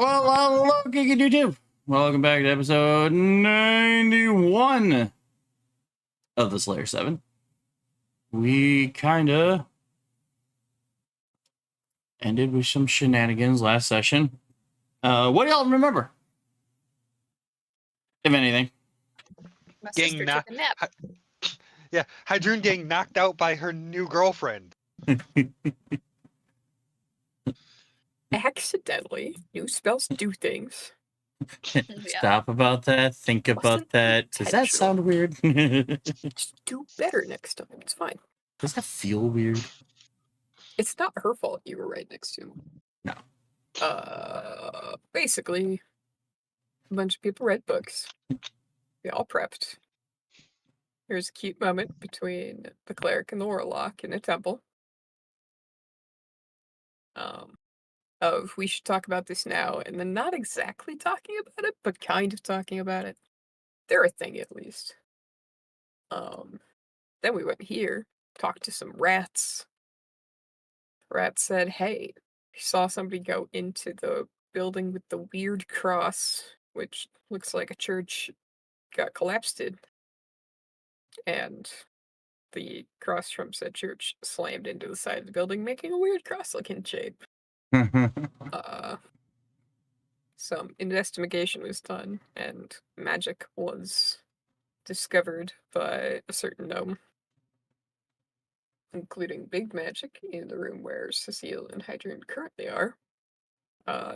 Well, hello, Geeky YouTube. Welcome back to episode 91 of the Slayer 7. We kinda ended with some shenanigans last session. What do y'all remember? If anything. My Getting sister knocked. took a nap. Yeah, Hydrune getting knocked out by her new girlfriend. Accidentally. New spells do things. Stop about that. Think about Wasn't that. Does that intentional. sound weird? Just do better next time. It's fine. Does that feel weird? It's not her fault you were right next to him. No. Basically, a bunch of people read books. We all prepped. There's a cute moment between the cleric and the warlock in a temple. Of we should talk about this now, and then not exactly talking about it, but kind of talking about it. They're a thing at least. Then we went here, talked to some rats. Rat said, hey, he saw somebody go into the building with the weird cross, which looks like a church got collapsed. And the cross from said church slammed into the side of the building, making a weird cross-looking shape. Some investigation was done, and magic was discovered by a certain gnome, including big magic in the room where Cecile and Hydrune currently are.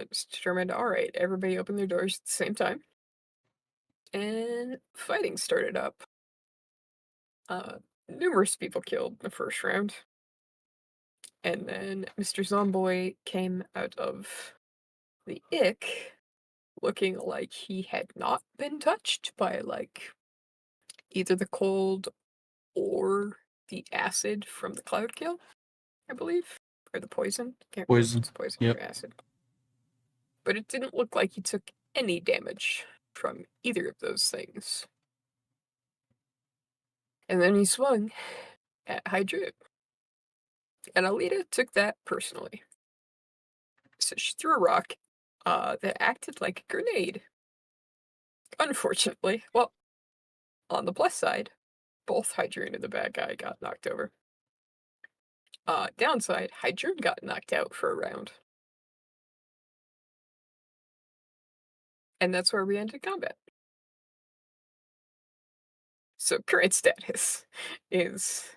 Just determined, alright, everybody open their doors at the same time. And fighting started up. Numerous people killed in the first round. And then Mr. Zomboy came out of the ick looking like he had not been touched by, like, either the cold or the acid from the cloud kill, I believe. Or the poison. Can't remember if it's poison Yep. or acid. But it didn't look like he took any damage from either of those things. And then he swung at Hydrune. And Alita took that personally. So she threw a rock that acted like a grenade. Unfortunately, well, on the plus side, both Hydrune and the bad guy got knocked over. Downside, Hydrune got knocked out for a round. And that's where we ended combat. So current status is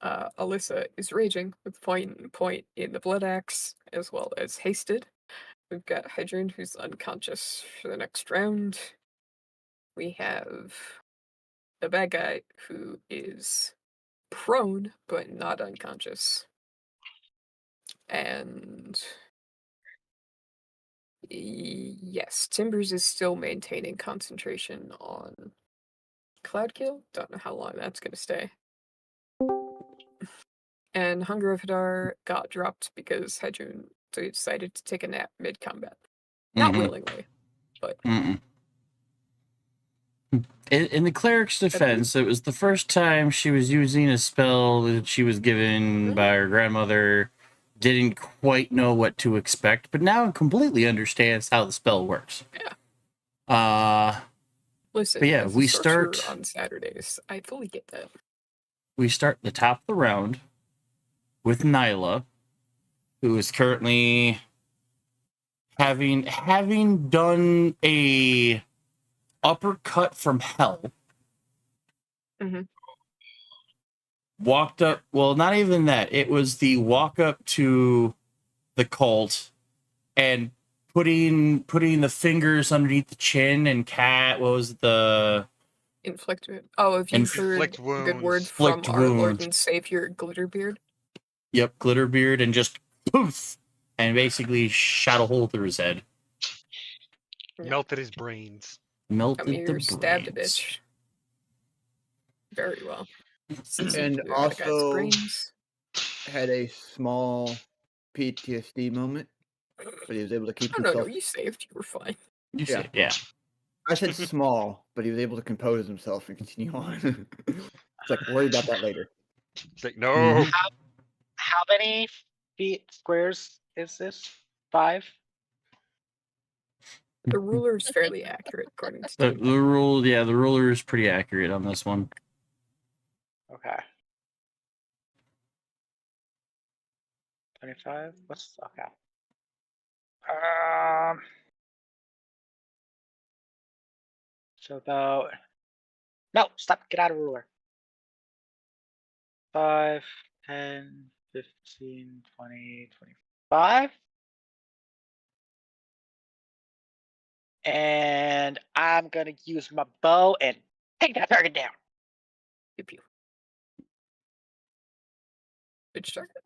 Alyssa is raging with point in the blood axe as well as hasted. We've got Hydrune who's unconscious for the next round. We have the bad guy who is prone but not unconscious. And yes, Timbers is still maintaining concentration on Cloud Kill. Don't know how long that's gonna stay. And Hunger of Hadar got dropped because Hydrune decided to take a nap mid-combat. Not willingly, but... In the cleric's defense, it was the first time she was using a spell that she was given by her grandmother. Didn't quite know what to expect, but now completely understands how the spell works. Yeah. Listen, but yeah, we start on Saturdays. I fully get that. We start the top of the round with Nyla, who is currently having done a uppercut from hell. Walked up, well, not even that. It was the walk up to the cult and putting the fingers underneath the chin and what was the inflict wound. Oh, if you've heard a good word from our Lord and Savior Glitterbeard. Yep, Glitterbeard, and just poof, and basically shot a hole through his head. Melted his brains. Stabbed a bitch. Very well. And also had a small PTSD moment, but he was able to keep himself. No, you saved. You were fine. Yeah. I said small, but he was able to compose himself and continue on. It's like, worry about that later. It's like, no. How many feet squares is this? 5? The ruler is fairly accurate according to The Tim. rule, yeah, the ruler is pretty accurate on this one. Okay. 25? What's okay? So about no, stop, get out of ruler. 5, 10, 15, 20, 25. And I'm gonna use my bow and take that target down. Pew pew. Which target?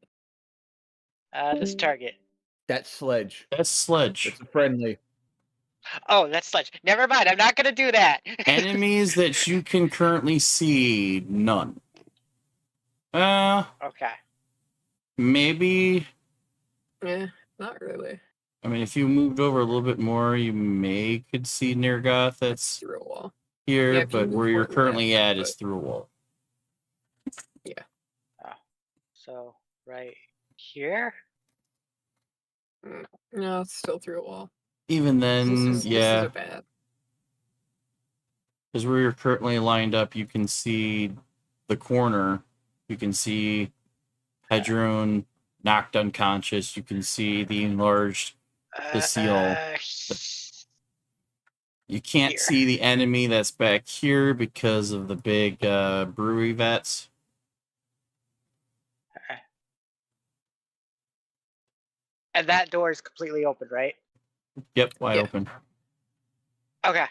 This target. That's Sledge. That's Sledge. It's a friendly. Oh, that's Sledge. Never mind. I'm not gonna do that. Enemies that you can currently see, none. Okay. Maybe. Eh, not really. I mean, if you moved over a little bit more, you could see Nergoth that's Through a wall. here, Yeah, if you but move where you're forward, currently yeah, at is but- through a wall. So right here. No, it's still through a wall. Even This then, is yeah, a bad. because where you're currently lined up, you can see the corner. You can see Hedron knocked unconscious. You can see the enlarged. The seal. You can't Here. see the enemy that's back here because of the big brewery vats. Okay. And that door is completely open, right? Yep, wide Yeah. open. Okay.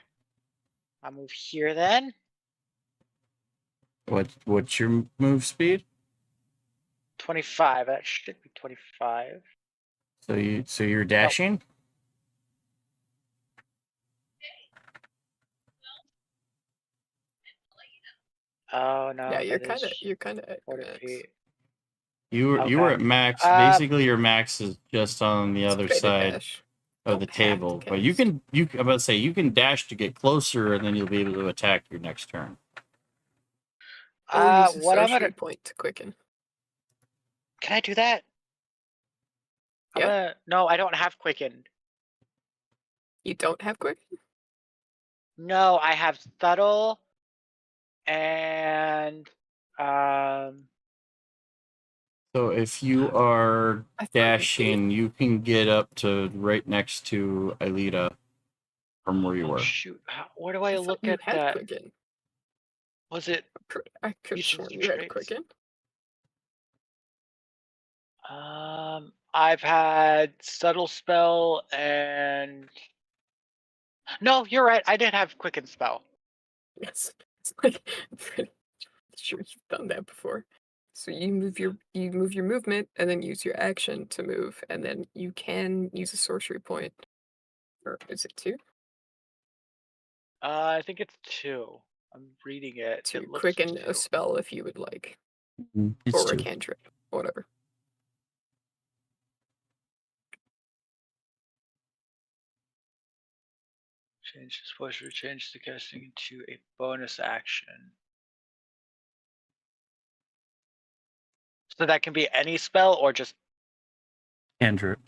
I'll move here then. What's your move speed? 25. That should be 25. So you're dashing? Oh no. Yeah, you're that is kind of at 40 max. feet. You were Okay. at max. Uh, Basically, your max is just on the other Straight side dash. of the Don't have to table. But you cast. I'm about to say you can dash to get closer, and then you'll be able to attack your next turn. Or use a what I'm sorcery gonna point to quicken. can I do that? Yeah. No, I don't have quicken. You don't have quicken? No, I have subtle and So if you are I thought you did. dashing, you can get up to right next to Aelita from where you oh were. shoot. Where do I I thought look you at had that? quicken. Was it I could have Uses sworn of you had traits. quicken. I've had subtle spell and no, you're right. I did have quicken spell. Yes. It's like I'm pretty sure you've done that before. So you move your movement and then use your action to move, and then you can use a sorcery point. Or is it 2? I think it's 2. I'm reading it. To It looks quicken 2. a spell if you would like. It's Or a 2. cantrip. Whatever. Change this voice change the casting into a bonus action. So that can be any spell or just Cantrip.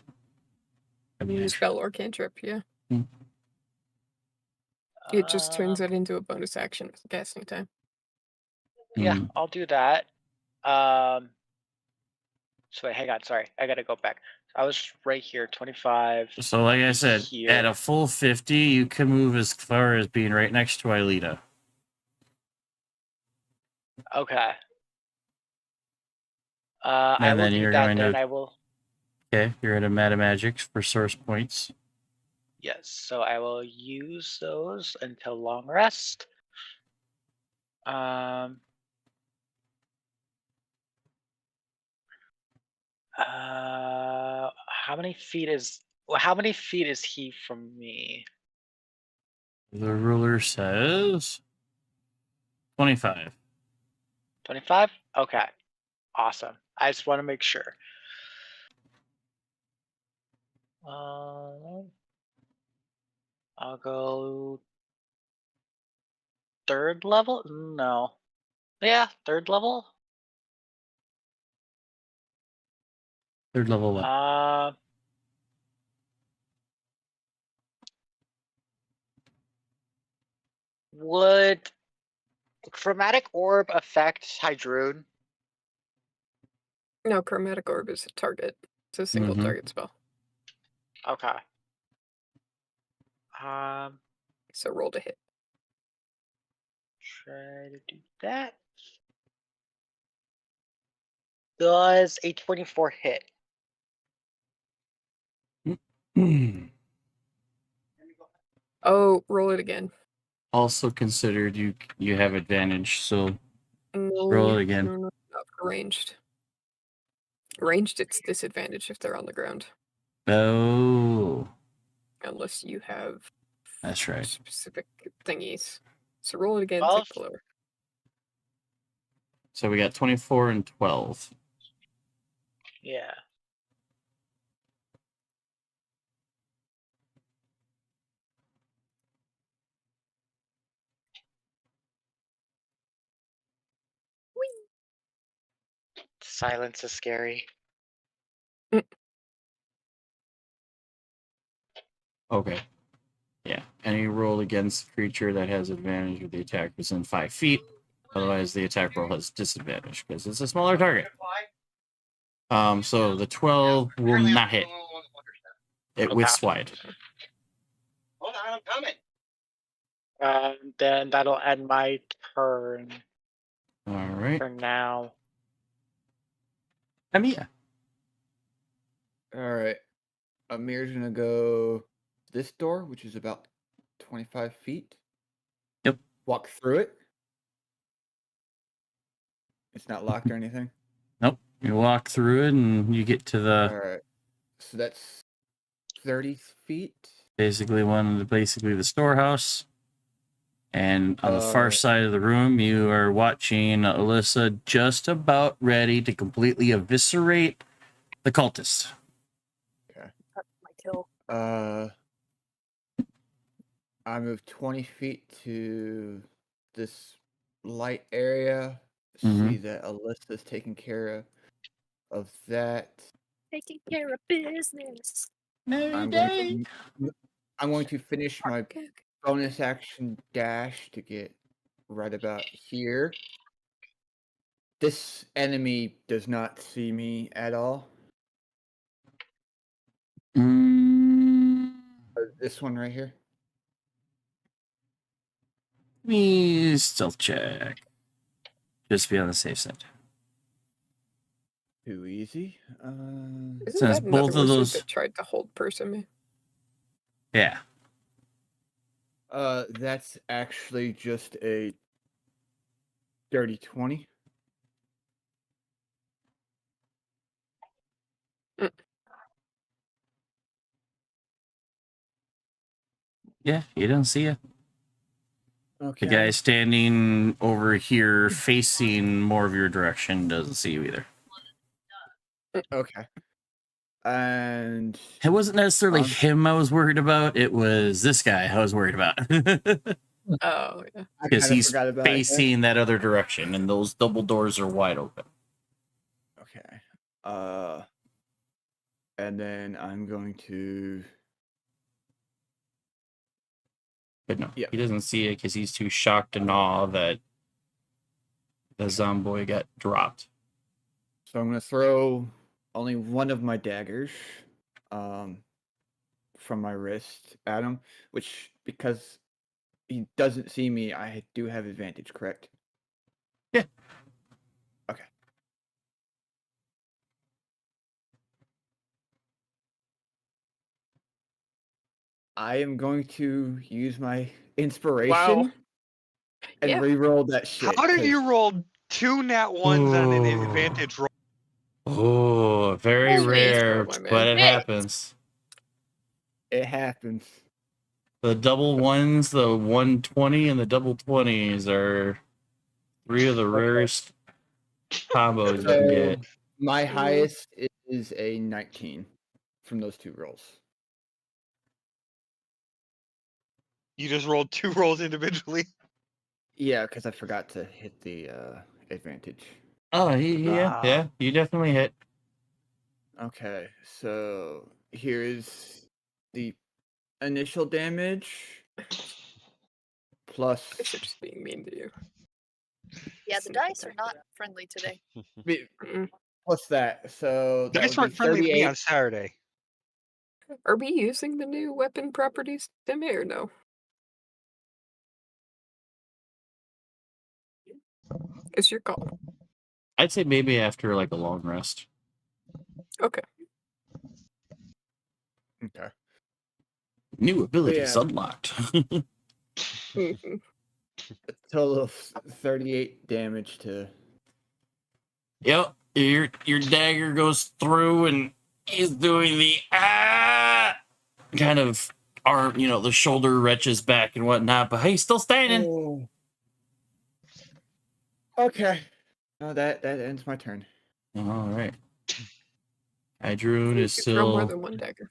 I mean, Spell or cantrip, yeah. Hmm. It just turns it into a bonus action with casting time. Yeah, Hmm. I'll do that. So wait, hang on, sorry. I gotta go back. I was right here, 25. So like I said, Here. at a full 50, you can move as far as being right next to Aelita. Okay. I And will then do you're that going then. to- I will. Okay, you're at a Metamagics for source points. Yes, so I will use those until long rest. How many feet is he from me? The ruler says 25. 25? Okay. Awesome. I just want to make sure. I'll go 3rd level? No. Yeah, 3rd level. Third level what? Would Chromatic Orb affect Hydrune? No, Chromatic Orb is a target. It's a single Mhm. target spell. Okay. Um, So roll to hit. try to do that. Does a 24 hit? Oh, roll it again. Also considered you have advantage, so No, roll it again. No, not for ranged. Ranged, it's disadvantage if they're on the ground, Oh, unless you have that's right. specific thingies. So roll it again. Well, Take the lower. So we got 24 and 12. yeah. Silence is scary. Okay. Yeah. Any roll against a creature that has advantage with the attack within 5 feet. Otherwise, the attack roll has disadvantage because it's a smaller target. So the 12 will not hit. It whisks wide. Hold on, I'm coming. Then that'll end my turn All right. for now. Amia. All right. Amir's gonna go this door, which is about 25 feet. Yep. Walk through it. It's not locked or anything. Nope. You walk through it and you get to All the right. So that's 30 feet. basically the storehouse. And on the far Uh, side of the room, you are watching Alyssa just about ready to completely eviscerate the cultist. That's my kill. I move 20 feet to this light area. Mhm. See that Alyssa's taking care of that. Taking care of business. I'm going to finish my Okay. bonus action dash to get right about here. This enemy does not see me at all. This one right here. Me stealth check. Just be on the safe side. Too easy. Isn't Since that another both of wizard those- that tried to hold person me? Yeah. That's actually just a dirty 20. Yeah, he doesn't see you. Okay. The guy standing over here facing more of your direction doesn't see you either. Okay. And It wasn't necessarily Um, him I was worried about. It was this guy I was worried about. Oh, yeah. I Because kinda he's forgot about it. facing that other direction and those double doors are wide open. Okay. And then I'm going to. But no, Yeah. he doesn't see it because he's too shocked and awe that the Zomboy got dropped. So I'm going to throw only one of my daggers from my wrist at him, which, because he doesn't see me, I do have advantage, correct? Yeah. Okay. I am going to use my inspiration Wow. and Yeah. re-roll that shit. How did 'cause you roll 2 nat ones on an advantage roll? Oh, very Holy rare, cow, my but man. it happens. It happens. The double ones, the 120 and the double 20s are 3 of the rarest combos you can get. My Mhm. highest is a 19 from those two rolls. You just rolled 2 rolls individually. Yeah, because I forgot to hit the advantage. Oh, yeah, you definitely hit. Okay, so here's the initial damage plus Guess they're just being mean to you. Yeah, the Sneak dice are attack. not friendly today. Mm. plus that. So that Dice would weren't be friendly to me 38. on Saturday. Are we using the new weapon properties, Demi, or no? It's your call. I'd say maybe after like a long rest. Okay. Okay. New abilities yeah. unlocked. Mhm. A total of 38 damage to. Yep, your dagger goes through and he's doing the kind of arm, the shoulder retches back and whatnot, but he's still standing. Oh. Okay. No, that ends my turn. All right. Idrun You is could throw more still than one dagger.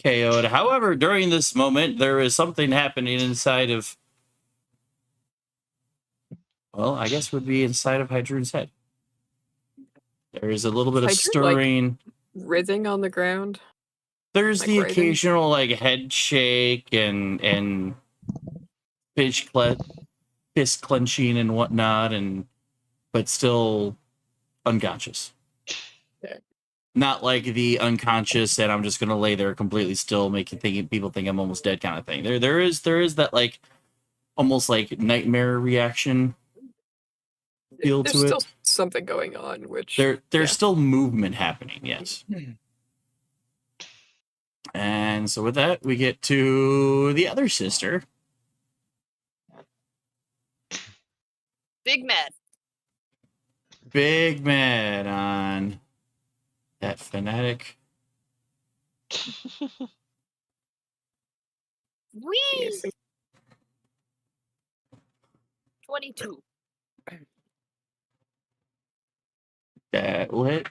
KO'd. However, during this moment, there is something happening inside of. Well, I guess would be inside of Hydrun's head. There is a little bit of Hydrun, like, stirring. Writhing on the ground. There's like the writhing? occasional like head shake and fist clenching and whatnot, but still unconscious. Okay. Not like the unconscious and I'm just gonna lay there completely still, making people think I'm almost dead kind of thing. There is that like almost like nightmare reaction feel There's to still it. something going on, which There's yeah. still movement happening, yes. And so with that, we get to the other sister. Big mad. Big mad on that fanatic. Whee! Yes. 22. That lit.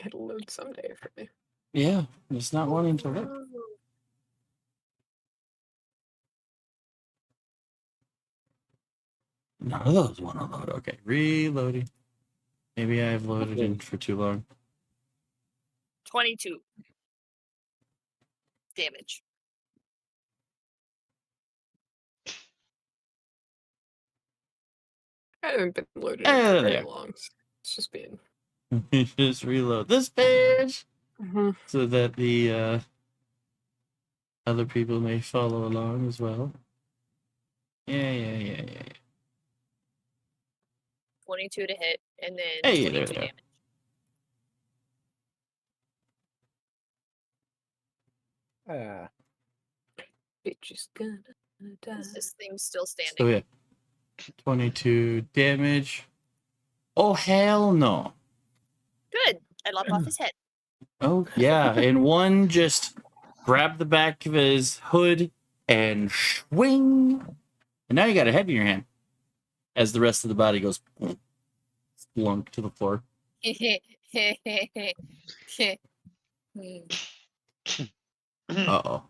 It'll load someday for me. Yeah, it's not wanting to look. None of those want to load. Okay, reloading. Maybe I've loaded in for too long. 22. Damage. I haven't been loaded Oh, in for very there. long. So it's just being. Just reload this page so that the other people may follow along as well. Yeah. 22 to hit, and then Hey, 22 there. damage. Bitch is gonna die. Is this thing still So standing? yeah, 22 damage. Oh hell no! Good. I lopped off his head. Oh yeah, and one just grabbed the back of his hood and swing, and now you got a head in your hand. As the rest of the body goes slunk to the floor. Uh-oh.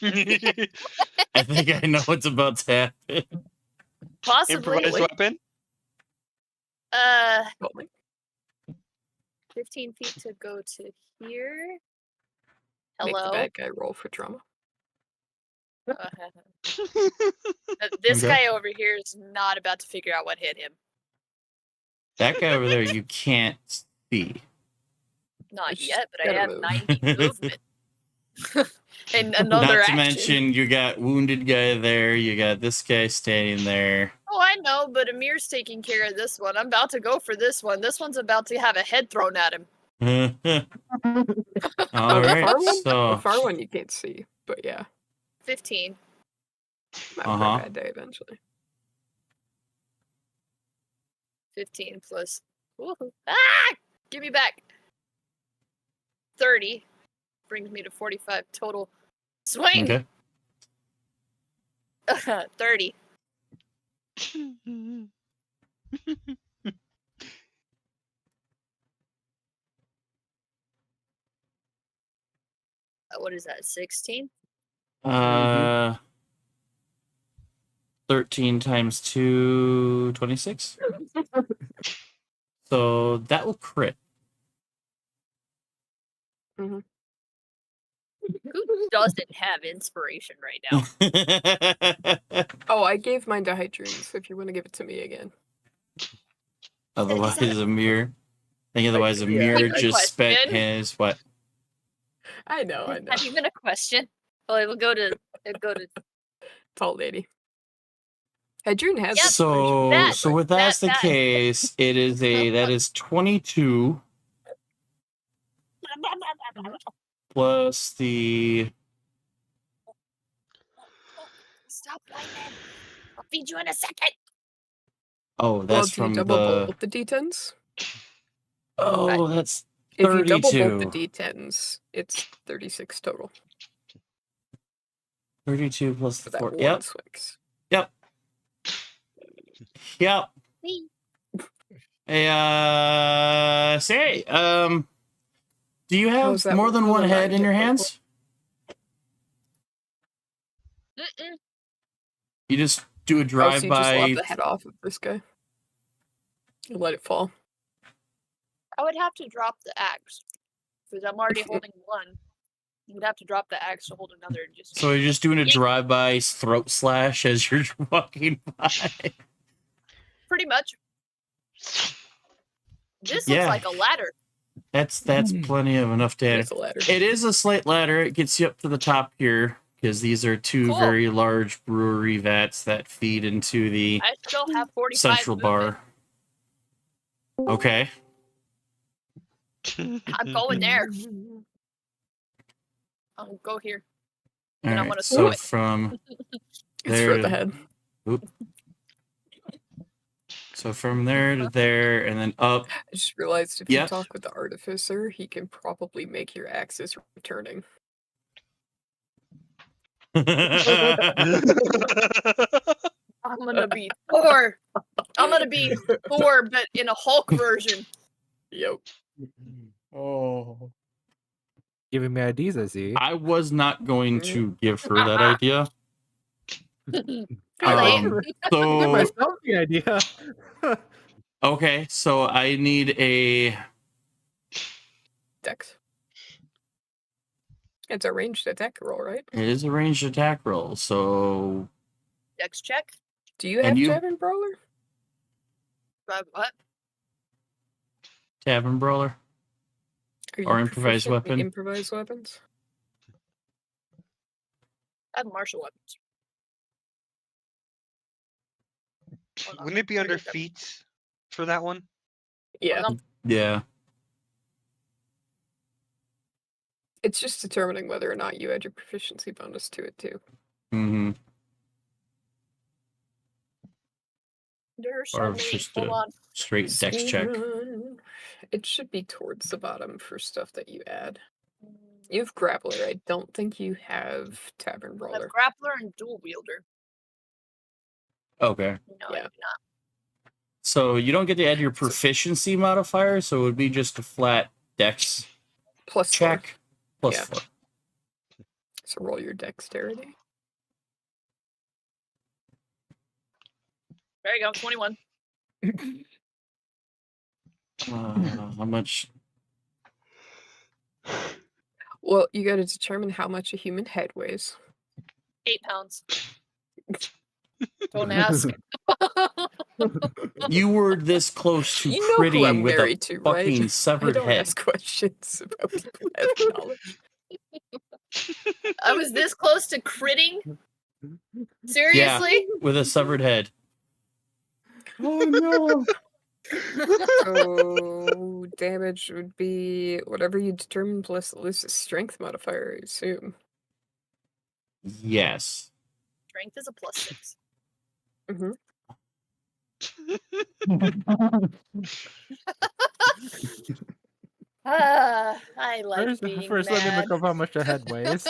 I think I know what's about to happen. Possibly. Improvised weapon. Rolling. 15 feet to go to here. Make the Hello. bad guy roll for trauma. This Okay. guy over here is not about to figure out what hit him. That guy over there you can't see. Not Just yet, but I gotta have move. 90 movement. And another Not to action. mention you got wounded guy there, you got this guy standing there. Oh, I know, but Amir's taking care of this one. I'm about to go for this one. This one's about to have a head thrown at him. All The right, far one? The so far one you can't see, but yeah, 15. might have Uh-huh. a bad day eventually. 15 plus. Woohoo. Ah! Give me back. 30 brings me to 45 total. Swing. okay. 30. What is that? 16? 13 times 2, 26. So that will crit. Who doesn't have inspiration right now? Oh, I gave mine to Hydroon, so if you want to give it to me again. Otherwise, Amir. I think otherwise, Yeah, Amir I- just spent question. his what? I know. Have you been a question? Well, it will go to Tall lady. Hydroon has Yep. So, That- so if that's the that- case, it is that is 22 plus the Stop whining. I'll feed you in a second. oh, that's do you from double the bolt the D10s? oh, that's If you double bolt 32. the D10s, it's 36 total 32 plus for the that 4. one Yep, swings. yep. Whee. Hey, say, do you How's have that more than roll one a head nine in your hit total? hands? Mm-mm. You just do a Oh, so drive you just lop by. the head off of this guy. And let it fall. I would have to drop the axe because I'm already holding one. You would have to drop the axe to hold another. And just So you're just doing a Yank. drive by throat slash as you're walking by. pretty much. This Yeah. looks like a ladder. That's plenty of enough damage. There's a ladder. It is a slight ladder. It gets you up to the top here because these are two Cool. very large brewery vats that feed into the I still have 45 central movement. bar. Okay. I'm going there. I'll go here. All And I'm right. gonna So throw it. from It's for the there, head. so from there to there, and then up. I just realized if Yeah. you talk with the artificer, he can probably make your axes returning. I'm gonna be Thor. I'm gonna be Thor, but in a Hulk version. Yep. Oh. Giving me ideas, I see. I was not going to give her that idea. Too late. Give So myself the idea. okay, so I need a Dex. It's a ranged attack roll, right? it is a ranged attack roll. So Dex check. Do you And have you- Tavern Brawler? What? tavern brawler. Are Or you improvised proficient in weapon. Improvised weapons? I have martial weapons. Hold on, Wouldn't it be under forget that. feats for that one? Yeah. Hold on. Yeah. It's just determining whether or not you add your proficiency bonus to it too. Mm-hmm. There's Or so many. just Hold a- on. Straight dex check. Speedrun. It should be towards the bottom for stuff that you add. You have Grappler. I don't think you have Tavern I have Brawler. grappler and dual wielder. Okay. No, I Yeah. do not. So you don't get to add your proficiency modifier, so it would be just a flat dex Plus four. check plus Yeah. 4. So roll your dexterity. There you go. 21. How much? Well, you got to determine how much a human head weighs. 8 pounds. Don't ask. You were this close to You know who critting I'm with a married to, right? fucking I severed don't head. ask questions about people that have knowledge. I was this close to critting? Seriously? With a severed head. Oh no! So damage would be whatever you determine plus the loosest strength modifier, I assume. Yes. Strength is a +6. Mm-hmm. I like First, being first let me mad. look up how much a head weighs.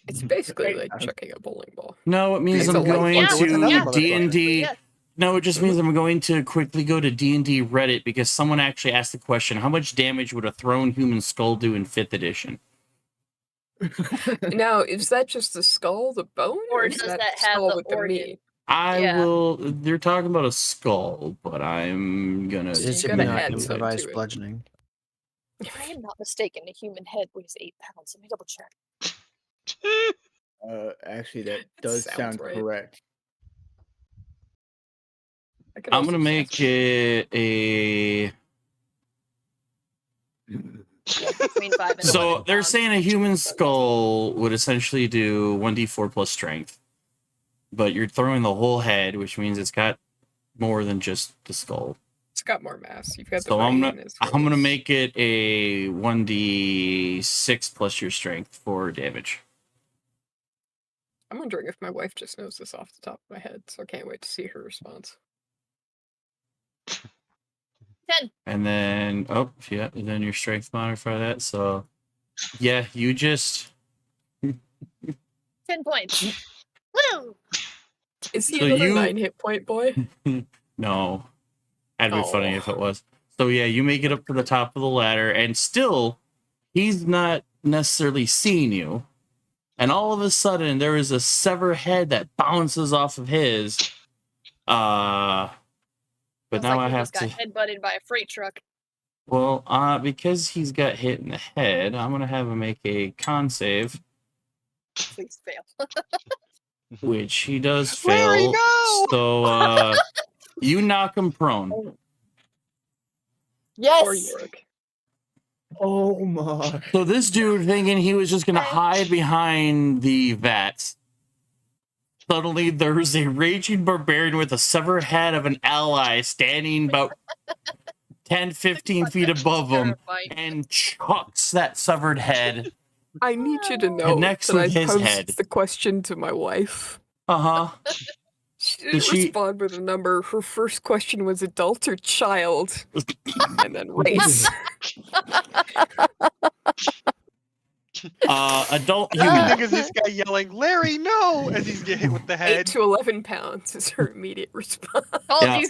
It's basically Right. like chucking a bowling ball. No, it means It's a I'm light going Yeah, yeah. to D&D. Yeah. No, it just means I'm going to quickly go to D&D Reddit because someone actually asked the question, how much damage would a thrown human skull do in 5th edition? Now, is that just the skull, the bone, Or is does that that the have skull the with the organ? meat? I Yeah. will... They're talking about a skull, but I'm gonna... It's It's gonna not add some improvised to it. bludgeoning. If I am not mistaken, a human head weighs 8 pounds. Let me double check. Actually, that does sounds sound right. correct. I could I'm also gonna make fast- it a. Yeah, between 5 and So 11 they're pounds. saying a human skull would essentially do 1d4 plus strength, but you're throwing the whole head, which means it's got more than just the skull. It's got more mass. You've got the So I'm brain gonna as I'm well gonna as- make it a 1d6 plus your strength for damage. I'm wondering if my wife just knows this off the top of my head, so I can't wait to see her response. 10. And then and then your strength modify that. So yeah, you just 10 points. Woo! Is he So another you- 9 hit point boy? no. That'd be funny Oh. if it was. So yeah, you make it up to the top of the ladder, and still he's not necessarily seeing you. And all of a sudden there is a severed head that bounces off of his. But Sounds now like I he have just to. got headbutted by a freight truck. Well, because he's got hit in the head, I'm gonna have him make a con save, Please fail. which he does fail. Larry, no! So you knock him prone. Yes. Or Yorick? Oh my. So this dude, thinking he was just gonna hide behind the vats, suddenly there's a raging barbarian with a severed head of an ally standing about 10, 15 feet above him Terrifying. and chucks that severed head. I need you to know Connects that I with his posed head. the question to my wife. Uh-huh. She Did didn't she- respond with a number. Her first question was adult or child, and then race. Adult The human. thing is this guy yelling, Larry, no! As he's getting hit with the 8 head. to 11 pounds is her immediate response. Told Yeah. you.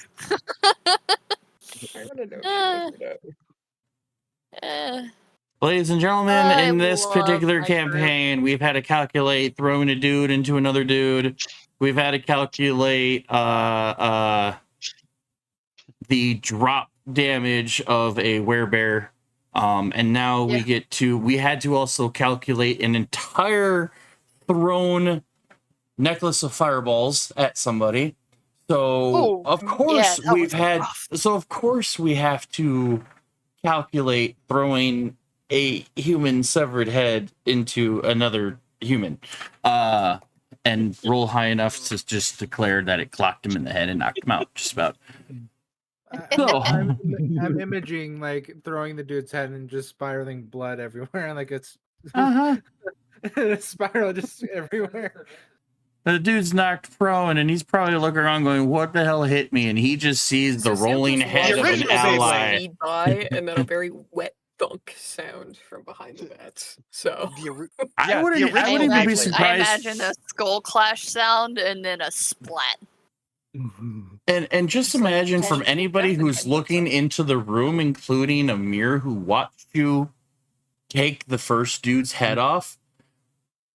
I want to know. if you looked it up. Ladies and gentlemen, I in this love particular my campaign, we've had to calculate throwing a dude into another dude. We've had to calculate the drop damage of a werebear. And now we had to also calculate an entire thrown necklace of fireballs at somebody. So Ooh, of course that we've was had rough. so of course we have to calculate throwing a human severed head into another human. And roll high enough to just declare that it clocked him in the head and knocked him out, just about. So- I'm imaging like throwing the dude's head and just spiraling blood everywhere, like it's spiral just everywhere. The dude's knocked prone, and he's probably looking around going, "What the hell hit me?" And he just sees the So Sam rolling just head of watched an original Beyblade. ally. speed by, and then a very wet thunk sound from behind the bats. So The ori- I Yeah, the wouldn't original even be Beyblade. I surprised. imagine a skull clash sound and then a splat. And just It's like imagine from casual anybody death who's against looking something. into the room, including Amir, who watched you take the first dude's head off.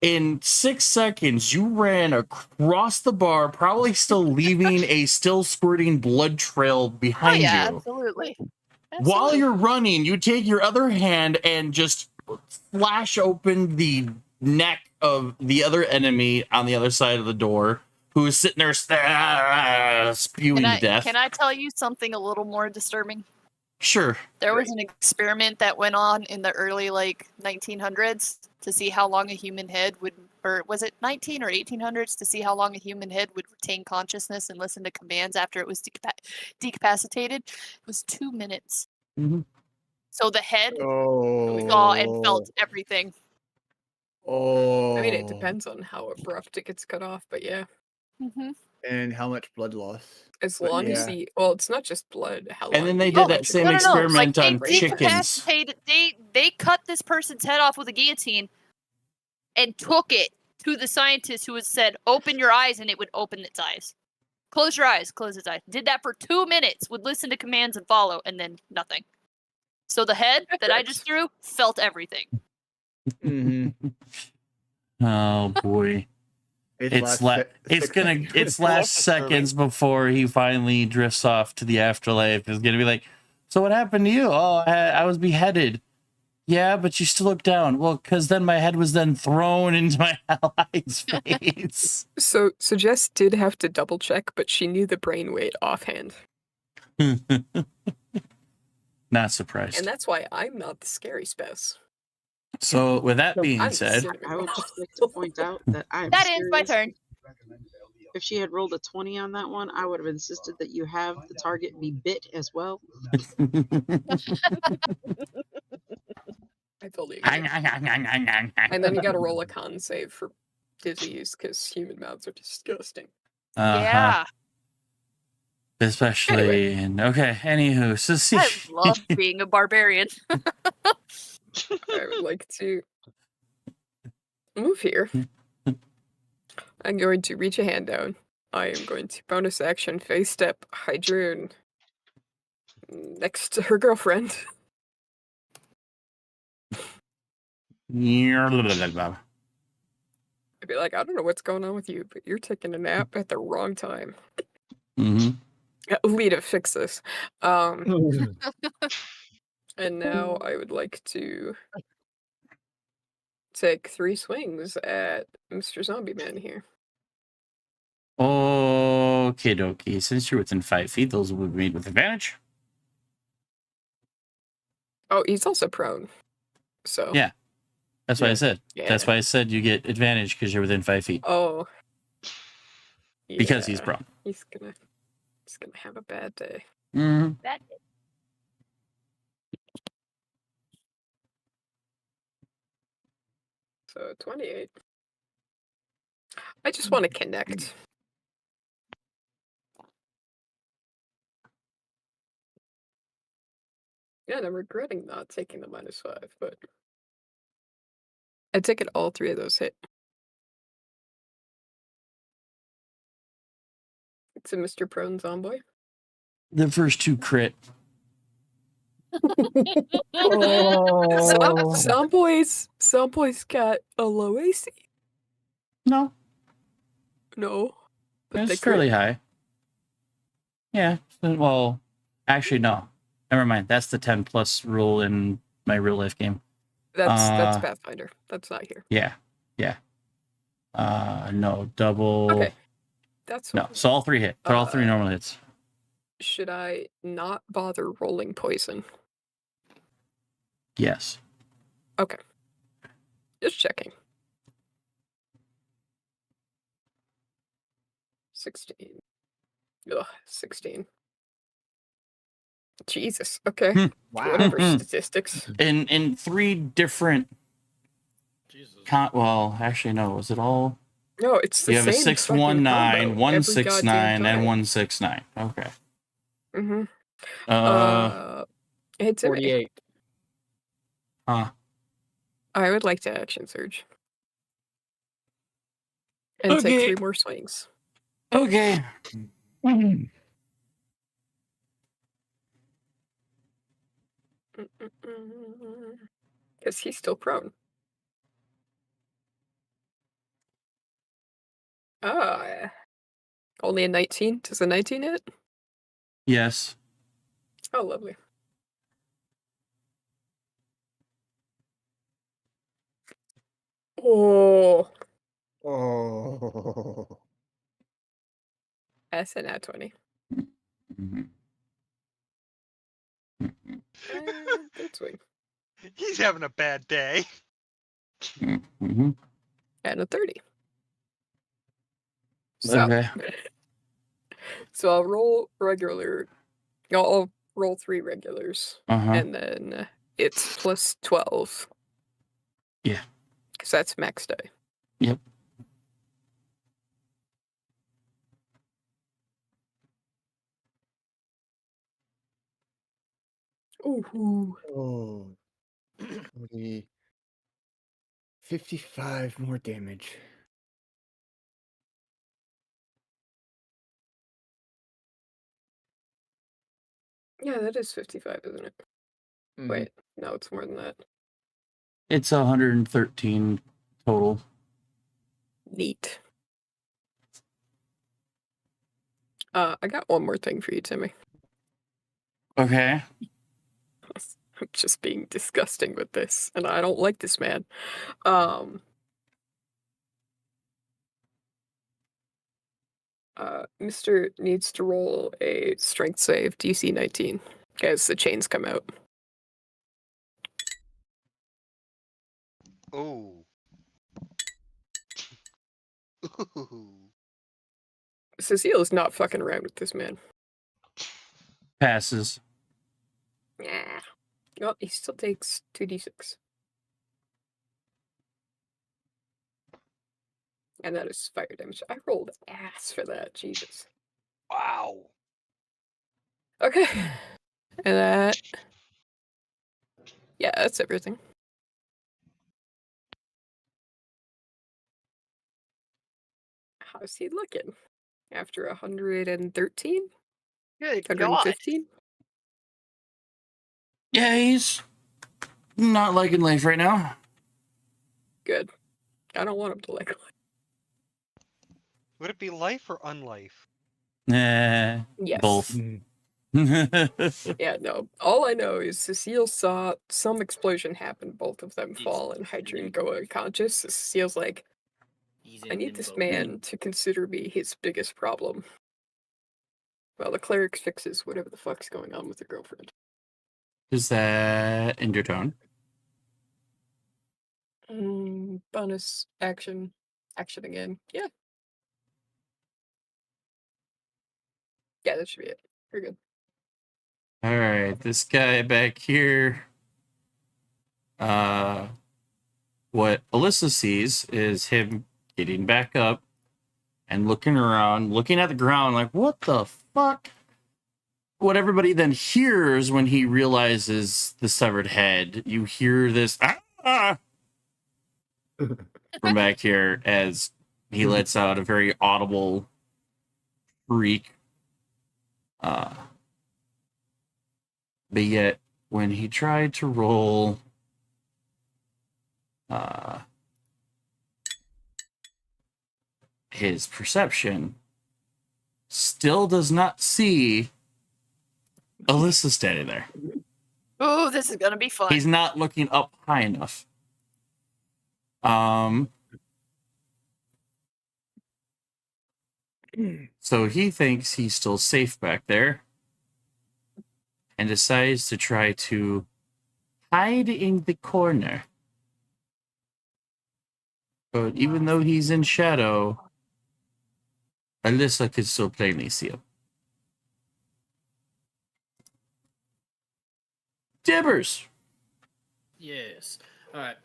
In 6 seconds, you ran across the bar, probably still leaving a still squirting blood trail behind Oh yeah, you. absolutely. While Absolutely. you're running, you take your other hand and just flash open the neck of the other enemy on the other side of the door, who is sitting there spewing death. Can I tell you something a little more disturbing? Sure. There was an experiment that went on in the early 1900s to see how long a human head would, or was it 19 or 1800s, to see how long a human head would retain consciousness and listen to commands after it was decapacitated. It was 2 minutes. Mhm. So the head Oh. saw and felt everything. Oh. I mean, it depends on how abrupt it gets cut off, but yeah, Hmm. And how much blood loss? as But long as yeah. it's not just blood. How And long then they you did let that it same go. experiment Like on they chickens. decapacitated. They cut this person's head off with a guillotine and took it to the scientist who had said, "Open your eyes," and it would open its eyes. Close your eyes. Close its eyes. Did that for 2 minutes. Would listen to commands and follow, and then nothing. So the head that I just threw felt everything. Mm-hmm. Oh boy. It's last disturbing. seconds before he finally drifts off to the afterlife. Is gonna be like, so what happened to you? Oh, I was beheaded. Yeah, but you still look down. Well, because then my head was then thrown into my ally's face. So Jess did have to double check, but she knew the brain weight offhand. Not surprised. And that's why I'm not the scary spouse. So, with that being I'm said, cinnamon I would roll. just like to point out that I'm That ends my serious. turn. If she had rolled a 20 on that one, I would have insisted that you have the target be bit as well. I totally agree. And then you gotta roll a con save for disease because human mouths are disgusting. Yeah. Especially in okay. Anywho, so see, I love being a barbarian. I would like to move here. I'm going to reach a hand down. I am going to bonus action face step Hydroon next to her girlfriend. mm-hmm. I'd be like, I don't know what's going on with you, but you're taking a nap at the wrong time. Lita, fix this. And now I would like to take 3 swings at Mr. Zombie Man here. Okay, dokie. Since you're within 5 feet, those will be made with advantage. Oh, he's also prone. So Yeah. That's why I said. yeah. That's why I said you get advantage because you're within 5 feet. Oh. Because he's Yeah, prone. He's gonna have a bad day. Mm-hmm. That So 28. I just want to connect. Yeah, and I'm regretting not taking the -5, but I take it all 3 of those hit. It's a Mr. Prone Zomboy. The first 2 crit. Zomboy's got a low AC. No, No. But they it's fairly crit. high. Yeah. Well, actually, no. Never mind. That's the 10 plus rule in my real life game. That's Pathfinder. That's not here. Yeah. Yeah. No, double. Okay. That's No. fine. So all 3 hit. They're all 3 normal hits. Should I not bother rolling poison? Yes. Okay. Just checking. 16. Ugh, 16. Jesus. Okay. Hmm. Whatever statistics. In 3 different. Jesus. Well, actually, no. Was it all? No, it's the You have a same 619, fucking combo 169, every and goddamn 169. Okay. time. Uh. Hey, Timmy. 48. Huh. I would like to action surge. And Okay. take 3 more swings. Okay. Because he's still prone. Only a 19? Does a 19 hit? Yes. Oh, lovely. Oh, Oh. that's a nat 20. Mhm. Third swing. He's having a bad day. Mhm. And a 30. So, Okay. so I'll roll regular. I'll roll 3 regulars. Uh-huh. And then it's plus 12. Yeah. Because that's max day. Yep. Ooh. Oh. 40, 55 more damage. Yeah, that is 55, isn't it? Mhm. Wait, no, it's more than that. It's 113 total. Neat. I got one more thing for you, Timmy. Okay. I'm just being disgusting with this, and I don't like this man. Mr. needs to roll a strength save, DC 19, as the chains come out. Oh. Ooh. Cecile is not fucking around with this man. Passes. Yeah. Well, he still takes 2d6. And that is fire damage. I rolled ass for that. Jesus. Wow. Okay. And that. Yeah, that's everything. How's he looking? After 113? Good God. 115? Yeah, he's not liking life right now. Good. I don't want him to like life. Would it be life or unlife? Nah, Yes. both. Yeah, no. All I know is Cecile saw some explosion happen, both of them He's fall, and Hydrine go unconscious. So Cecile's like, He's I in need this limbo. man to consider me his biggest problem. Well, the cleric fixes whatever the fuck's going on with her girlfriend. Is that in your tone? Bonus action. Action again. Yeah. Yeah, that should be it. We're good. All right, this guy back here. What Alyssa sees is him getting back up and looking around, looking at the ground, like, what the fuck? What everybody then hears when he realizes the severed head, you hear this from back here as he lets out a very audible shriek. But yet, when he tried to roll his perception, still does not see Alyssa standing there. Oh, this is gonna be fun. He's not looking up high enough. So he thinks he's still safe back there and decides to try to hide in the corner. But even though he's in shadow, Alyssa could still plainly see him. Dibbers! Yes. All right.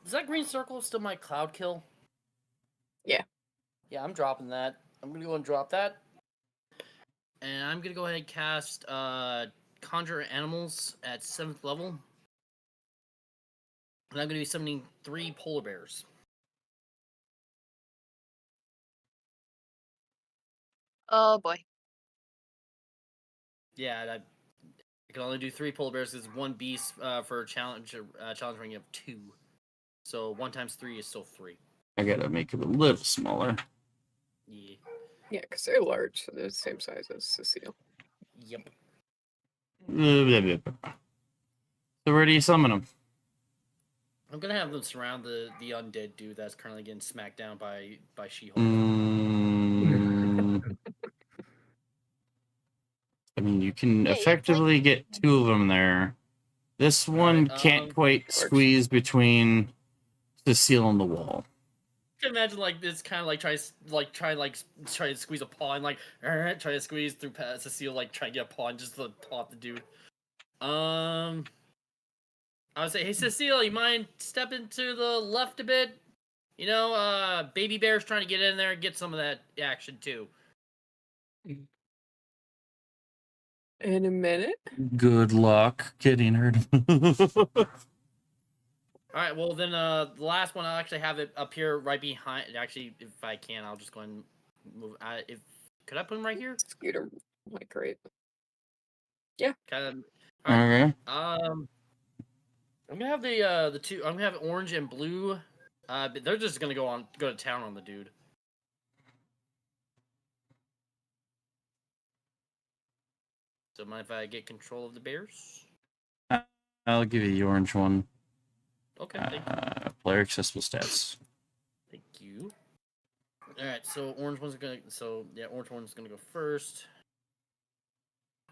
Is that green circle still my cloud kill? Yeah. Yeah, I'm dropping that. I'm gonna go and drop that, and I'm gonna go ahead and cast Conjure Animals at 7th level, and I'm gonna be summoning 3 polar bears. Oh boy. Yeah, I can only do 3 polar bears because 1 beast for challenge ring of 2. So 1 times 3 is still 3. I gotta make it a little smaller. Yeah. Yeah, because they're large, so they're the same size as Cecile. Yep. So where do you summon him? I'm gonna have them surround the undead dude that's currently getting smacked down by She-Hulk. I mean, you can Yeah, effectively get 2 of them there. This one Alright, can't quite squeeze between Cecile and the wall. I can imagine like this kind of like try to squeeze a paw and like try to squeeze through Cecile, like try to get a paw and just to paw up the dude. I would say, hey Cecile, you mind stepping to the left a bit? You know, Baby Bear's trying to get in there and get some of that action too. In a minute? Good luck getting her. All right, well then, the last one I'll actually have it up here right behind. Actually, if I can, I'll just go and move. Could I put him right here? Scooter, like great. Yeah. Kind of. Okay. I'm gonna have the 2. I'm gonna have orange and blue. But they're just gonna go to town on the dude. So mind if I get control of the bears? I'll give you the orange one. Okay, thank you. Player accessible stats. Thank you. All right, so orange one's gonna. So yeah, orange one's gonna go first.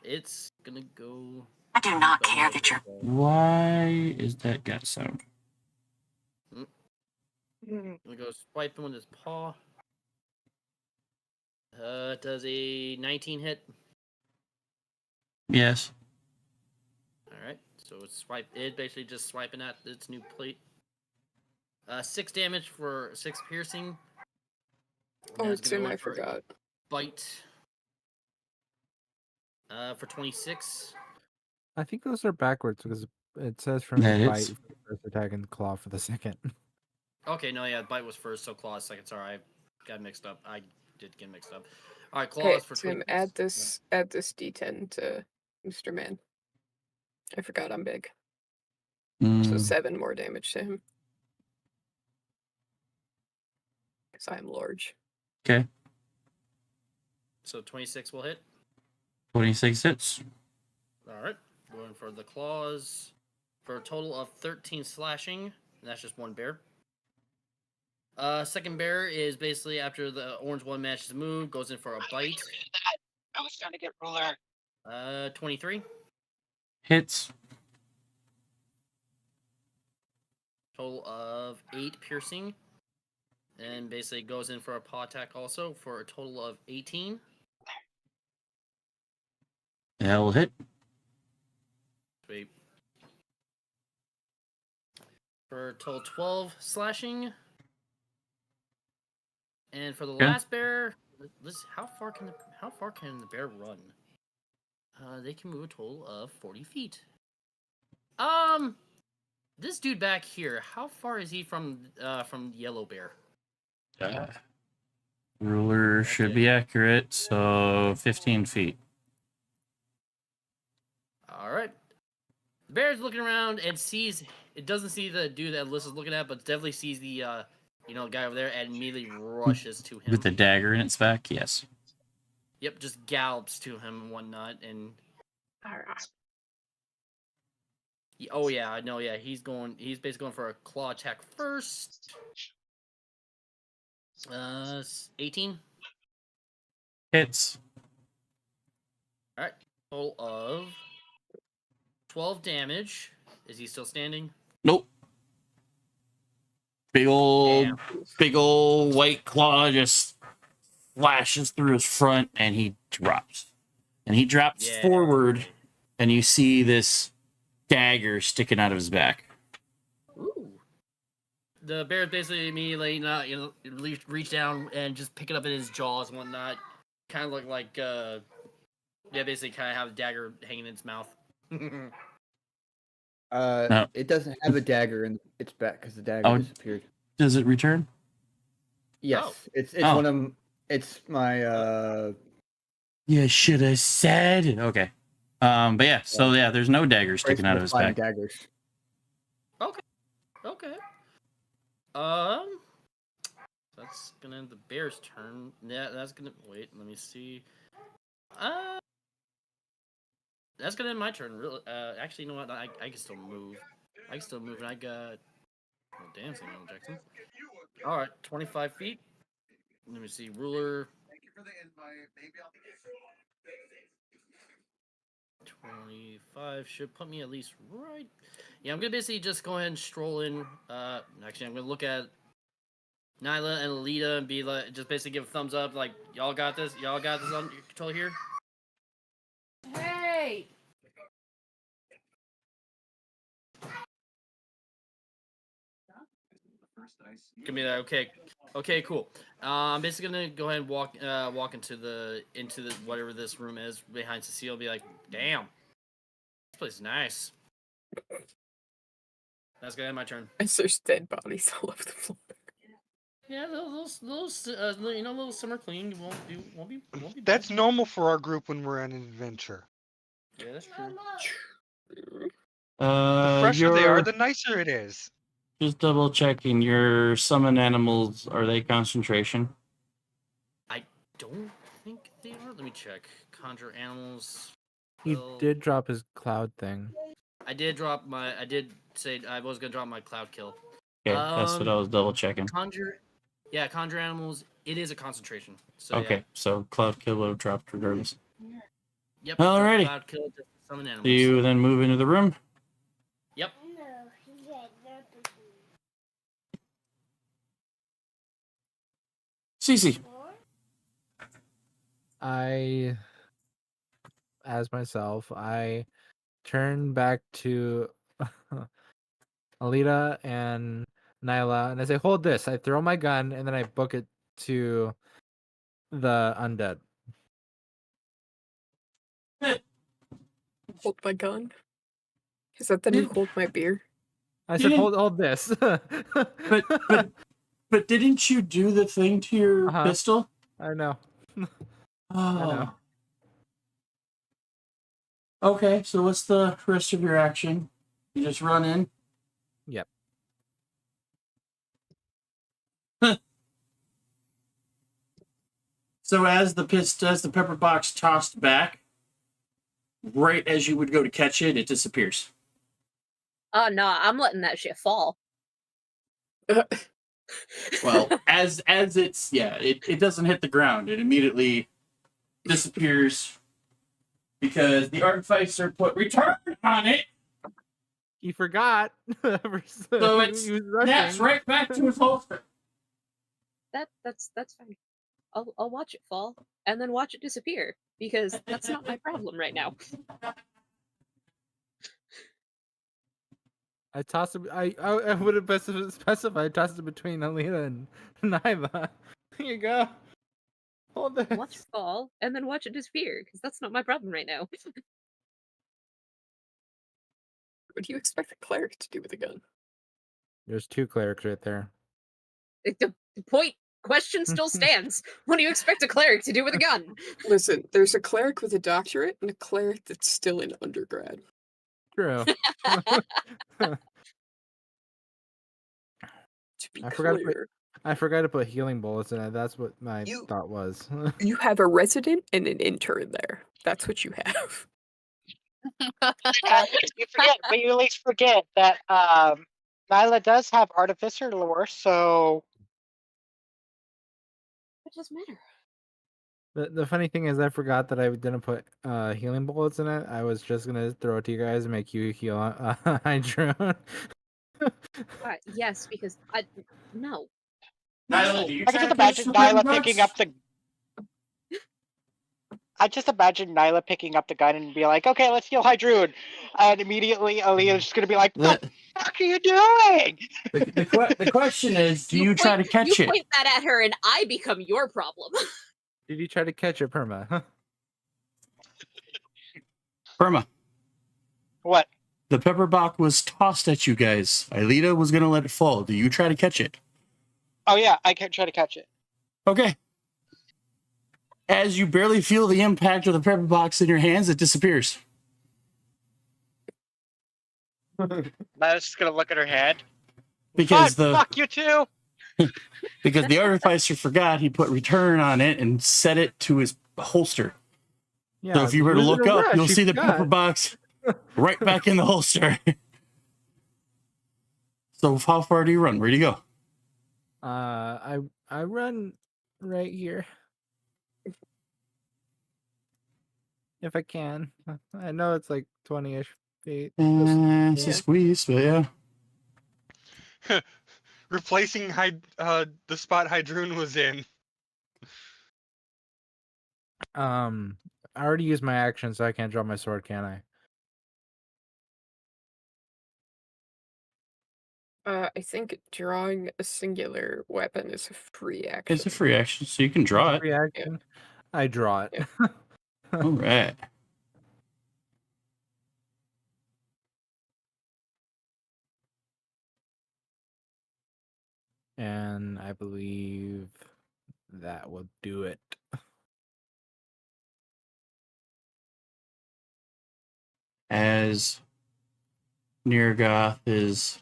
It's gonna go. I do not care that you're. Why is that got sound? Gonna go swiping with his paw. Does a 19 hit? Yes. All right, so it's swipe. It's basically just swiping at its new plate. 6 damage for 6 piercing. Oh, That's it's gonna him. go I in for a forgot. Bite. For 26. I think those are backwards because it says from That bite is. for the first attack and claw for the second. Okay, no, yeah, bite was first, so claw is second. Sorry, I got mixed up. I did get mixed up. All right, Okay, claws for Tim, 26. add this D10 to Mr. Man. I forgot I'm big. So Mm, 7 more damage to him. Because I'm large. okay. So 26 will hit. 26 hits. All right, going for the claws for a total of 13 slashing. And that's just one bear. Second bear is basically after the orange one manages to move, goes in for a bite. I was trying to get ruler. 23. Hits. Total of 8 piercing. And basically goes in for a paw attack also for a total of 18. That'll hit. Sweet. For a total 12 slashing. And for the Okay. last bear, how far can the bear run? They can move a total of 40 feet. This dude back here, how far is he from Yellow Bear? Ruler should be accurate, so 15 feet. All right. The bear's looking around and sees. It doesn't see the dude that Alyssa's looking at, but definitely sees the guy over there and immediately rushes to him. With the dagger in its back, yes. Yep, just gallops to him and whatnot, and oh yeah, I know. Yeah, he's basically going for a claw attack first. 18 hits. All right, total of 12 damage. Is he still standing? Nope. Big old white claw just flashes through his front, and he drops. And he drops forward, and you see this dagger sticking out of his back. Ooh. The bear basically immediately, reach down and just pick it up in his jaws and whatnot. Kind of look like, basically kind of have a dagger hanging in its mouth. No. It doesn't have a dagger in its back because the dagger disappeared. Does it return? Yes, it's one of it's my You should have said. Okay. But yeah, so yeah, there's no dagger sticking out of his back. daggers. Okay. That's gonna end the bear's turn. Yeah, that's gonna wait. Let me see. That's gonna end my turn. Really? Actually, you know what? I can still move. And I got. Oh, damn, Samuel Jackson. All right, 25 feet. Let me see. Ruler. 25 should put me at least right. Yeah, I'm gonna basically just go ahead and stroll in. Actually, I'm gonna look at Nyla and Alita and be like, just basically give a thumbs up, like, y'all got this. Y'all got this under control here. Hey! Give me that. Okay, cool. I'm basically gonna go ahead and walk into the whatever this room is behind Cecile. Be like, damn, this place is nice. That's gonna end my turn. And there's dead bodies all over the floor. Yeah, little summer clean won't be. That's normal for our group when we're on an adventure. Yeah, that's true. The fresher they are, the nicer it is. Just double checking. Your summon animals, are they concentration? I don't think they are. Let me check. Conjure animals. He did drop his cloud thing. I did drop my. I did say I was gonna drop my cloud kill. Okay, that's what I was double checking. Conjure animals. It is a concentration. So Okay, yeah. so cloud kill would have dropped regardless. Yep. Alrighty. Cloud kill to summon animals. Do you then move into the room? Yep. Cece. As myself, I turn back to Alita and Nyla, and I say, "Hold this." I throw my gun, and then I book it to the undead. Hold my gun. Is that the new hold my beer? I said, Yeah. "Hold this." But didn't you do the thing to your Uh-huh. pistol? I know. Oh. Okay, so what's the rest of your action? You just run in? Yep. So as the pepper box tossed back, right as you would go to catch it, it disappears. Oh no, I'm letting that shit fall. Well, as it's it doesn't hit the ground. It immediately disappears because the artificer put return on it. He forgot. So it snaps right back to his holster. That's fine. I'll watch it fall and then watch it disappear because that's not my problem right now. I tossed it. I would have specified tossed it between Alita and Nyla. Here you go. Hold this. Watch it fall and then watch it disappear because that's not my problem right now. What do you expect a cleric to do with a gun? There's 2 clerics right there. The question still stands. What do you expect a cleric to do with a gun? Listen, there's a cleric with a doctorate and a cleric that's still in undergrad. True. To be I forgot to put- clear, I forgot to put healing bullets in it. That's what my You- thought was. you have a resident and an intern there. That's what you have. You forget, but you at least forget that Nyla does have artificer lore, so It doesn't matter. The funny thing is, I forgot that I didn't put healing bullets in it. I was just gonna throw it to you guys and make you heal Hydrone. Yes, because no. Nyla, do you I try can to just catch imagine the pepper Nyla box? picking up the. I just imagine Nyla picking up the gun and be like, "Okay, let's heal Hydrune," and immediately Aaliyah's just gonna be like, "What the fuck are you doing?" The question is, do you try to catch You it? point that at her, and I become your problem. Did you try to catch it, Perma? Perma, What? the pepper box was tossed at you guys. Alita was going to let it fall. Do you try to catch it? Oh yeah, I can try to catch it. Okay. As you barely feel the impact of the pepper box in your hands, it disappears. Nyla's just gonna look at her hand. Because Fuck you too. because the artificer forgot he put return on it and set it to his holster. Yeah. So if you were to he was look in a up, rush, you'll he see the forgot. pepper box right back in the holster. So how far do you run? Where do you go? I run right here. If I can. I know it's like 20-ish feet. It's a squeeze, but yeah. Replacing the spot Hydrune was in. I already used my action, so I can't draw my sword, can I? I think drawing a singular weapon is a free action. It's a free action, so you can draw it. Free action. I draw it. Yeah. All right. And I believe that will do it. As Nirgoth is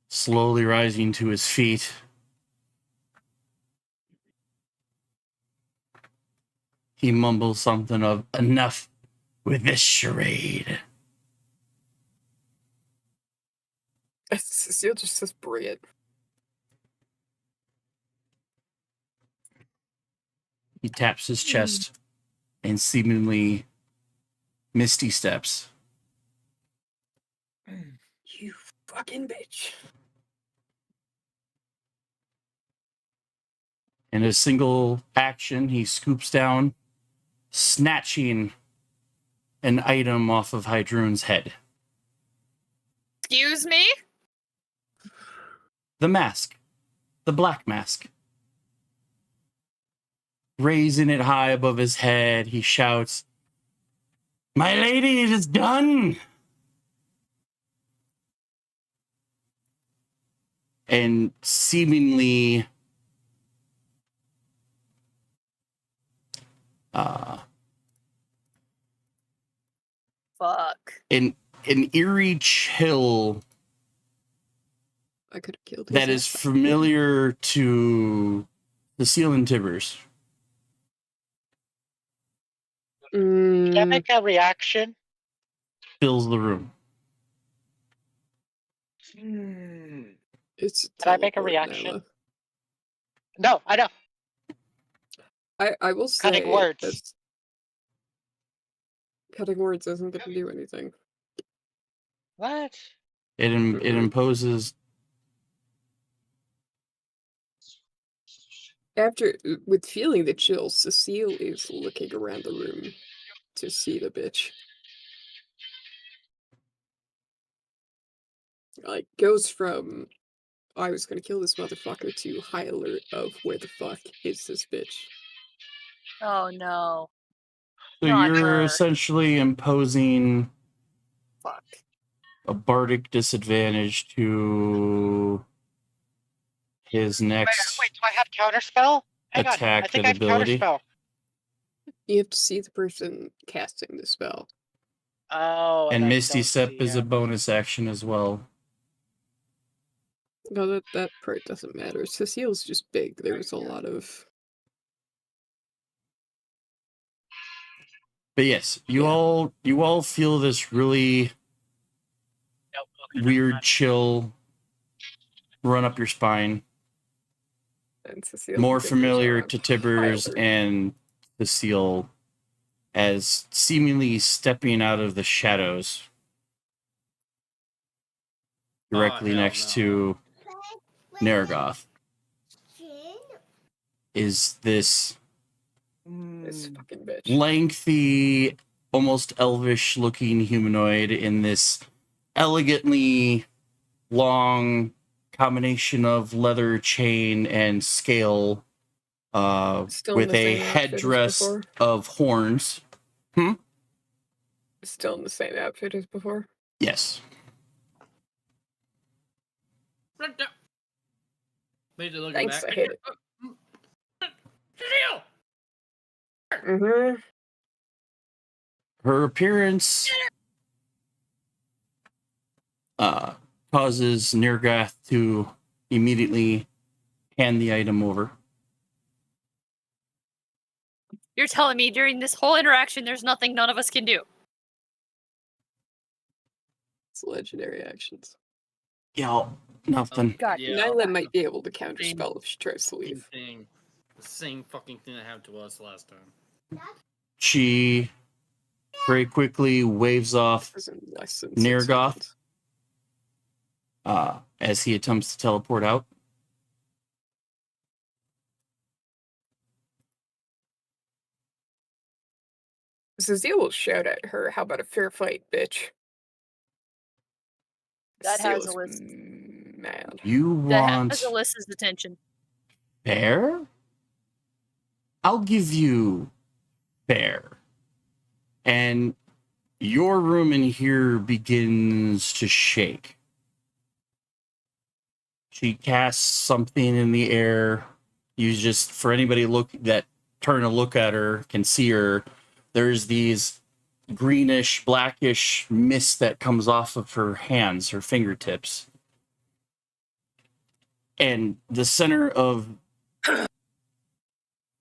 slowly rising to his feet, he mumbles something of enough with this charade. Cecile just says brilliant. He taps his chest and seemingly misty steps. You fucking bitch. In a single action, he scoops down, snatching an item off of Hydroon's head. Excuse me? The mask. The black mask. Raising it high above his head, he shouts, "My lady, it is done!" And seemingly Fuck. an eerie chill I could have killed his that is ass. familiar to Cecile and Tibbers. Can I make a reaction? Fills the room. It's Can I make a teleport, reaction? Nyla. No, I know. I will say Cutting words. that's- cutting words isn't going to do anything. What? It imposes After, with feeling the chills, Cecile is looking around the room to see the bitch. Like, goes from, I was gonna kill this motherfucker to high alert of where the fuck is this bitch? Oh no. so Not you're her. essentially imposing Fuck. a bardic disadvantage to his next Wait, do I have counterspell? Hang on. I attack think I have ability. counterspell. You have to see the person casting the spell. Oh, And I Misty don't Step see is a him. bonus action as well. No, that part doesn't matter. Cecile's just big. There's a lot of... But yes, you Yeah. all feel this really Nope, okay, weird chill run up your spine. And Cecile More and Tibbers familiar are to on high Tibbers alert. and Cecile as seemingly stepping out of the shadows directly hell next no. to Naragoth is this This fucking bitch. lengthy, almost elvish looking humanoid in this elegantly long combination of leather chain and scale Still in with the a same outfit as headdress before? of horns. Still in the same outfit as before? Yes. Made it looking Thanks, back. I hate it. Cecile! Mm-hmm. Her appearance causes Nirgath to immediately hand the item over. You're telling me during this whole interaction there's nothing none of us can do. It's legendary actions. Yo, nothing. God. Yeah. Nyla might be able to counterspell if she tries to Same leave. thing. The same fucking thing that happened to us last time. She very quickly waves off In less than Nirgoth. 6 seconds. As he attempts to teleport out. Cecile will shout at her, "How about a fair fight, bitch?" That has Cecile is Alyssa. mad. You That want has Alyssa's attention. fair? I'll give you fair. And your room in here begins to shake. She casts something in the air. You just, for anybody that turn to look at her, can see her. There's these greenish, blackish mist that comes off of her hands, her fingertips. And the center of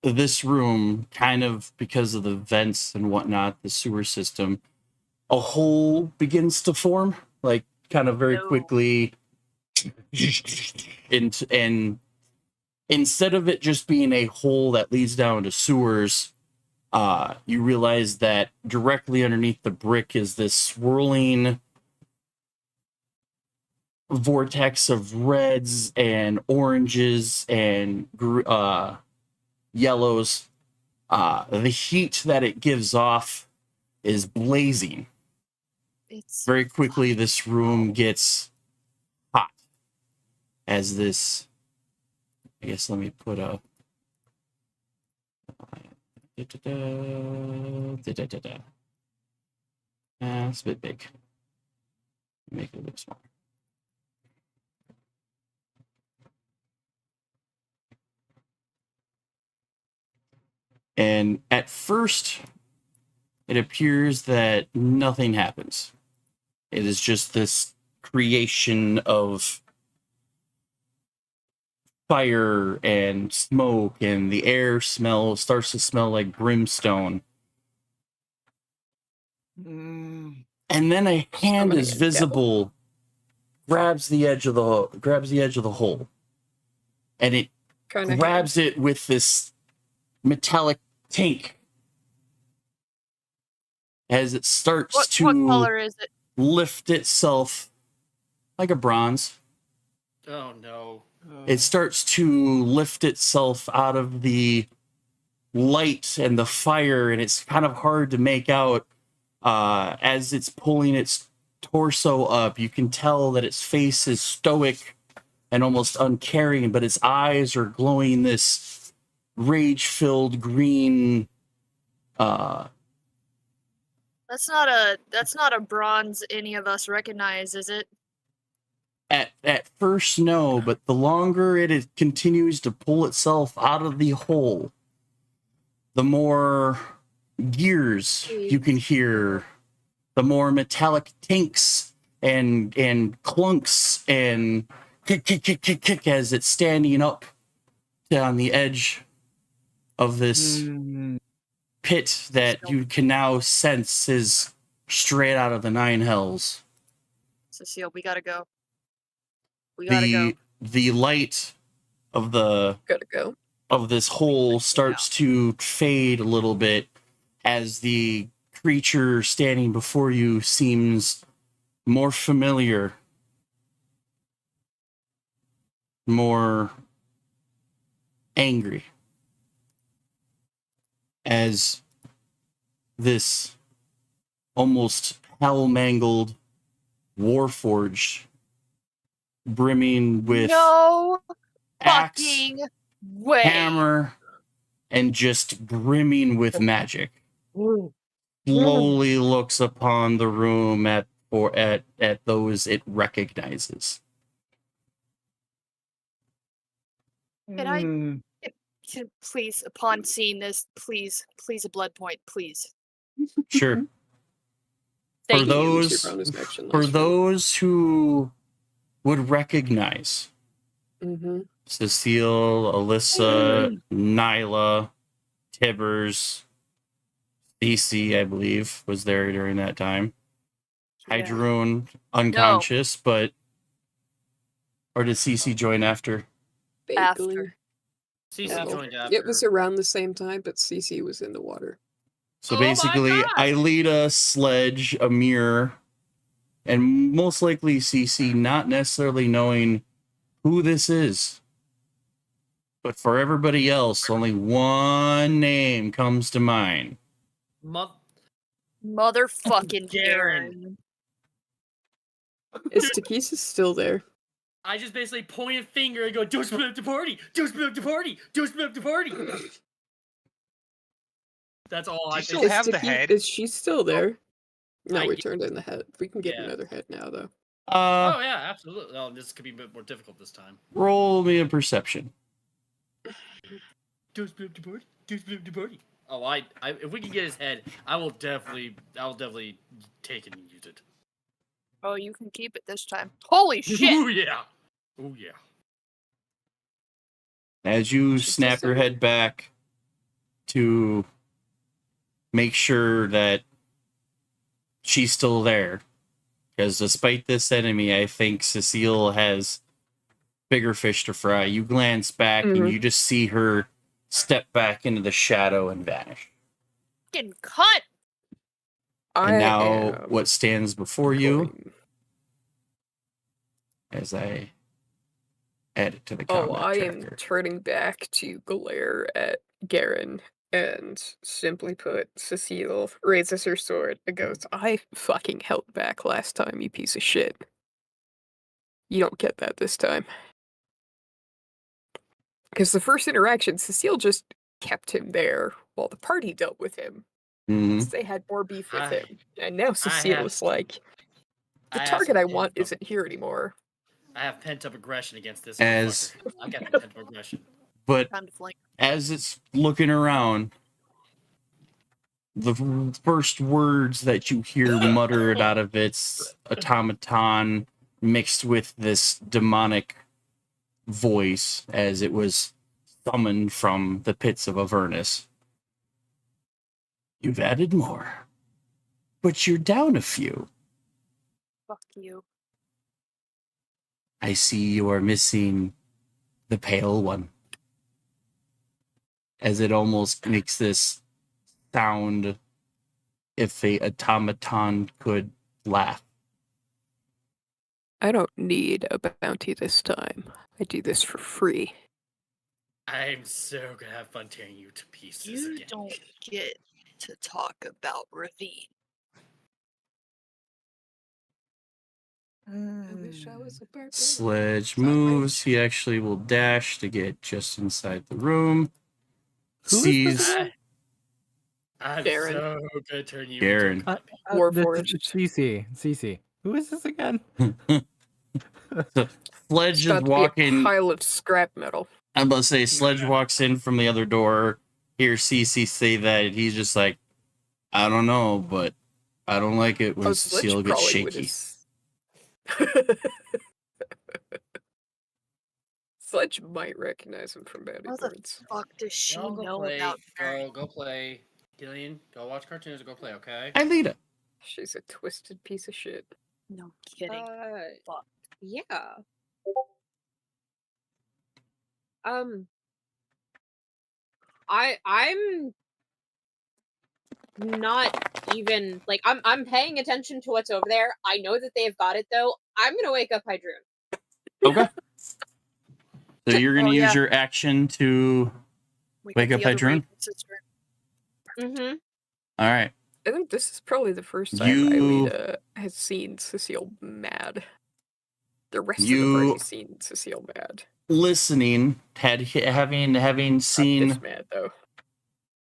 this room, kind of because of the vents and whatnot, the sewer system, a hole begins to form, like kind of very No. quickly and instead of it just being a hole that leads down to sewers, you realize that directly underneath the brick is this swirling vortex of reds and oranges and yellows. The heat that it gives off is blazing. It's Very quickly, this room gets hot as this. I guess let me put a. It's a bit big. Make it a bit smaller. And at first, it appears that nothing happens. It is just this creation of fire and smoke, and the air starts to smell like brimstone. And then a hand is visible, grabs the edge of the hole, and it grabs it with this metallic tank as it starts what color is it? Lift itself like a bronze. Oh no. It starts to lift itself out of the light and the fire, and it's kind of hard to make out as it's pulling its torso up. You can tell that its face is stoic and almost uncaring, but its eyes are glowing this rage-filled green. That's not a bronze any of us recognize, is it? At first, no, but the longer it continues to pull itself out of the hole, the more gears you can hear, the more metallic tinks and clunks and kick as it's standing up on the edge of this pit that you can now sense is straight out of the Nine Hells. Cecile, we gotta go. We gotta go. The light of this hole starts to fade a little bit as the creature standing before you seems more familiar, more angry, as this almost hell-mangled warforged, brimming with no axe, fucking way. hammer, and just brimming with magic, slowly looks upon the room at those it recognizes. Can please, upon seeing this, please a blood point, please. Sure. Thank you. For those who would recognize Cecile, Alyssa, Nyla, Tibbers, Cece, I believe, was there during that time. Hydroon, unconscious, but... Or did Cece join after? After. Cece joined after. It was around the same time, but Cece was in the water. So basically, Aelita, Sledge, Amir, and most likely Cece, not necessarily knowing who this is. But for everybody else, only one name comes to mind. Motherfucking Garen. Is Takisa still there? I just basically point a finger and go, don't split up the party! Don't split up the party! Don't split up the party! That's all I still have the head? Is she still there? No, I we g- turned in the head. We can get another head now, though. Oh yeah, absolutely. Oh, this could be a bit more difficult this time. Roll me a perception. Don't split up the party! Don't split up the party! Oh, I if we can get his head, I will definitely take it and use it. Oh, you can keep it this time. Holy shit! Ooh yeah! Ooh yeah! As you snap your head back to make sure that she's still there, because despite this enemy, I think Cecile has bigger fish to fry. You glance back and you just see her step back into the shadow and vanish. Getting cut. And now am what stands before you, going- as I add it to the Oh, combat I am tracker. turning back to glare at Garen and simply put, Cecile raises her sword and goes, I fucking held back last time, you piece of shit. You don't get that this time. Because the first interaction, Cecile just kept him there while the party dealt with him. Mhm. They had more beef with I- him. And now Cecile have- is like, the I have target some I want pent-up- isn't here anymore. I have pent up aggression against this. As- motherfucker. I got pent up aggression. But Time to flank. as it's looking around, the first words that you hear muttered out of its automaton mixed with this demonic voice as it was summoned from the pits of Avernus. You've added more, but you're down a few. Fuck you. I see you are missing the pale one. As it almost makes this sound if a automaton could laugh. I don't need a bounty this time. I do this for free. I'm so gonna have fun tearing you to pieces You again. don't get to talk about Ravine. I wish I was a barbarian. Sledge moves. He actually will dash to get just inside the room. Who is Sees this? I'm Garen. so gonna turn you Garen. into a Warforged. CC. Who is this again? Sledge It's is about to be a walking. pile of scrap metal. I'm about to say, Sledge walks in from the other door. Hears CC say that. He's just like, I don't know, but I don't like it when Sledge Cecile gets probably would shaky. Sledge might recognize him from Bounty How the Birds. fuck does she Go know play. about Go play. Gillian, go watch cartoons or go play, okay? Aelita. She's a twisted piece of shit. No kidding. Fuck. Yeah. I'm not even like I'm paying attention to what's over there. I know that they've got it though. I'm gonna wake up Hydroon. Okay. So you're going to Oh, use yeah. your action to wake up the other Hydroon? Raven sister. Mm-hmm. All right. I think this is probably the first time You- Aelita has seen Cecile mad. The rest of You- the party's seen Cecile mad. Listening, having Not seen this mad though.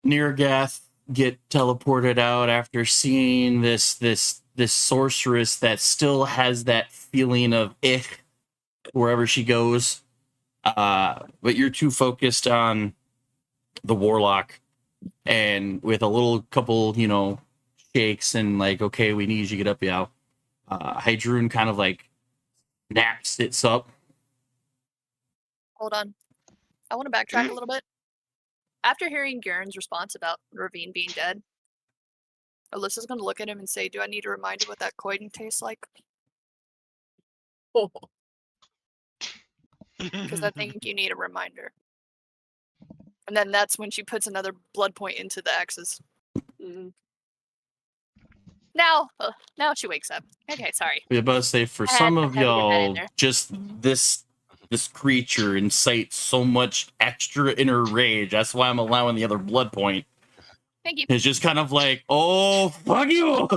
Nirgath get teleported out after seeing this sorceress that still has that feeling of ich wherever she goes. But you're too focused on the warlock, and with a little couple, shakes and like, okay, we need you to get up, yeah. Hydroon kind of like snaps it up. Hold on. I want to backtrack a little bit. After hearing Garen's response about Ravine being dead, Alyssa's going to look at him and say, do I need to remind you what that coin tastes like? Because I think you need a reminder. And then that's when she puts another blood point into the X's. Mhm. Now she wakes up. Okay, sorry. I was about to say, for I had- some I of had to get that in y'all, there. just this creature incites so much extra inner rage. That's why I'm allowing the other blood point. Thank you. It's just kind of like, oh, fuck you.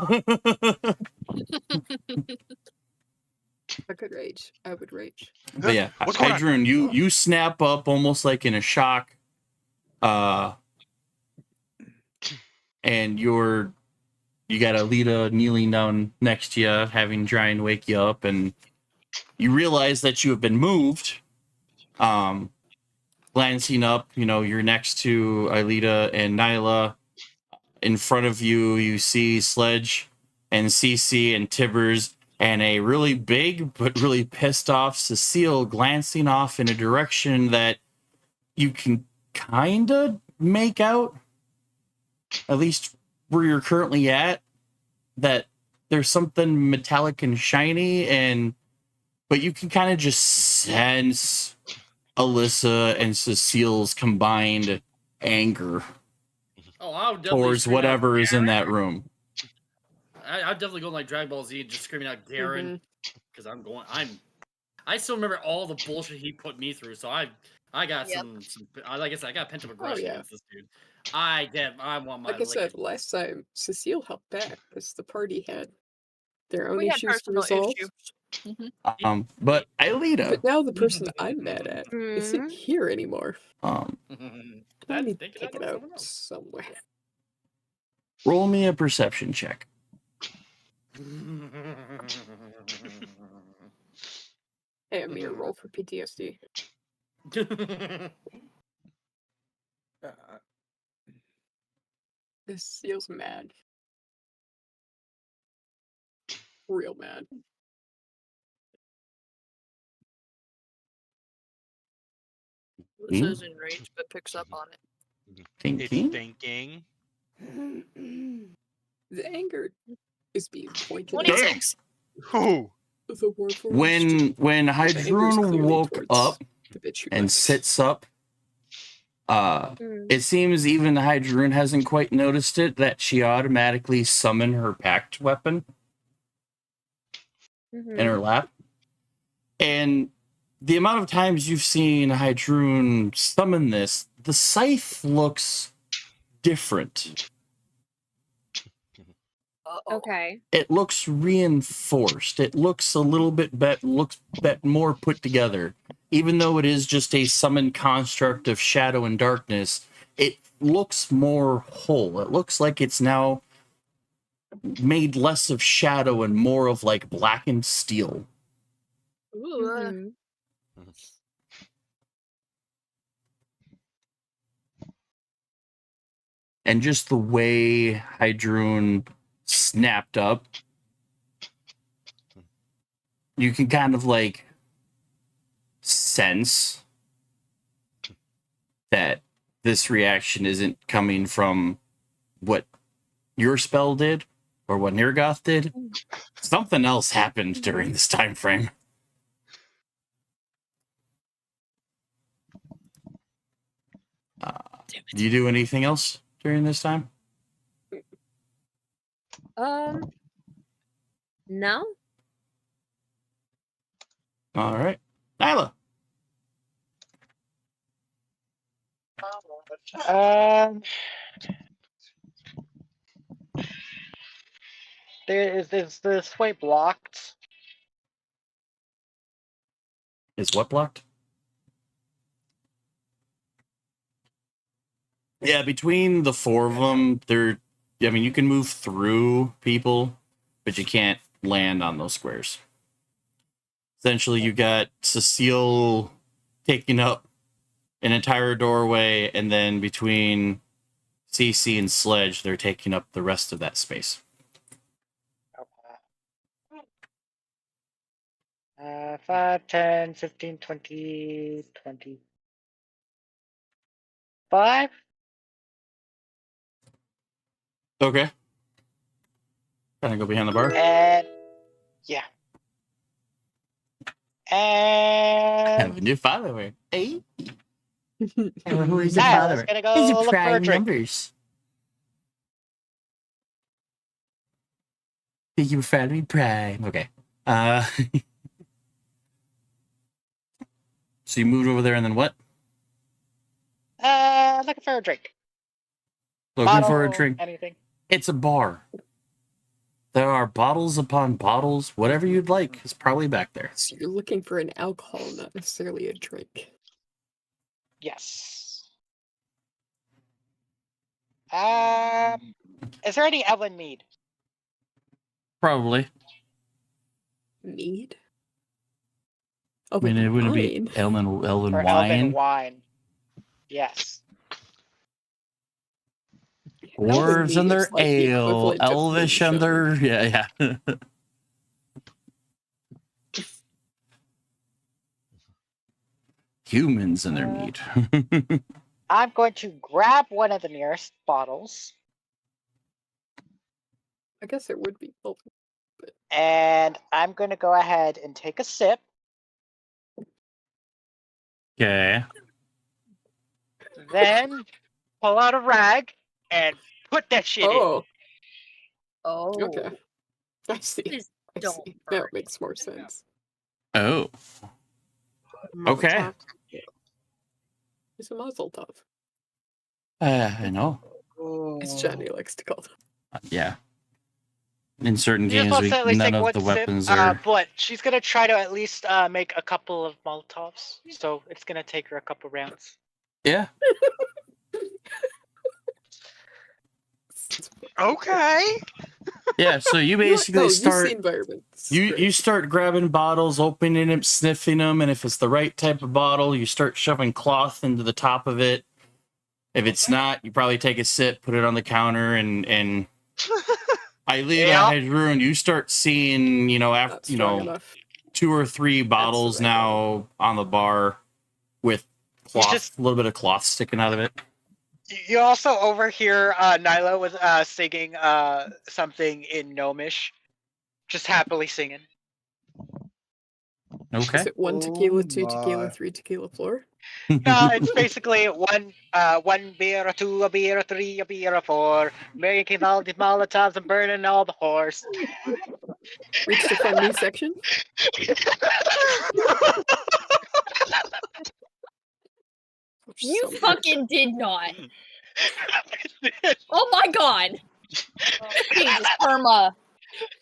I could rage. I would rage. But yeah, What's going on? Hydroon, you snap up almost like in a shock. And you got Alita kneeling down next to you, having try and wake you up, and you realize that you have been moved. Glancing up, you're next to Alita and Nyla. In front of you, you see Sledge and Cece and Tibbers, and a really big but really pissed off Cecile glancing off in a direction that you can kind of make out, at least where you're currently at, that there's something metallic and shiny, but you can kind of just sense Alyssa and Cecile's combined anger Oh, I would definitely towards scream out whatever is in Garen. that room. I'm definitely going like Dragon Ball Z and just screaming out Garen because I still remember all the bullshit he put me through. So I got Yep. some like I said, I got pent up aggression yeah. against this dude. I want my Like I said, last time Cecile helped back because the party had their own We had issues to personal resolve. issues. But Aelita, But now the person I'm mad at isn't Mhm. here anymore. I That's need to taking take out it on out someone else. somewhere. roll me a perception check. Hey, Amir, roll for PTSD. This Cecile's mad. Real mad. Alyssa is enraged, but picks up on it. It's Thinking. thinking. The anger is being pointed 26. Who? at the Warforged. When The anger is Hydrun clearly woke towards up the bitch who and left. sits up, Mm. it seems even Hydrun hasn't quite noticed it that she automatically summoned her pact weapon in her lap. And the amount of times you've seen Hydrun summon this, the scythe looks different. Okay. It looks reinforced. It looks a little bit more put together. Even though it is just a summoned construct of shadow and darkness, it looks more whole. It looks like it's now made less of shadow and more of like blackened steel. Ooh. And just the way Hydrun snapped up, you can kind of like sense that this reaction isn't coming from what your spell did or what Nirgoth did. Something else happened during this time frame. Do you do anything else during this time? No. All right. Nyla. Is this way blocked? Is what blocked? Yeah, between the four of them, you can move through people, but you can't land on those squares. Essentially, you got Cecile taking up an entire doorway, and then between CC and Sledge, they're taking up the rest of that space. 5, 10, 15, 20, 25? Okay. Kind of go behind the bar. And yeah. And Have a new follower. Hey. Who is the follower? Let's gonna go These are look for a prime drink. numbers. Thank you for following me, Prime. Okay. So you moved over there and then what? Looking for a drink. Looking for a Bottle, drink. Anything. It's a bar. There are bottles upon bottles. Whatever you'd like is probably back there. So you're looking for an alcohol, not necessarily a drink. Yes. Is there any Evelyn mead? Probably. Mead? I mean, it wouldn't be Elven Or wine. Elven wine? Yes. Dwarves and their is like the ale. equivalent of Elvish and moonshine. their... Yeah. Humans and their meat. I'm going to grab one of the nearest bottles. I guess it would be both. And I'm going to go ahead and take a sip. Okay. Then pull out a rag and put that shit in. Oh, Oh. okay. I see. Please I don't see. burn That makes more sense. Oh. Okay. Molotov cocktail. It's a muzzle tov, I know. as Johnny likes to call them. Yeah. In certain You just games, want to at least none take of one the sip. weapons are. But she's gonna try to at least make a couple of Molotovs, so it's gonna take her a couple rounds. Yeah. Okay. Yeah. So you No, basically you start. see environments. You start grabbing bottles, opening them, sniffing them, and if it's the right type of bottle, you start shoving cloth into the top of it. If it's not, you probably take a sip, put it on the counter, and Ilea Hedrun, you start seeing, after enough. 2 or 3 bottles now on the bar with cloth, a little bit of cloth sticking out of it. You also overhear Nyla was singing something in Gnomish, just happily singing. Okay. Is it 1 tequila, Oh 2 tequila, my. 3 tequila floor? No, it's basically one beer, a 2, a beer, a 3, a beer, a 4, making all the Molotovs and burning all the horse. Reach the fun new section. You fucking did not. Oh my god. Jesus, Irma.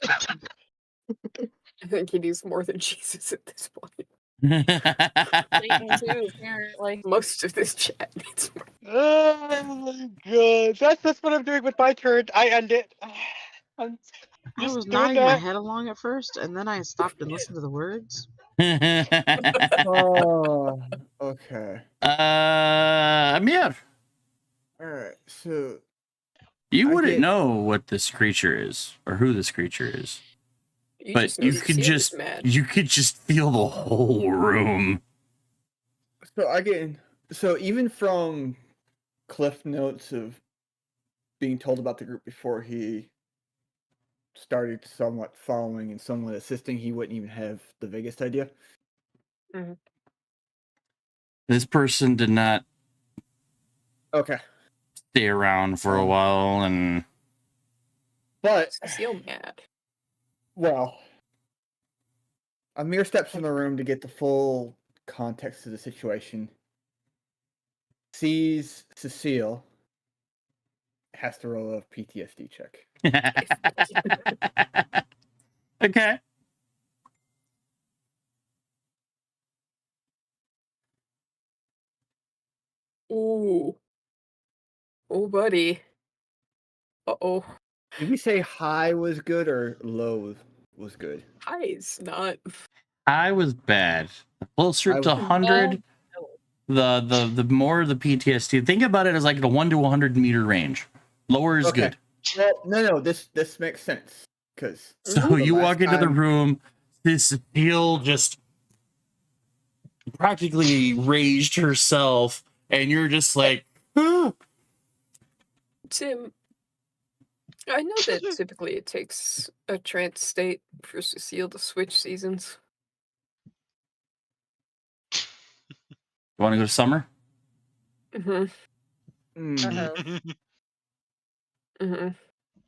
I think he needs more than Jesus at this point. Satan too, apparently. Most of this chat needs more. Oh my god, that's what I'm doing with my turn. I end it. I'm I just was doing nodding my that. head along at first, and then I stopped and listened to the words. Oh, okay. Amir, All right. So you I wouldn't get- know what this creature is or who this creature is, You but just know you that could Cecilia's just mad. you could just feel the whole room. So even from Cliff Notes of being told about the group before he started somewhat following and somewhat assisting, he wouldn't even have the biggest idea. This person did not Okay. stay around for a while, and But Cecile mad. well, Amir steps in the room to get the full context of the situation. Sees Cecile, has to roll a PTSD check. okay. Ooh. Oh, buddy. Uh-oh. Did we say high was good or low was good? High is not. I was bad. The closer I to was- 100, the more the PTSD. Think about it as like a 1 to 100 meter range. Lower is Okay. good. Well, no, this makes sense because So you walk into the room, Cecile just practically raged herself, and you're just like, "Ah." Tim, I know that typically it takes a trance state for Cecile to switch seasons. You want to go to summer? Mm-hmm. Mm-hmm.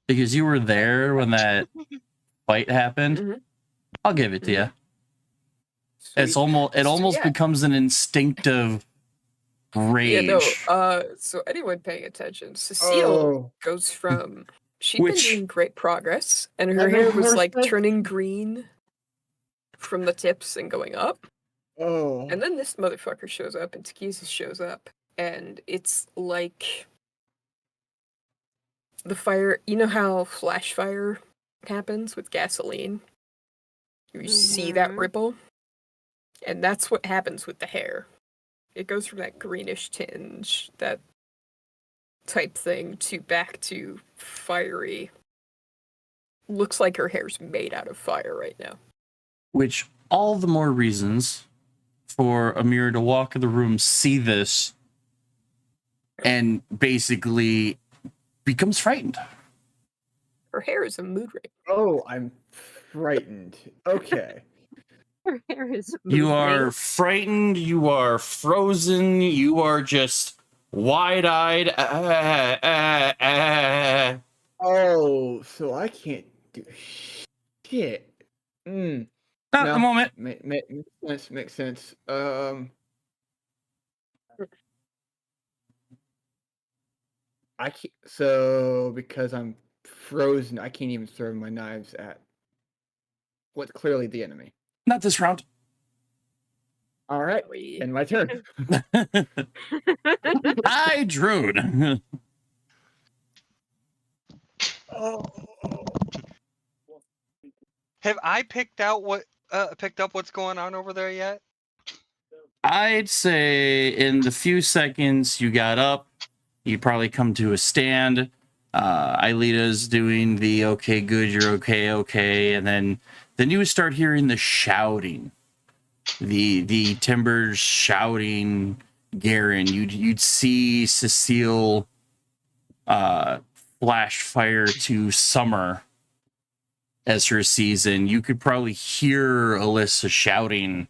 Because you were there when that fight happened. I'll give it to you. It almost becomes an instinctive rage. Yeah, no. So anyone paying attention, Cecile goes from she'd been doing great progress, and her hair was like turning green from the tips and going up. Oh. And then this motherfucker shows up, and Takisa shows up, and it's like the fire. You know how flash fire happens with gasoline? You see that ripple, and that's what happens with the hair. It goes from that greenish tinge, that type thing, to back to fiery. Looks like her hair's made out of fire right now. Which all the more reasons for Amir to walk in the room, see this, and basically becomes frightened. Her hair is a mood ring. Oh, I'm frightened. Okay. Her hair is You moving. are frightened. You are frozen. You are just wide-eyed. Oh, so I can't do shit. Not at the moment. Makes sense. I can't. So because I'm frozen, I can't even throw my knives at what's clearly the enemy. Not this round. All right, and my turn. Hi, Droon. Have I picked up what's going on over there yet? I'd say in the few seconds you got up, you probably come to a stand. Aelita's doing the okay, good, you're okay, and then you start hearing the shouting, the Timbers shouting. Garen, you'd see Cecile flash fire to Summer as her season. You could probably hear Alyssa shouting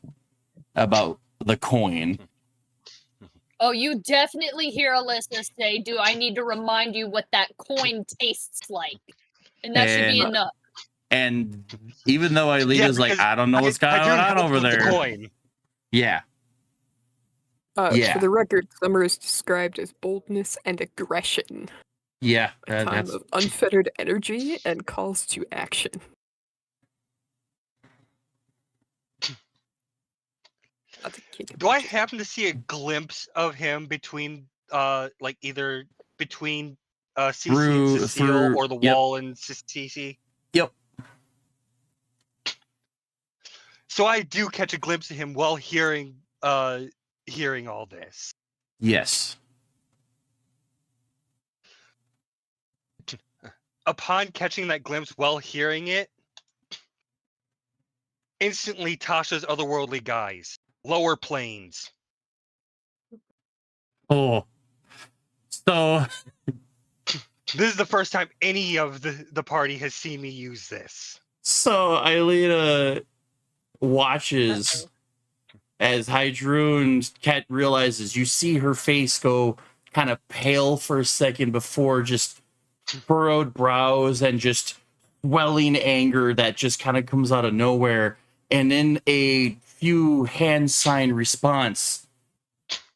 about the coin. Oh, you definitely hear Alyssa say, "Do I need to remind you what that coin tastes like?" And that should be And- enough. And even though Aelita's like, I don't know what's going on over there. Coin. Yeah. For the record, Summer is described as boldness and aggression. Yeah. A time of unfettered energy and calls to action. Do I happen to see a glimpse of him between, either between Cece and Cecile or the wall and Cece? Yep. So I do catch a glimpse of him while hearing all this. Yes. Upon catching that glimpse while hearing it, instantly Tasha's otherworldly guise. Lower planes. Oh. So this is the first time any of the party has seen me use this. So Aelita watches as Hydroon Cat realizes, you see her face go kind of pale for a second before just furrowed brows and just swelling anger that just kind of comes out of nowhere. And in a few hand sign response,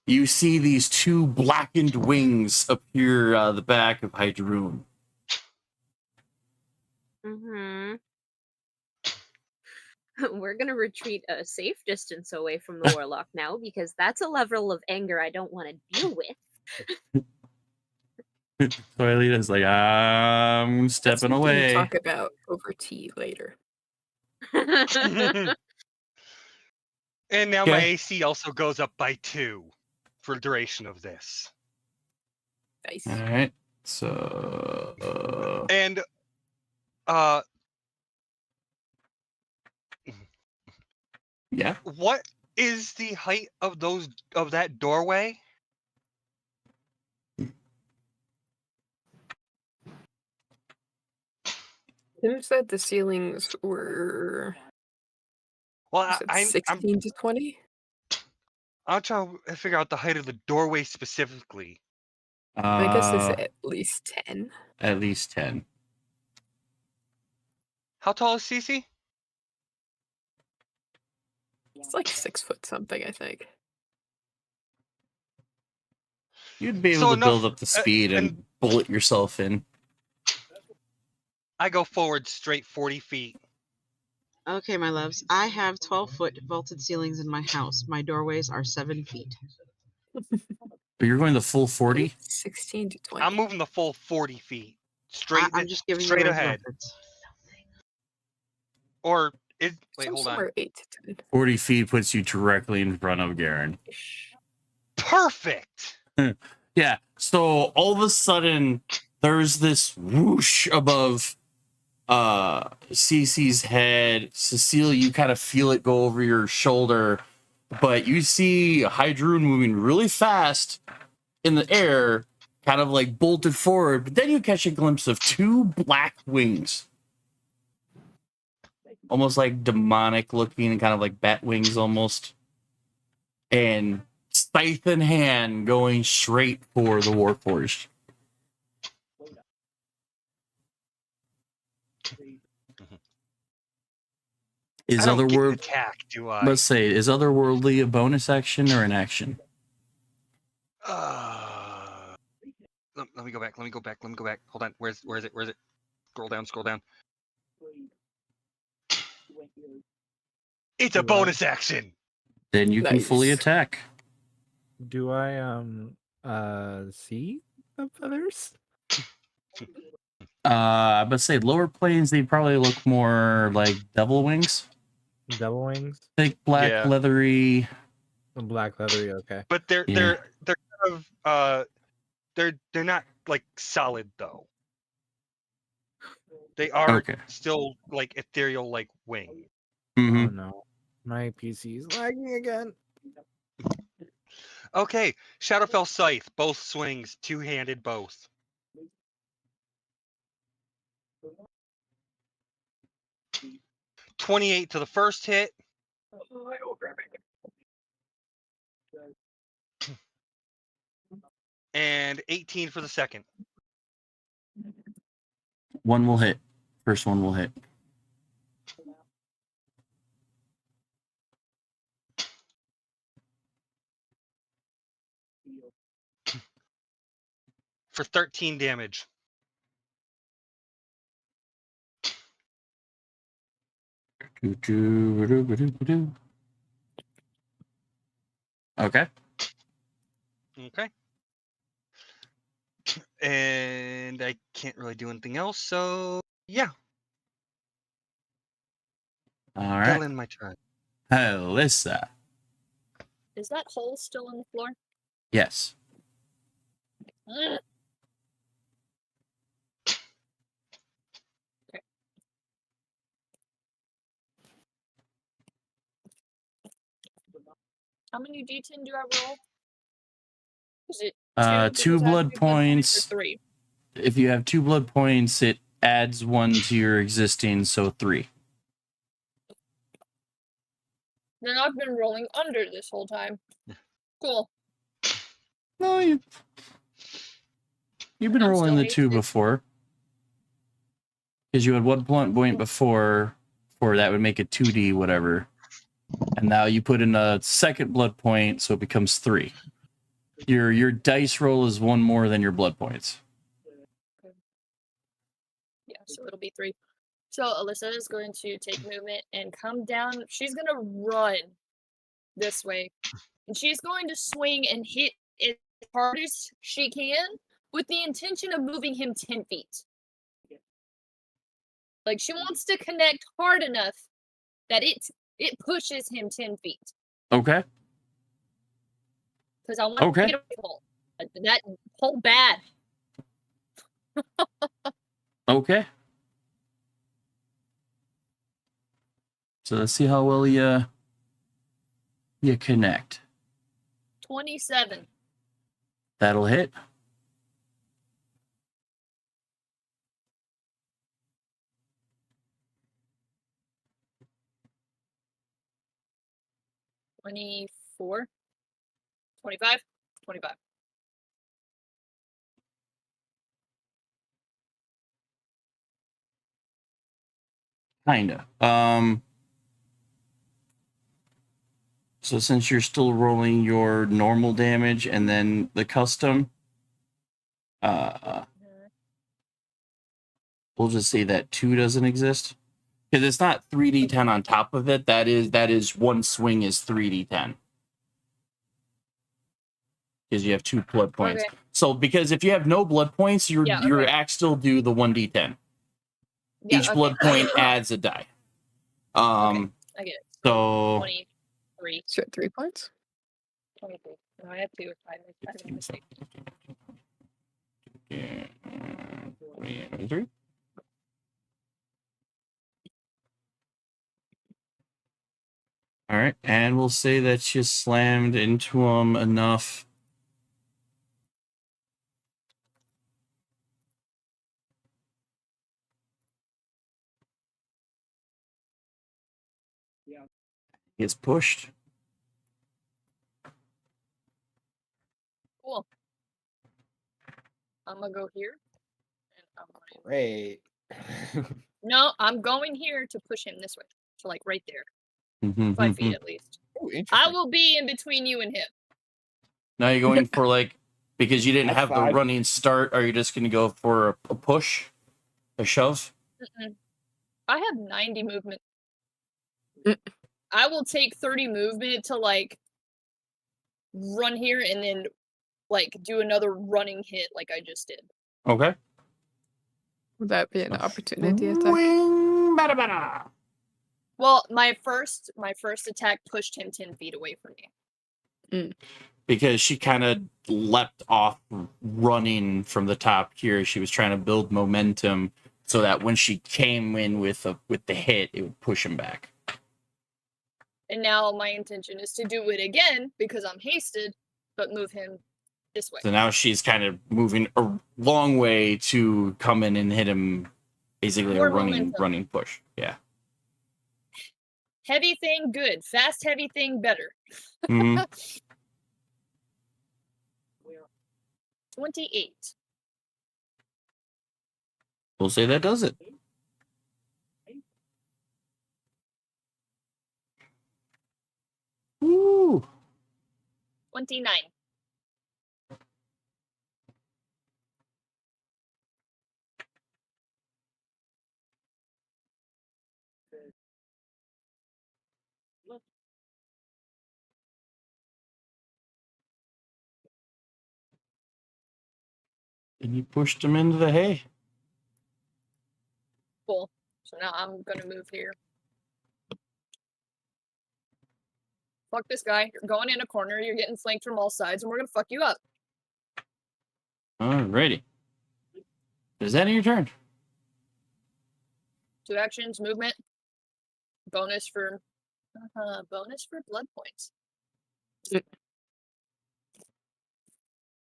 you see these two blackened wings appear the back of Hydroon. Mm-hmm. We're gonna retreat a safe distance away from the warlock now because that's a level of anger I don't want to deal with. So Aelita's like, I'm stepping We'll away. talk about over tea later. And now my Okay. AC also goes up by 2 for the duration of this. Nice. All right. So And yeah. what is the height of that doorway? Tim said the ceilings were Well, I'm 16 to 20. I'm trying to figure out the height of the doorway specifically. I guess it's at least 10. At least 10. How tall is Cece? It's like 6 foot something, I think. You'd be able So to enough- build up the speed and bullet yourself in. I go forward straight 40 feet. Okay, my loves. I have 12-foot vaulted ceilings in my house. My doorways are 7 feet. But you're going the full 40? 16 to 20. I'm moving the full 40 feet. Straight I'm just giving straight you ahead. reference. Or wait, So hold on. somewhere 8 to 10. 40 feet puts you directly in front of Garen. Perfect. Yeah. So all of a sudden, there's this whoosh above Cece's head. Cecile, you kind of feel it go over your shoulder, but you see Hydroon moving really fast in the air, kind of like bolted forward. But then you catch a glimpse of two black wings almost like demonic looking, kind of like bat wings almost. And scythe in hand, going straight for the Warforged. Is I don't get an otherworld attack, do I? Let's say, is otherworldly a bonus action or an action? Let me go back. Let me go back. Hold on. Where is it? Scroll down. It's a bonus action. Then you can fully Nice. attack. Do I see the feathers? I would say lower planes, they probably look more like devil wings. Devil wings? Thick, black, Yeah. leathery. Black leathery, okay. But they're Yeah. kind of they're not like solid though. They are Okay. still like ethereal like wing. Mm-hmm. Oh no. My PC is lagging again. Okay, Shadowfell Scythe, both swings, two-handed both. $28 to the first hit. And 18 for the second. One will hit. First one will hit. For 13 damage. Okay. Okay. And I can't really do anything else, so yeah. All That'll right. end my turn. Alyssa. Is that hole still on the floor? Yes. Ugh. Okay. How many D10 do I roll? Is it Two because I have blood or points. 3? If you have 2 blood points, it adds 1 to your existing, so 3. Then I've been rolling under this whole time. Cool. No, you've been I'm rolling still the 2 hasted. before. Because you had 1 point before, that would make it 2d whatever. And now you put in a second blood point, so it becomes 3. Your dice roll is 1 more than your blood points. Yeah, so it'll be 3. So Alyssa is going to take movement and come down. She's going to run this way. And she's going to swing and hit as hard as she can with the intention of moving him 10 feet. Like, she wants to connect hard enough that it pushes him 10 feet. Okay. Because I want Okay. to get a hole. That hole bad. Okay. So let's see how well you connect. 27. That'll hit. $24. 25. 25. Kinda. So since you're still rolling your normal damage and then the custom, we'll just say that 2 doesn't exist. Because it's not 3d10 on top of it. That is 1 swing is 3d10. Because you have 2 blood points. Okay. So because if you have no blood points, your axe still do the 1d10. Yeah, Each okay. blood point adds a die. I get it. So 23. So 3 points? 23. No, I have 2. I made a mistake. yeah, 23. All right, and we'll say that you slammed into him enough. Gets pushed. Cool. I'm gonna go here. And I'm going... Great. No, I'm going here to push him this way. So like right there. Mm-hmm, 5 feet at least. Oh, I interesting. will be in between you and him. Now you're going for like, because you didn't That's have the fine. running start, are you just going to go for a push? A shove? Mm-mm. I have 90 movement. Mm. I will take 30 movement to like run here and then like do another running hit like I just did. Okay. Would that be an opportunity attack? Wing, bada, bada. Well, my first attack pushed him 10 feet away from me. Because she kind of leapt off running from the top here. She was trying to build momentum so that when she came in with the hit, it would push him back. And now my intention is to do it again because I'm hasted, but move him this way. So now she's kind of moving a long way to come in and hit him, basically More a momentum. running push. Yeah. Heavy thing, good. Fast, heavy thing, better. Mhm. 28. We'll say that does it. Woo! 29. And you pushed him into the hay. Cool. So now I'm gonna move here. Fuck this guy. You're going in a corner. You're getting flanked from all sides, and we're gonna fuck you up. Alrighty. Is that your turn? 2 actions, movement. Bonus for blood points. Mm.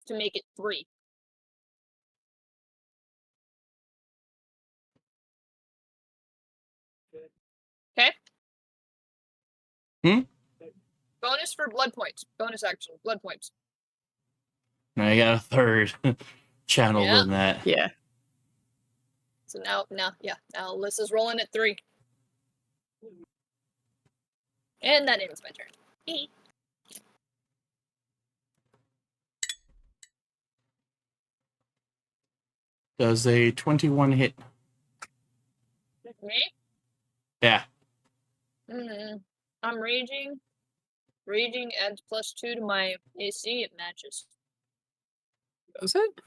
To make it 3. Okay. Bonus for blood points. Bonus action. Blood points. Now you got a third channel Yeah. in that. Yeah. So now Alyssa's rolling at 3. And that ends my turn. Does a 21 hit? Me? Yeah. I'm raging. Raging adds +2 to my AC. It matches. Does it?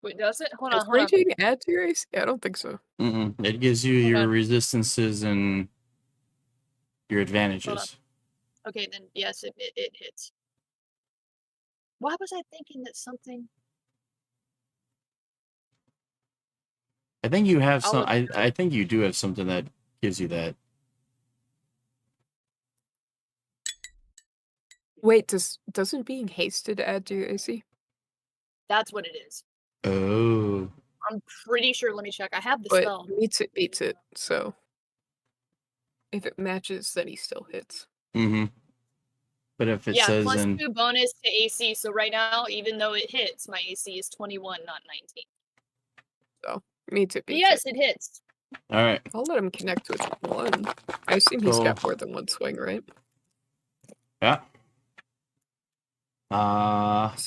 Wait, does it? Hold Does on, hold on. raging add to your AC? I don't think so. It gives you Hold your on. resistances and your advantages. Okay, then yes, it hits. Why was I thinking that something? I think you have I'll some. look I, it up. I think you do have something that gives you that. Wait, doesn't being hasted add to your AC? That's what it is. Oh. I'm pretty sure. Let me check. I have the But spell. beats it, so if it matches, then he still hits. Mm-hmm. But if it Yeah, says +2 bonus to AC. So right now, even though it hits, my AC is 21, not 19. So beats it. But yes, it hits. all right. I'll let him connect with one. I assume he's got So- more than one swing, right? Yeah. So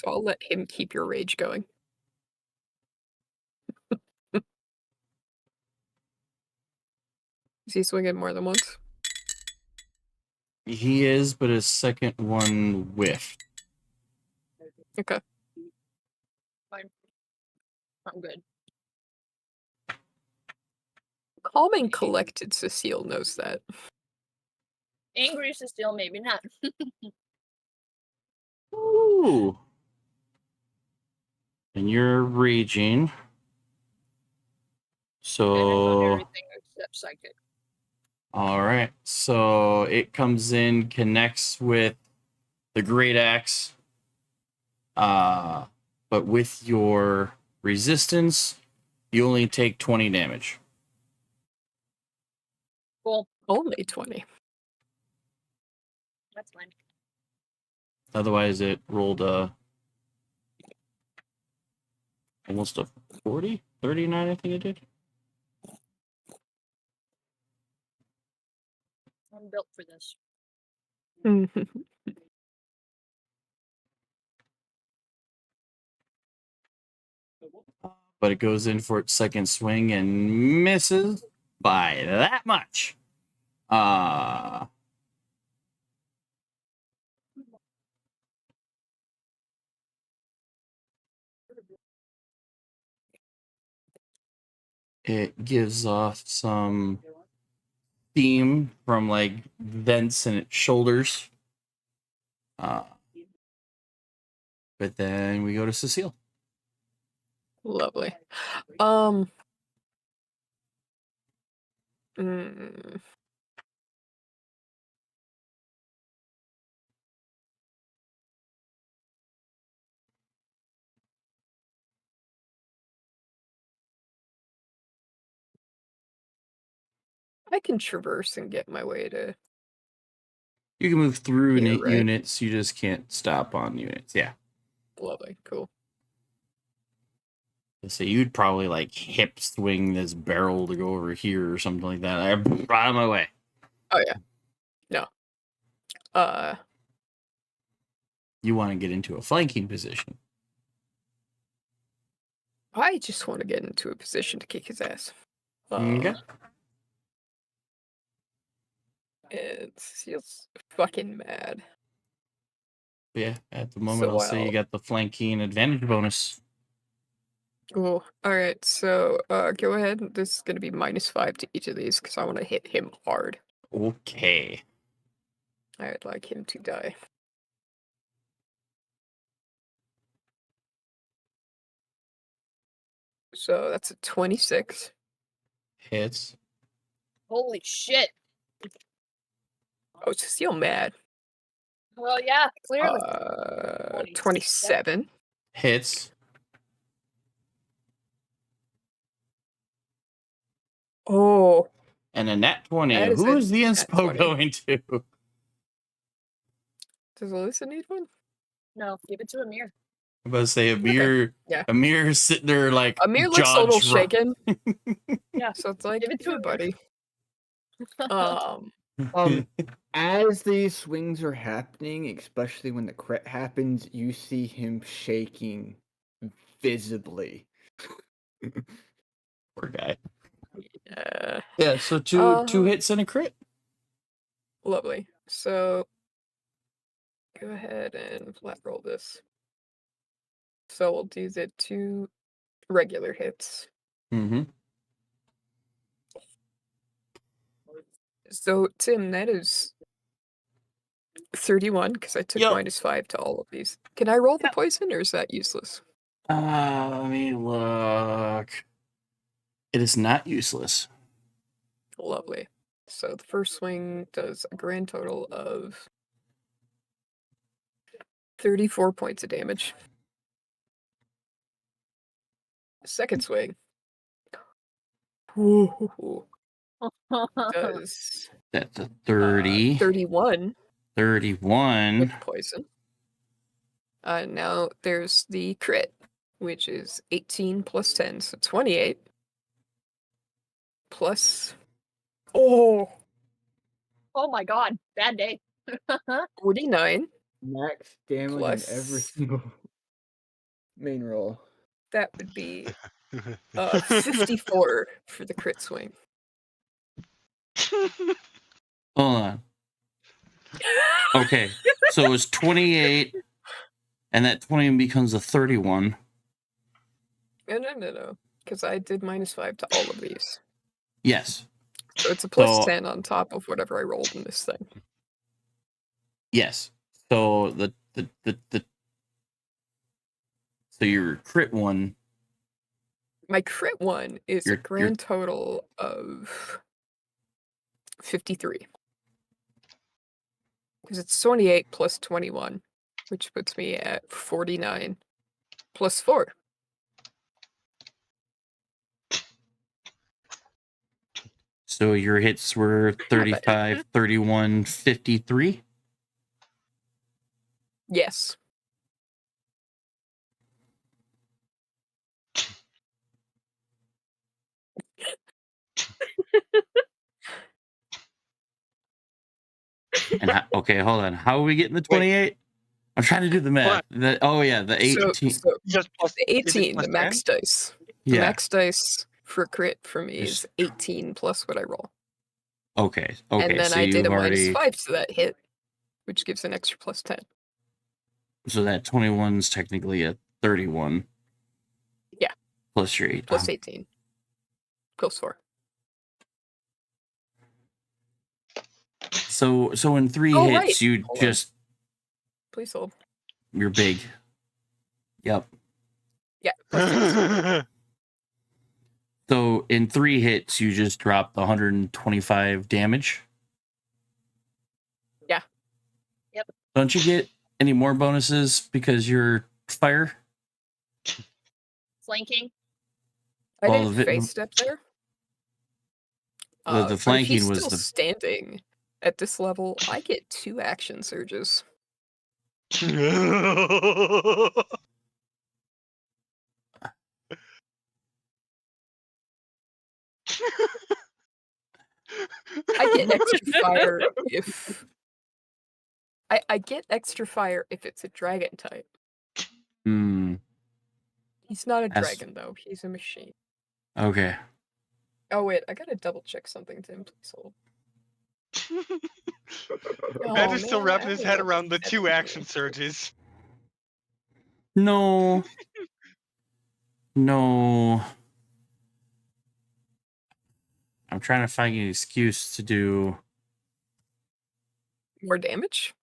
I'll let him keep your rage going. Is he swinging more than once? He is, but his second one whiffed. Okay. Fine. I'm good. Calm and collected Cecile knows that. Angry Cecile, maybe not. Ooh. And you're raging. And it's on So, everything except psychic. all right. So it comes in, connects with the great axe. But with your resistance, you only take 20 damage. Cool. Only 20. That's fine. Otherwise, it rolled almost a 40, 39, I think it did. I'm built for this. But it goes in for its second swing and misses by that much. It gives off some steam from like vents in its shoulders. But then we go to Cecile. Lovely. Mm, I can traverse and get my way to. You can move through Here, right? units, you just can't stop on units. Yeah. Lovely. Cool. So you'd probably like hip swing this barrel to go over here or something like that. I'm out of my way. Oh yeah. No. You want to get into a flanking position. I just want to get into a position to kick his ass. Okay. And Cecile's fucking mad. Yeah, at the moment, So I'll say you I'll- got the flanking advantage bonus. Cool. Alright, so go ahead. This is gonna be -5 to each of these because I want to hit him hard. Okay. I'd like him to die. So that's a 26. Hits. Holy shit. Oh, Cecile mad. Well, yeah, clearly. 27. Hits. Oh, And a nat 20. That is Who a is the nat inspo 20. going to? does Alyssa need one? No, give it to Amir. I'm about to say Amir. Yeah. Amir's sitting there like Amir looks a jaw little drop- shaken. Yeah. So it's like, Give it to "Here, him." buddy. As these swings are happening, especially when the crit happens, you see him shaking visibly. Poor guy. Yeah. Yeah, so two hits and a crit. Lovely. So go ahead and flat roll this. So we'll do the 2 regular hits. Mm-hmm. So Tim, that is 31 because I took Yep. -5 to all of these. Can I roll the poison or is that useless? Let me look. It is not useless. Lovely. So the first swing does a grand total of 34 points of damage. Second swing does That's a 30. 31 31. with poison. Now there's the crit, which is 18 plus 10, so 28. Plus. Oh! Oh my god, bad day. 49. Max damage on every Plus- single main roll. That would be 54 for the crit swing. Hold on. Okay, so it was 28, and that 20 becomes a 31. No. Because I did -5 to all of these. Yes. So it's a plus So- 10 on top of whatever I rolled in this thing. Yes. So so your crit one. My crit one is Your- a grand total of 53. Because it's 28 plus 21, which puts me at 49 plus 4. So your hits were 35, 31, 53. Yes. And okay, hold on. How are we getting the 28? I'm trying to do the math. The 18. So Just plus the 18, plus the max 10? dice. The Yeah. max dice for crit for me Is- is 18 plus what I roll. Okay. And then So I did you've a already. -5 to that hit, which gives an extra +10. So that 21's technically a 31. Yeah. Plus your 8. Plus 18. +4. So in 3 Oh, hits, right. you Hold on. just. Please hold. You're big. Yep. Yeah. +6. So in 3 hits, you just dropped 125 damage. Yeah. Yep. Don't you get any more bonuses because you're fire? Flanking. I Well, didn't face step there. the But if flanking he's was still the. standing at this level, I get 2 action surges. I get extra fire if I get extra fire if it's a dragon type. Hmm. He's not a That's- dragon though. He's a machine. Okay. Oh wait, I gotta double check something, Tim. Please hold. Matt Oh, is still man, wrapping I his don't head know around the what 2 that action is. surges. No. No. I'm trying to find an excuse to do. More damage?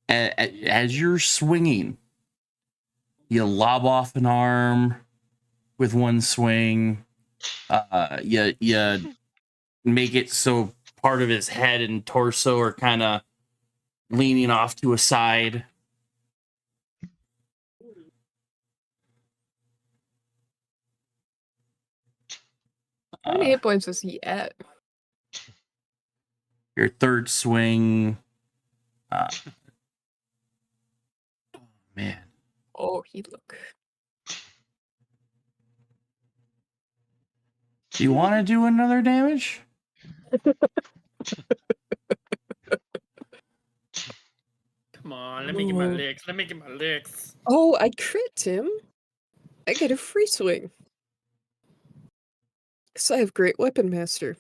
As you're swinging, you lob off an arm with one swing. You make it so part of his head and torso are kind of leaning off to a side. How many hit points is he at? Your third swing. Man. Oh, he look. Do you want to do another damage? Come on, let me get my licks. Let me get my licks. Oh, I crit him. I get a free swing. So I have Great Weapon Master.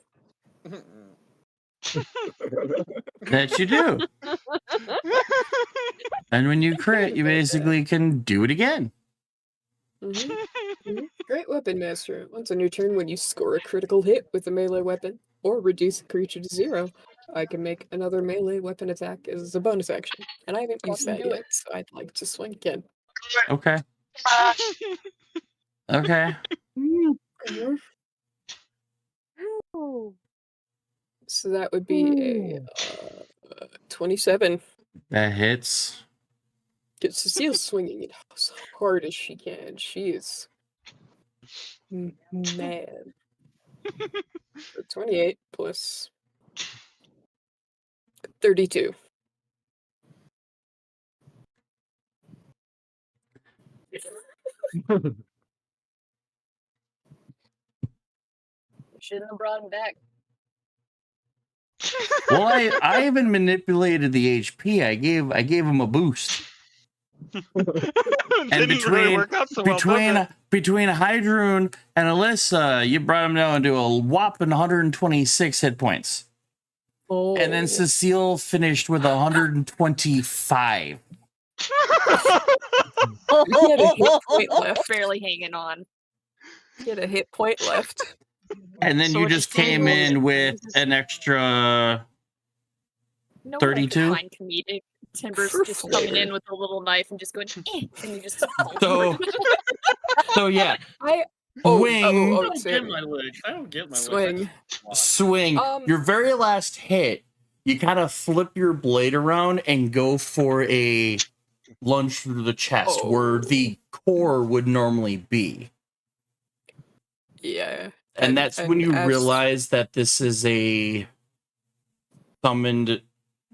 That you do. And when you crit, you basically can do it again. Great Weapon Master. Once on your turn, when you score a critical hit with a melee weapon or reduce a creature to 0, I can make another melee weapon attack as a bonus action. And I haven't used that yet, so I'd like to swing again. Okay. Okay. So that would be a 27. That hits. Get Cecile swinging it as hard as she can. She is mad. So 28 plus 32. Shouldn't have brought him back. Well, I even manipulated the HP. I gave him a boost. And Didn't really work out so well, does it? between Hydrune and Alyssa, you brought him down to a whopping 126 hit points. Oh. And then Cecile finished with 125. He had a hit point left. Barely hanging on. He had a hit point left. And then So you what you're just saying came is in with an extra No 32? Fine comedic. Timbers For just coming flavor. in with a little knife and just going, and you just. So yeah, I Wing. don't get Tim. my licks. I don't get my Swing. licks. Swing. Your very last hit, you kind of flip your blade around and go for a lunge through the chest where the core would normally be. Yeah. And that's when you as- realize that this is a summoned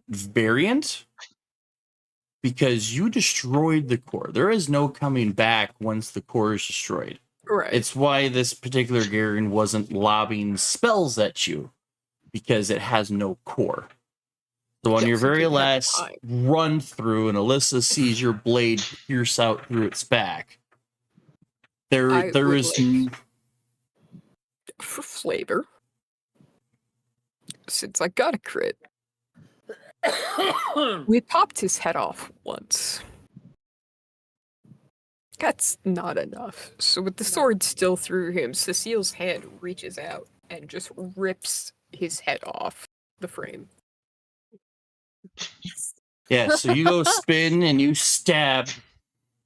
variant. because you destroyed the core. There is no coming back once the core is destroyed. Right. It's why this particular Garen wasn't lobbing spells at you, because it has no core. So on Yeah, your so it very didn't have last time. run through, and Alyssa sees your blade pierce out through its back, there I would is like- For flavor, since I got a crit, we popped his head off once. That's not enough. So with the sword still through him, Cecile's hand reaches out and just rips his head off the frame. Yeah, so you go spin and you stab,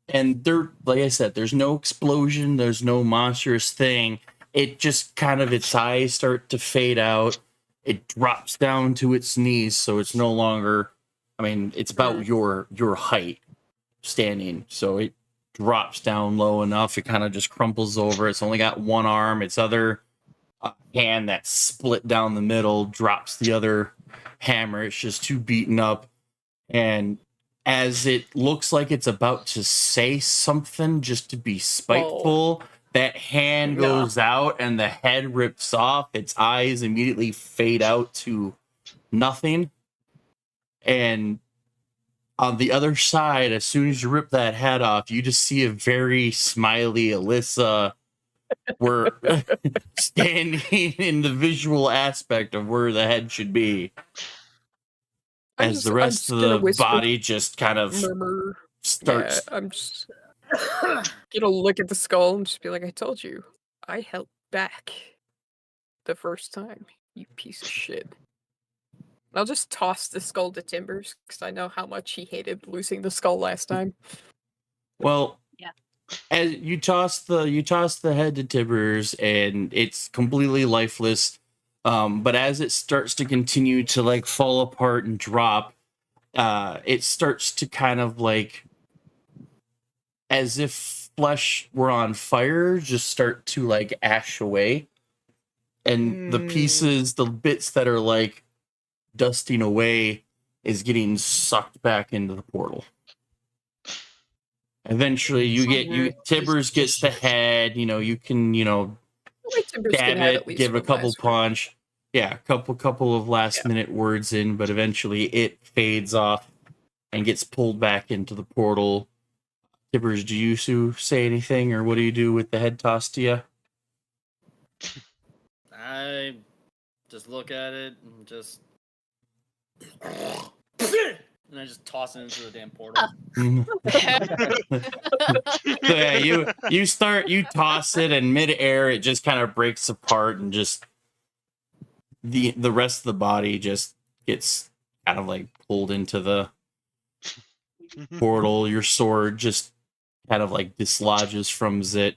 and there, like I said, there's no explosion, there's no monstrous thing. It just kind of, its eyes start to fade out. It drops down to its knees, so it's no longer, I mean, it's about your height standing, so it drops down low enough. It kind of just crumples over. It's only got one arm. Its other hand that's split down the middle drops the other hammer. It's just too beaten up. And as it looks like it's about to say something just to be spiteful, that hand goes out and the head rips off. Its eyes immediately fade out to nothing. And on the other side, as soon as you rip that head off, you just see a very smiley Alyssa where standing in the visual aspect of where the head should be. As the rest of the body just kind of starts. Yeah, I'm just gonna look at the skull and just be like, I told you, I held back the first time, you piece of shit. I'll just toss the skull to Timbers because I know how much he hated losing the skull last time. Well, as you toss the head to Timbers and it's completely lifeless. But as it starts to continue to like fall apart and drop, it starts to kind of like, as if flesh were on fire, just start to like ash away. And the pieces, the bits that are like dusting away, is getting sucked back into the portal. Eventually Timbers gets the head, you can, stab it, give a couple punch. Yeah, a couple of last minute words in, but eventually it fades off and gets pulled back into the portal. Timbers, do you say anything, or what do you do with the head tossed to you? I just look at it and just and I just toss it into the damn portal. So yeah, you toss it, and midair it just kind of breaks apart, and just the rest of the body just gets kind of like pulled into the portal. Your sword just kind of like dislodges from it,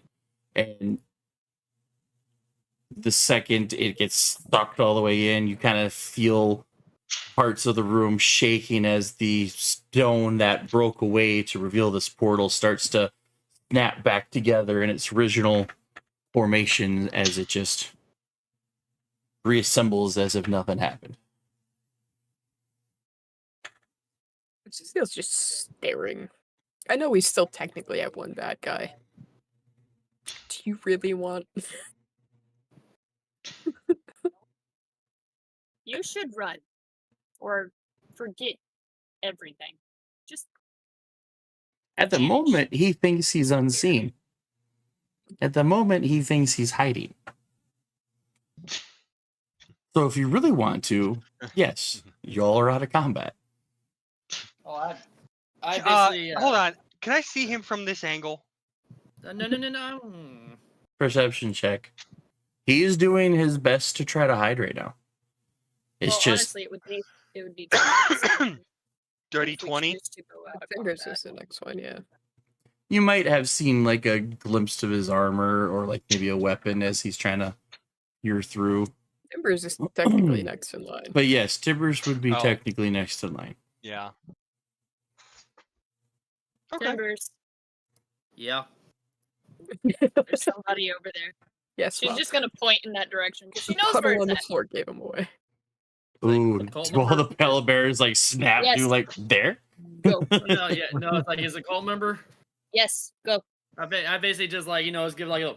and the second it gets sucked all the way in, you kind of feel parts of the room shaking as the stone that broke away to reveal this portal starts to snap back together in its original formation as it just reassembles as if nothing happened. Cecile's just staring. I know we still technically have one bad guy. Do you really want... You should run. Or forget everything. Just At the moment, he thinks he's unseen. At the moment, he thinks he's hiding. So if you really want to, yes, y'all are out of combat. Oh, I basically hold on. Can I see him from this angle? No. Perception check. He is doing his best to try to hide right now. It's just honestly, it would be Dirty 20. Fingers is the next one, yeah. you might have seen like a glimpse of his armor or like maybe a weapon as he's trying to peer through. Timbers is technically next in line. But yes, Timbers would be technically next in line. Yeah. Timbers. Yeah. There's somebody over there. Yes, She's well. just gonna point in that direction because she knows Puddle where on it's the at. floor gave him away. Ooh, do all the pale bears like snap Yes. you like there? Go. No, yeah, no, it's like, is a cult member? Yes, go. I basically just like, just give like a,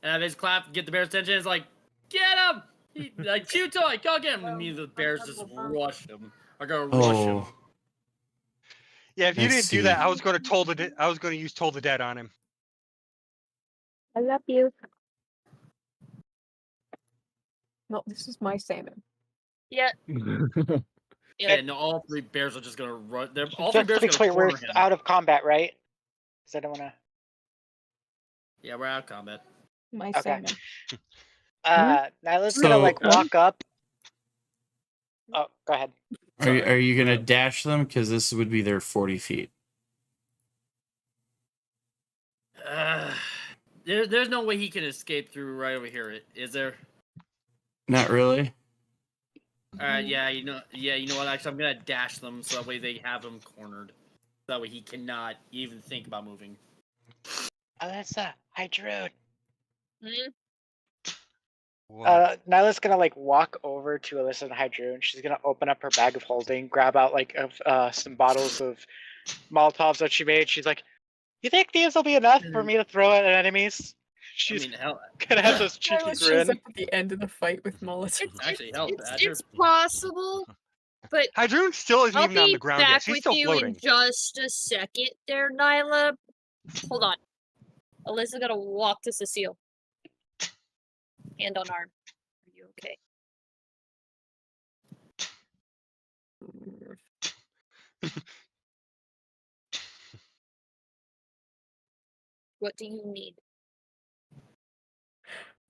and I just clap, get the bear's attention. It's like, get him! Like, chew toy, go get him! And me, the bears just rush him. Are gonna rush him. Oh, Yeah, if you Let's didn't do that, see. I was going to use Toll the Dead on him. I love you. No, this is my salmon. Yeah. Yeah, no, all three bears are just gonna run. All three Just bears to are be gonna clear, we're corner him. out of combat, right? Because I don't want to. Yeah, we're out of combat. My Okay. salmon. Nyla's gonna So- like walk up. Oh, go ahead. are you gonna dash them? Because this would be their 40 feet. There's no way he can escape through right over here, is there? Not really. All right, yeah, you know what? Actually, I'm gonna dash them so that way they have him cornered. That way he cannot even think about moving. Alyssa, Hydroon. Hmm? Nyla's gonna like walk over to Alyssa and Hydroon. She's gonna open up her bag of holding, grab out like some bottles of Molotovs that she made. She's like, "You think these will be enough for me to throw at enemies?" She's I mean, hell, gonna have this cheeky Nyla shows grin. up at the end of the fight with Molotov. actually, hell, It's possible, but Hydroon still isn't I'll even on be the ground yet. back She's with still you floating. in just a second there, Nyla. Hold on. Alyssa gotta walk to Cecile. Hand on arm. Are you okay? What do you need?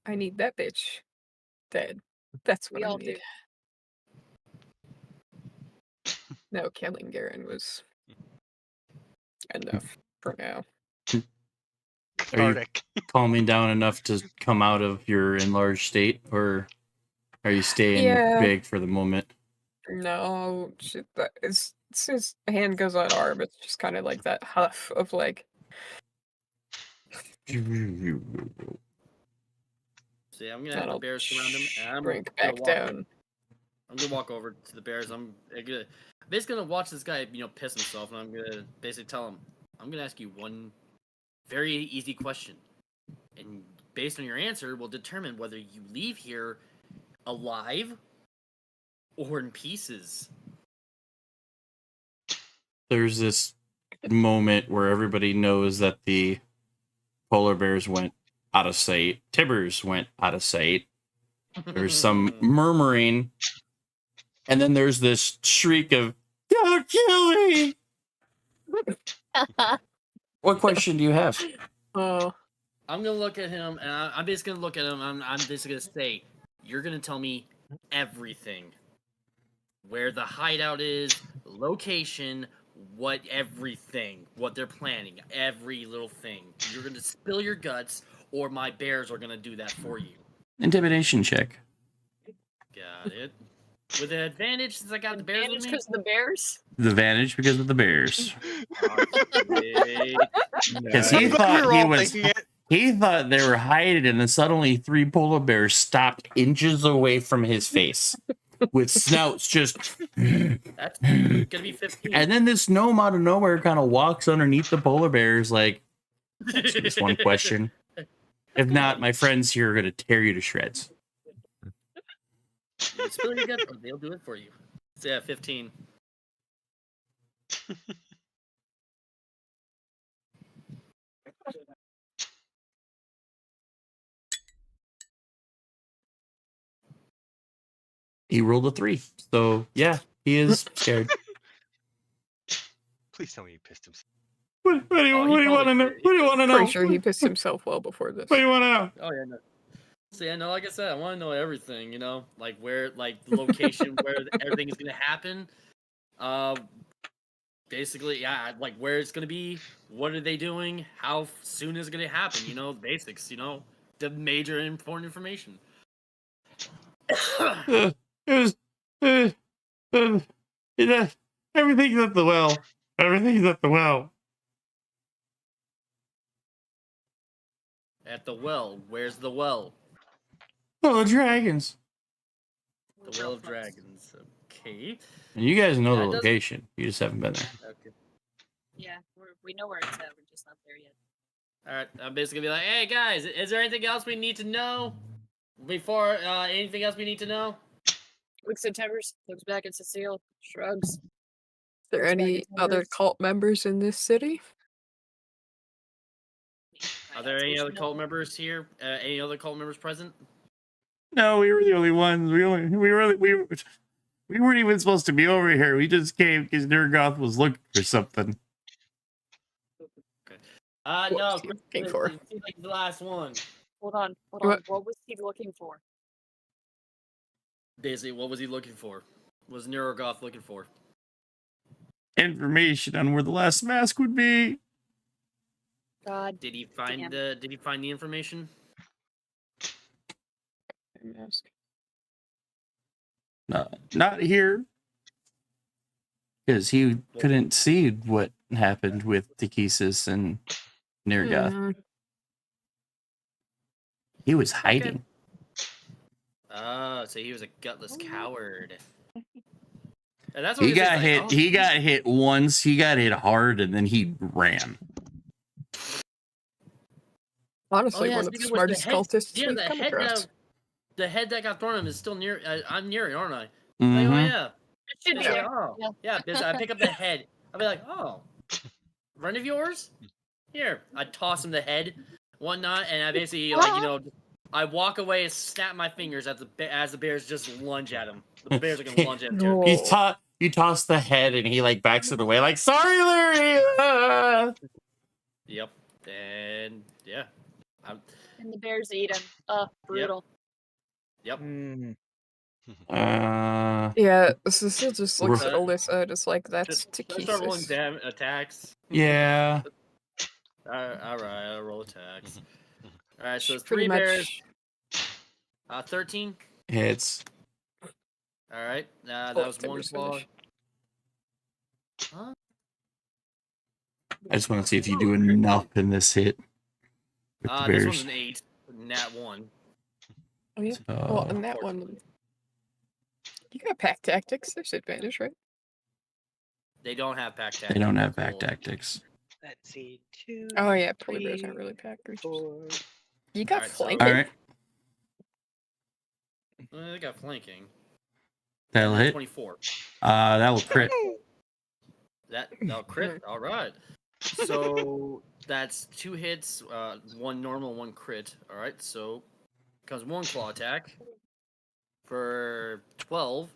I need that bitch dead. That's what We I all need. No, killing Garen was enough for now. Are you Cathartic. calming down enough to come out of your enlarged state, or are you staying Yeah. big for the moment? No, as soon as hand goes on arm, it's just kind of like that huff of like, See, I'm gonna have the I'll bears surround him, and I'm shrink gonna back walk down. I'm gonna walk over to the bears. I'm basically gonna watch this guy, piss himself, and I'm gonna basically tell him, I'm gonna ask you one very easy question, and based on your answer, will determine whether you leave here alive or in pieces. There's this moment where everybody knows that the polar bears went out of sight. Tibbers went out of sight. There's some murmuring, and then there's this shriek of "Don't kill me!" What question do you have? Oh, I'm gonna look at him, and I'm just gonna look at him. I'm just gonna say, you're gonna tell me everything, where the hideout is, location, everything, what they're planning, every little thing. You're gonna spill your guts, or my bears are gonna do that for you. Intimidation check. Got it. With an advantage since I got the bears with me. Because the bears. The advantage because of the bears. Wait. Because I'm he glad thought we were he all was. thinking it. He thought they were hiding, and then suddenly 3 polar bears stopped inches away from his face, with snouts just. That's gonna be 15. And then this gnome out of nowhere kind of walks underneath the polar bears, like, just one question. If not, my friends here are going to tear you to shreds. You spill your guts, they'll do it for you. So yeah, 15. He rolled a 3. So, yeah, he is scared. Please tell me he pissed himself. What do you Oh, he want to know? probably What do you want to know? pretty sure he pissed himself well before this. What do you want to know? Oh yeah, no. So yeah, no, like I said, I want to know everything. Like where, like the location where everything is gonna happen. Basically, yeah, like where it's gonna be. What are they doing? How soon is it gonna happen? Basics. The major important information. It was. Everything's at the well. Everything's at the well. At the well. Where's the well? Oh, the dragons. The Well of Dragons. Okay. You guys know That the doesn't- location. You just haven't been there. Okay. Yeah, we know where it's at. We're just not there yet. All right. I'm basically be like, hey guys, is there anything else we need to know before anything else we need to know? Looks at Timbers, looks back at Cecile, shrugs. Is there Looks back any at other Timbers. cult members in this city? Are there any other cult members here? Any other cult members present? No, we were the only ones. We weren't even supposed to be over here. We just came because Nurgoth was looking for something. What No. was he looking Chris, for? it seems like the last one. Hold on. What? What was he looking for? Basically, what was he looking for? What was Neurogoth looking for? Information on where the last mask would be. God. Did he find Damn. the? Did he find the information? No, not here. Because he couldn't see what happened with Takesis and Nurgoth. Mhm. He was hiding. So he was a gutless coward. And that's what He was just got like, hit. oh. He got hit once. He got hit hard, and then he ran. Honestly, yeah, one of the speaking which, smartest cultists Yeah, we've the come head across. the head that got thrown at him is still near. I'm near it, aren't I? Like, Mhm. oh yeah. It should be It's like, there. oh. Yeah. Yeah, because I pick up the head. I'll be like, oh, friend of yours? Here. I toss him the head, whatnot, and I basically, I walk away, snap my fingers as the bears just lunge at him. The bears are gonna lunge at him too. You toss the head, and he like backs it away, like sorry, Larry. Yep. And yeah. And the bears eat him. Brutal. Yep. Yeah, Cecile just looks at Right. Alyssa and is like, that's Should I start rolling Takesis. attacks? Yeah. All right, I'll roll attacks. All right, so it's Pretty 3 much- bears. 13. Hits. All right, that Oh, was one Timbers claw. finish. Huh? I just want to see if you do enough in this hit. With the This Bears. one's an 8. Nat 1. Oh yeah. Well, and that one, you got pack tactics. There's advantage, right? They don't have pack tactics. They don't have back Cool. tactics. Let's see. 2. Oh yeah, polar bears 3, aren't really pack creatures. 4. You got Alright, so- flanking. All right, They got flanking. that'll hit. 24. That will crit. That'll crit. All right. So that's 2 hits, 1 normal, 1 crit. All right. So comes 1 claw attack for 12.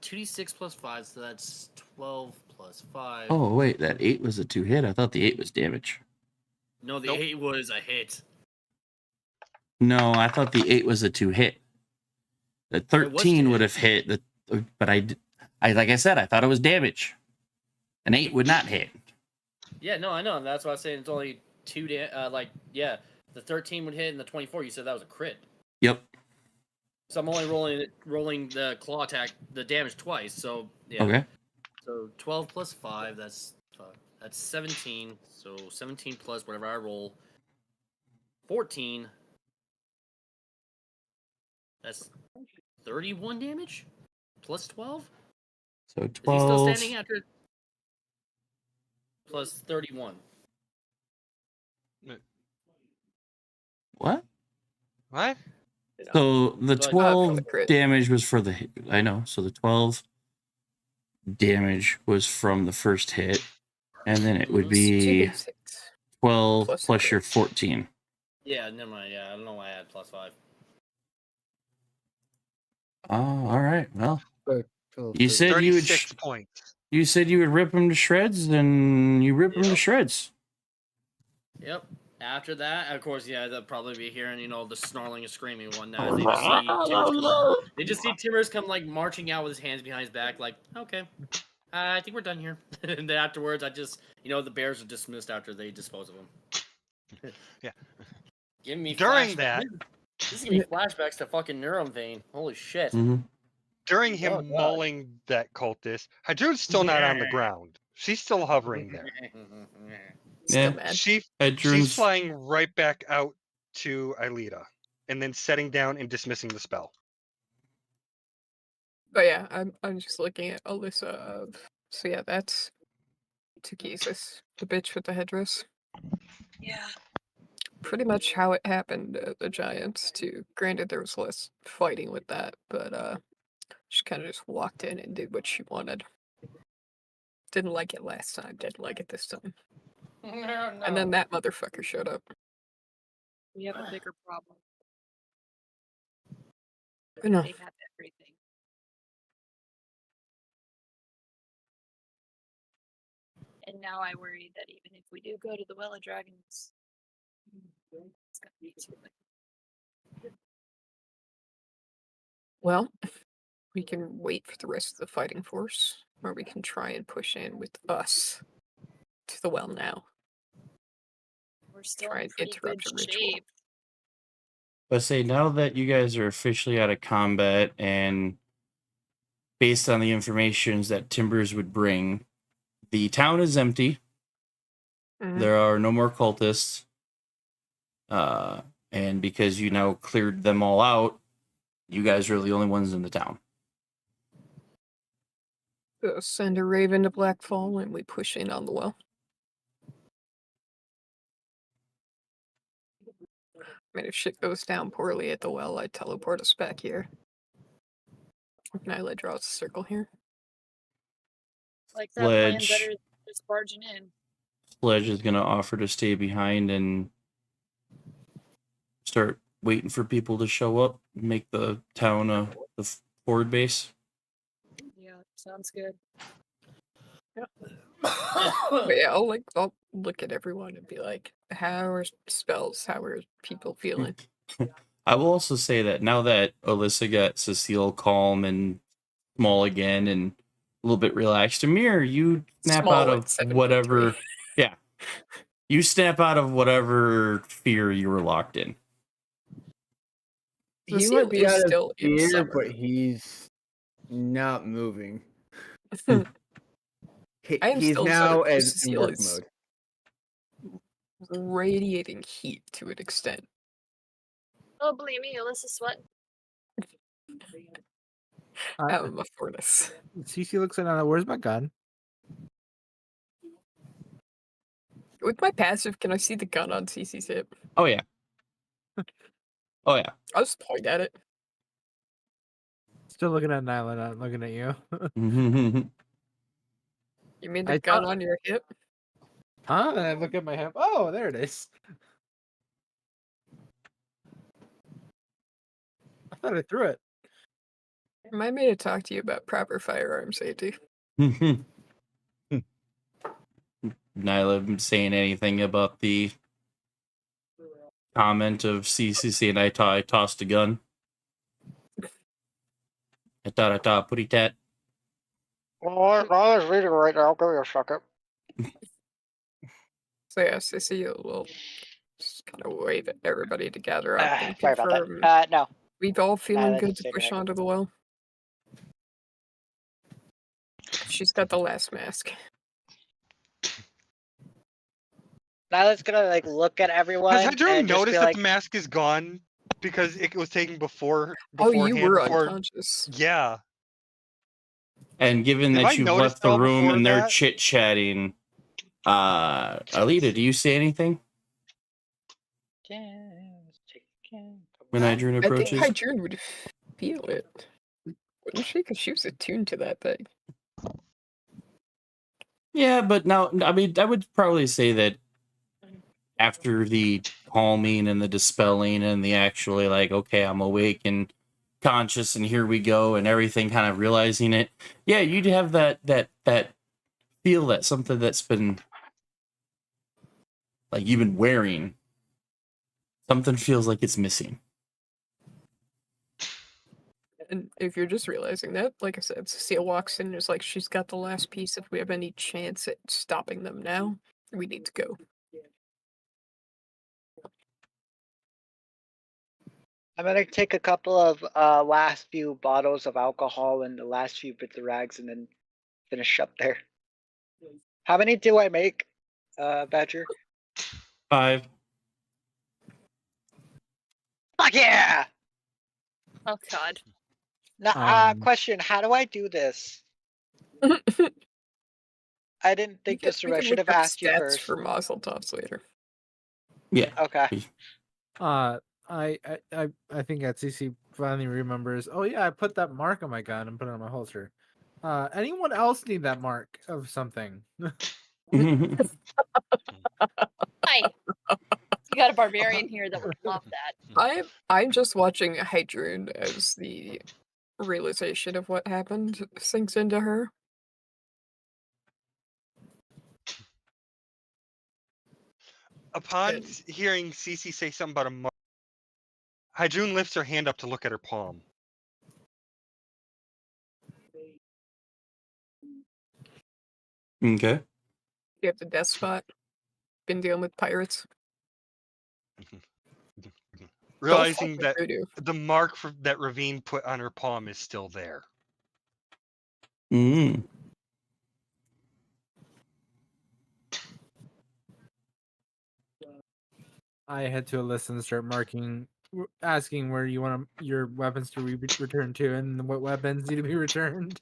2d6 plus 5, so that's 12 plus 5. Oh wait, that 8 was a 2 hit. I thought the 8 was damage. No, the Nope. 8 was a hit. No, I thought the 8 was a 2 hit. The was 13 2 would have hit. But I like I said, I thought it was damage. An 8 would not hit. Yeah, no, I know. That's why I was saying it's only 2 the 13 would hit and the 24, you said that was a crit. Yep. So I'm only rolling the claw attack, the damage twice. So yeah. Okay. So 12 plus 5, that's 17. So 17 plus whatever I roll. 14. That's 31 damage? Plus 12? So Is he still 12. standing after? Plus 31. What? What? So the But- 12 the crit. damage was for the hit. I know. So the 12 damage was from the first hit. And then it would It's be 2d6. 12 Plus plus crit. your 14. Yeah, never mind. Yeah, I don't know why I had plus 5. Oh, all right. Well, you So- said you would 36 points. you said you would rip him to shreds, and you rip him to Yep. shreds. Yep. After that, of course, yeah, they'll probably be hearing, the snarling and screaming and whatnot. They just see Timbers come, like, marching out with his hands behind his back, like, okay, I think we're done here. And then afterwards, the bears are dismissed after they dispose of them. Yeah. Give me During flashbacks. that- This is gonna be flashbacks to fucking Neuron Vein. Holy shit. Mm-hmm. During him Oh, God. mauling that cultist, Hadroon's still not on the ground. She's still hovering there. Still Yeah. mad. She's Hadroon's flying right back out to Aelita and then setting down and dismissing the spell. But yeah, I'm just looking at Alyssa. So yeah, that's Tukisis, the bitch with the headdress. Yeah. Pretty much how it happened at the Giants too. Granted, there was less fighting with that, but she kind of just walked in and did what she wanted. Didn't like it last time. Didn't like it this time. No. And then that motherfucker showed up. We have a bigger problem. No. They have everything. And now I worry that even if we do go to the Well of Dragons, it's gonna be too late. Well, we can wait for the rest of the fighting force, or we can try and push in with us to the well now. We're still Try in and pretty good interrupt the ritual. shape. But say now that you guys are officially out of combat, and based on the informations that Timbers would bring, the town is empty. Mhm. There are no more cultists. And because you now cleared them all out, you guys are the only ones in the town. So send a raven to Blackfall and we push in on the well. I mean, if shit goes down poorly at the well, I teleport us back here. Nyla draws a circle here. Like that plan Sledge. better than just barging in. Sledge is going to offer to stay behind and start waiting for people to show up, make the town the forward base. Yeah, sounds good. But yeah, I'll look at everyone and be like, how are spells? How are people feeling? I will also say that now that Alyssa got Cecile calm and small again and a little bit relaxed, Amir, you snap Small out at of 7'3". whatever. Yeah. You snap out of whatever fear you were locked in. He Cecile might be is out of still in fear, summer. but he's not moving. I am He's still now in in Cecile work is mode. radiating heat to an extent. Oh, believe me, Alyssa sweat. I'm a furnace. Cece looks at Nyla. Where's my gun? With my passive, can I see the gun on Cece's hip? Oh, yeah. Oh, yeah. I'll just point at it. Still looking at Nyla, not looking at you. You mean the I gun thought- on your hip? Huh? And I look at my hip. Oh, there it is. I thought I threw it. Remind me to talk to you about proper firearm safety. Nyla saying anything about the comment of CCC and I tossed a gun. I thought putty tat. Well, I was reading right now. Give me a second. So yeah, Cecile will just kind of wave at everybody to gather up and Sorry about confirm. that. No. We've all feeling let's good just to stay push behind. onto the well. She's got the last mask. Nyla's gonna like look at everyone. Has Hydro and just noticed be that like, the mask is gone because it was taken Oh, beforehand? you were before... unconscious. Yeah. And given Have that I you've noticed left the all room before and they're that? chit-chatting, Alita, do you say anything when Idrun I think approaches? Hydrun would feel it. Wouldn't she? Because she was attuned to that thing. Yeah, but now, I mean, I would probably say that after the calming and the dispelling and the actually like, okay, I'm awake and conscious and here we go and everything kind of realizing it. Yeah, you'd have that feel that something that's been like you've been wearing. Something feels like it's missing. And if you're just realizing that, like I said, Cecile walks in and is like, she's got the last piece. If we have any chance at stopping them now, we need to go. I'm gonna take a couple of last few bottles of alcohol and the last few bits of rags and then finish up there. How many do I make, Badger? 5. Fuck yeah! Oh God. Um, Question: how do I do this? I didn't think this through. I should have asked you first. For Mazel Tovs later. Yeah. Okay. I think that CC finally remembers. Oh yeah, I put that mark on my gun and put it on my holster. Anyone else need that mark of something? Hi. You got a barbarian here that would love that. I'm just watching Hydrune as the realization of what happened sinks into her. Upon hearing Cece say something about a mark, Hydrune lifts her hand up to look at her palm. Okay. You have the death spot. Been dealing with pirates. Realizing that the mark that Ravine put on her palm is still there. Mm. I head to Alyssa and start asking where you want your weapons to return to, and what weapons need to be returned.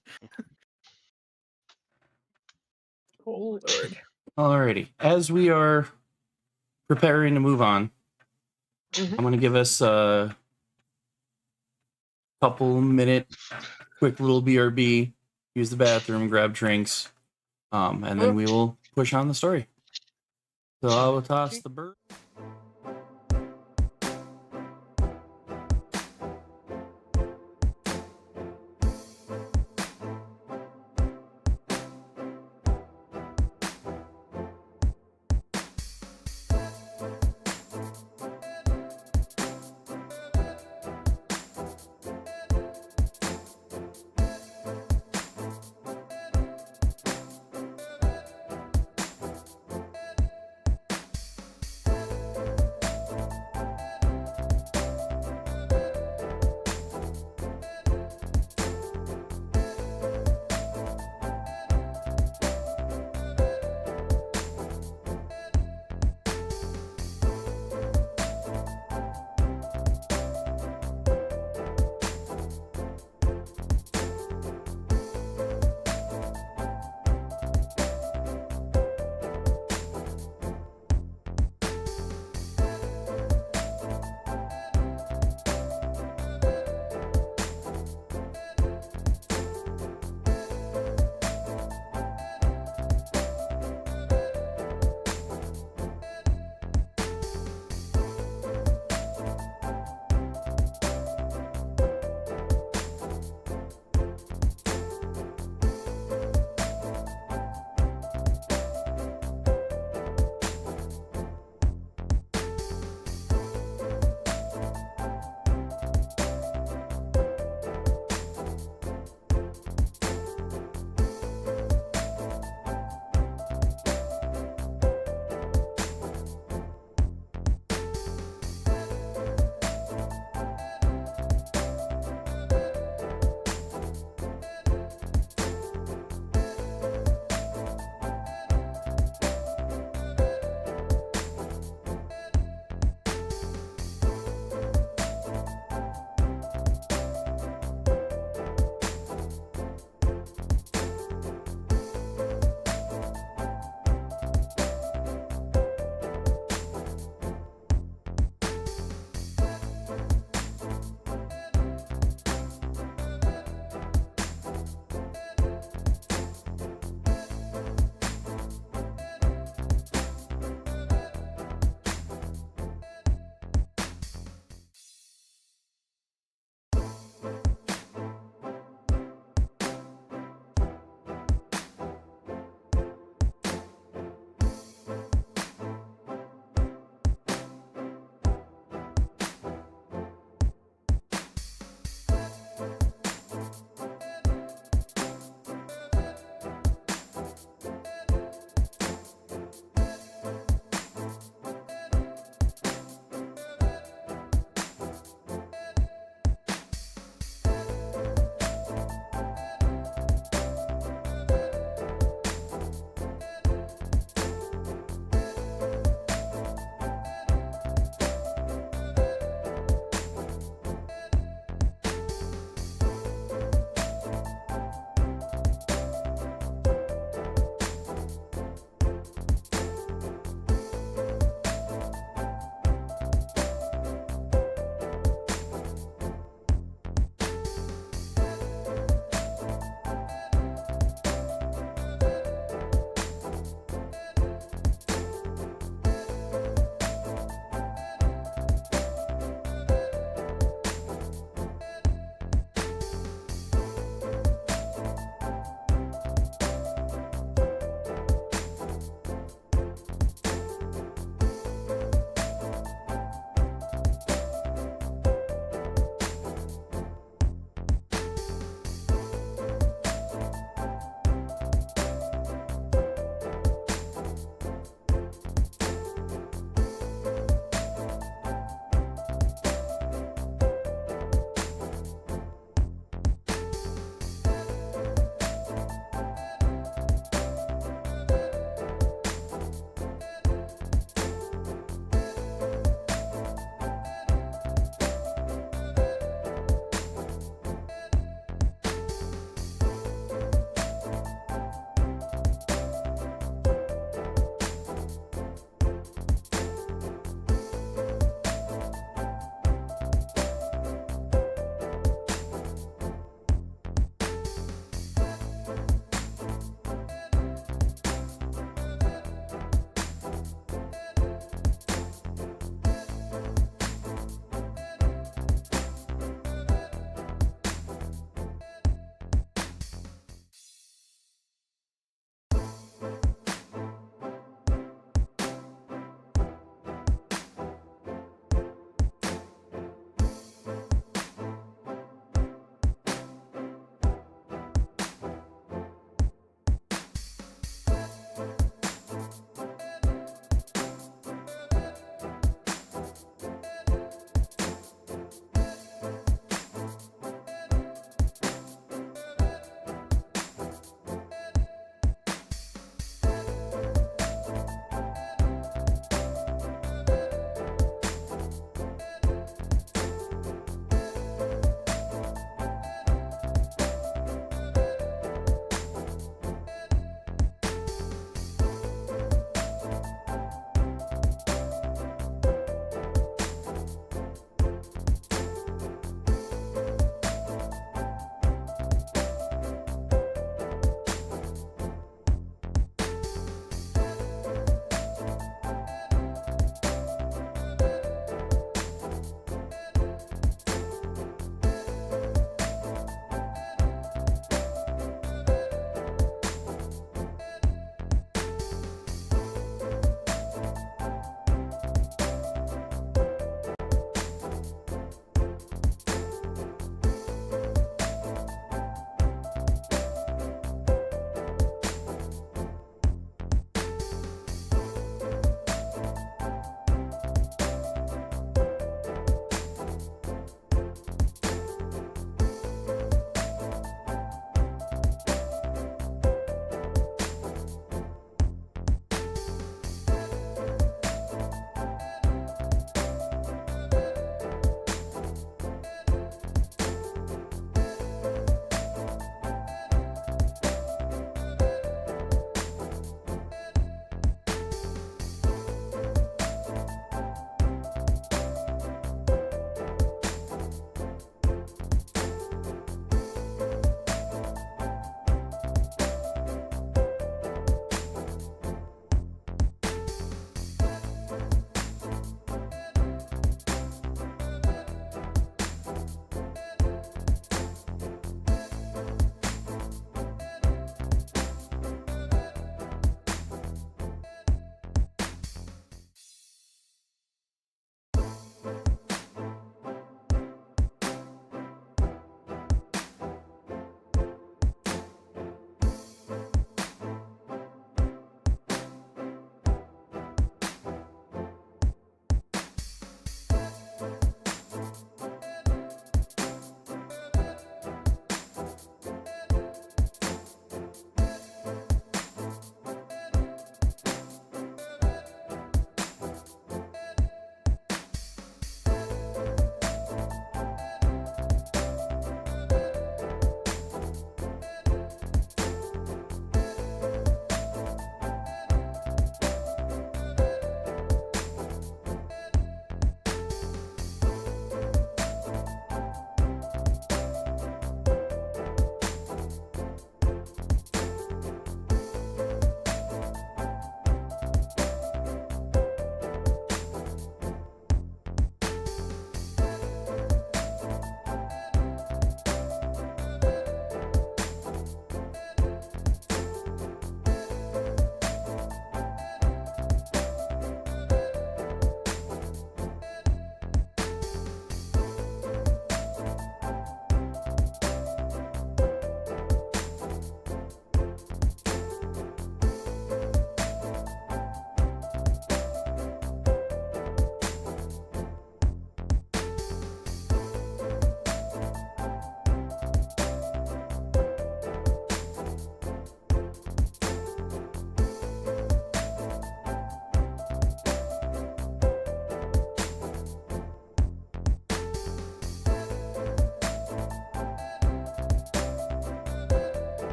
Oh Lord. Alrighty. As we are preparing to move on, I'm going to give us a couple minute, quick little BRB, use the bathroom, grab drinks, and then we will push on the story. So I will toss the bird.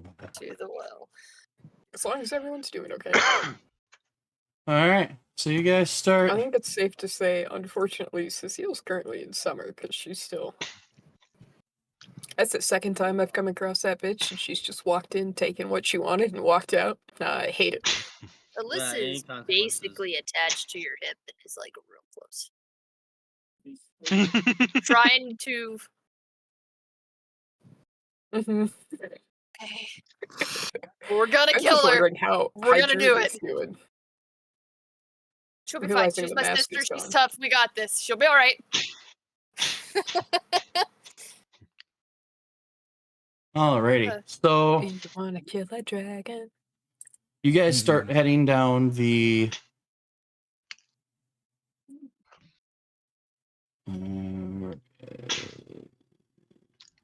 To the well. As long as everyone's doing okay. All right. So you guys I start. think it's safe to say, unfortunately, Cecile's currently in summer because she's still. That's the second time I've come across that bitch, and she's just walked in, taken what she wanted, and walked out. I hate it. Alyssa any is consequences. basically attached to your hip and is like real close. Trying to. Mm-hmm. Okay. We're gonna I'm kill just her. wondering how We're gonna do Hydru's it. doing. She'll be fine. Realizing She's the my mask sister. is She's gone. tough. We got this. She'll be all right. Alrighty. So You wanna kill a dragon? you guys start heading down the.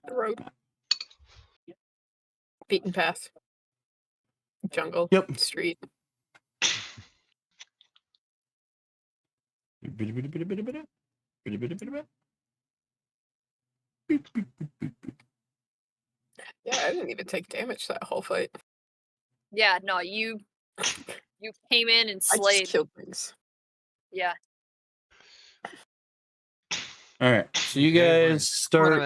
The road. Beaten path. Jungle. Yep. Street. Yeah, I didn't even take damage that whole fight. Yeah, no, you came in and I slayed. just killed things. Yeah. All right. So you guys start.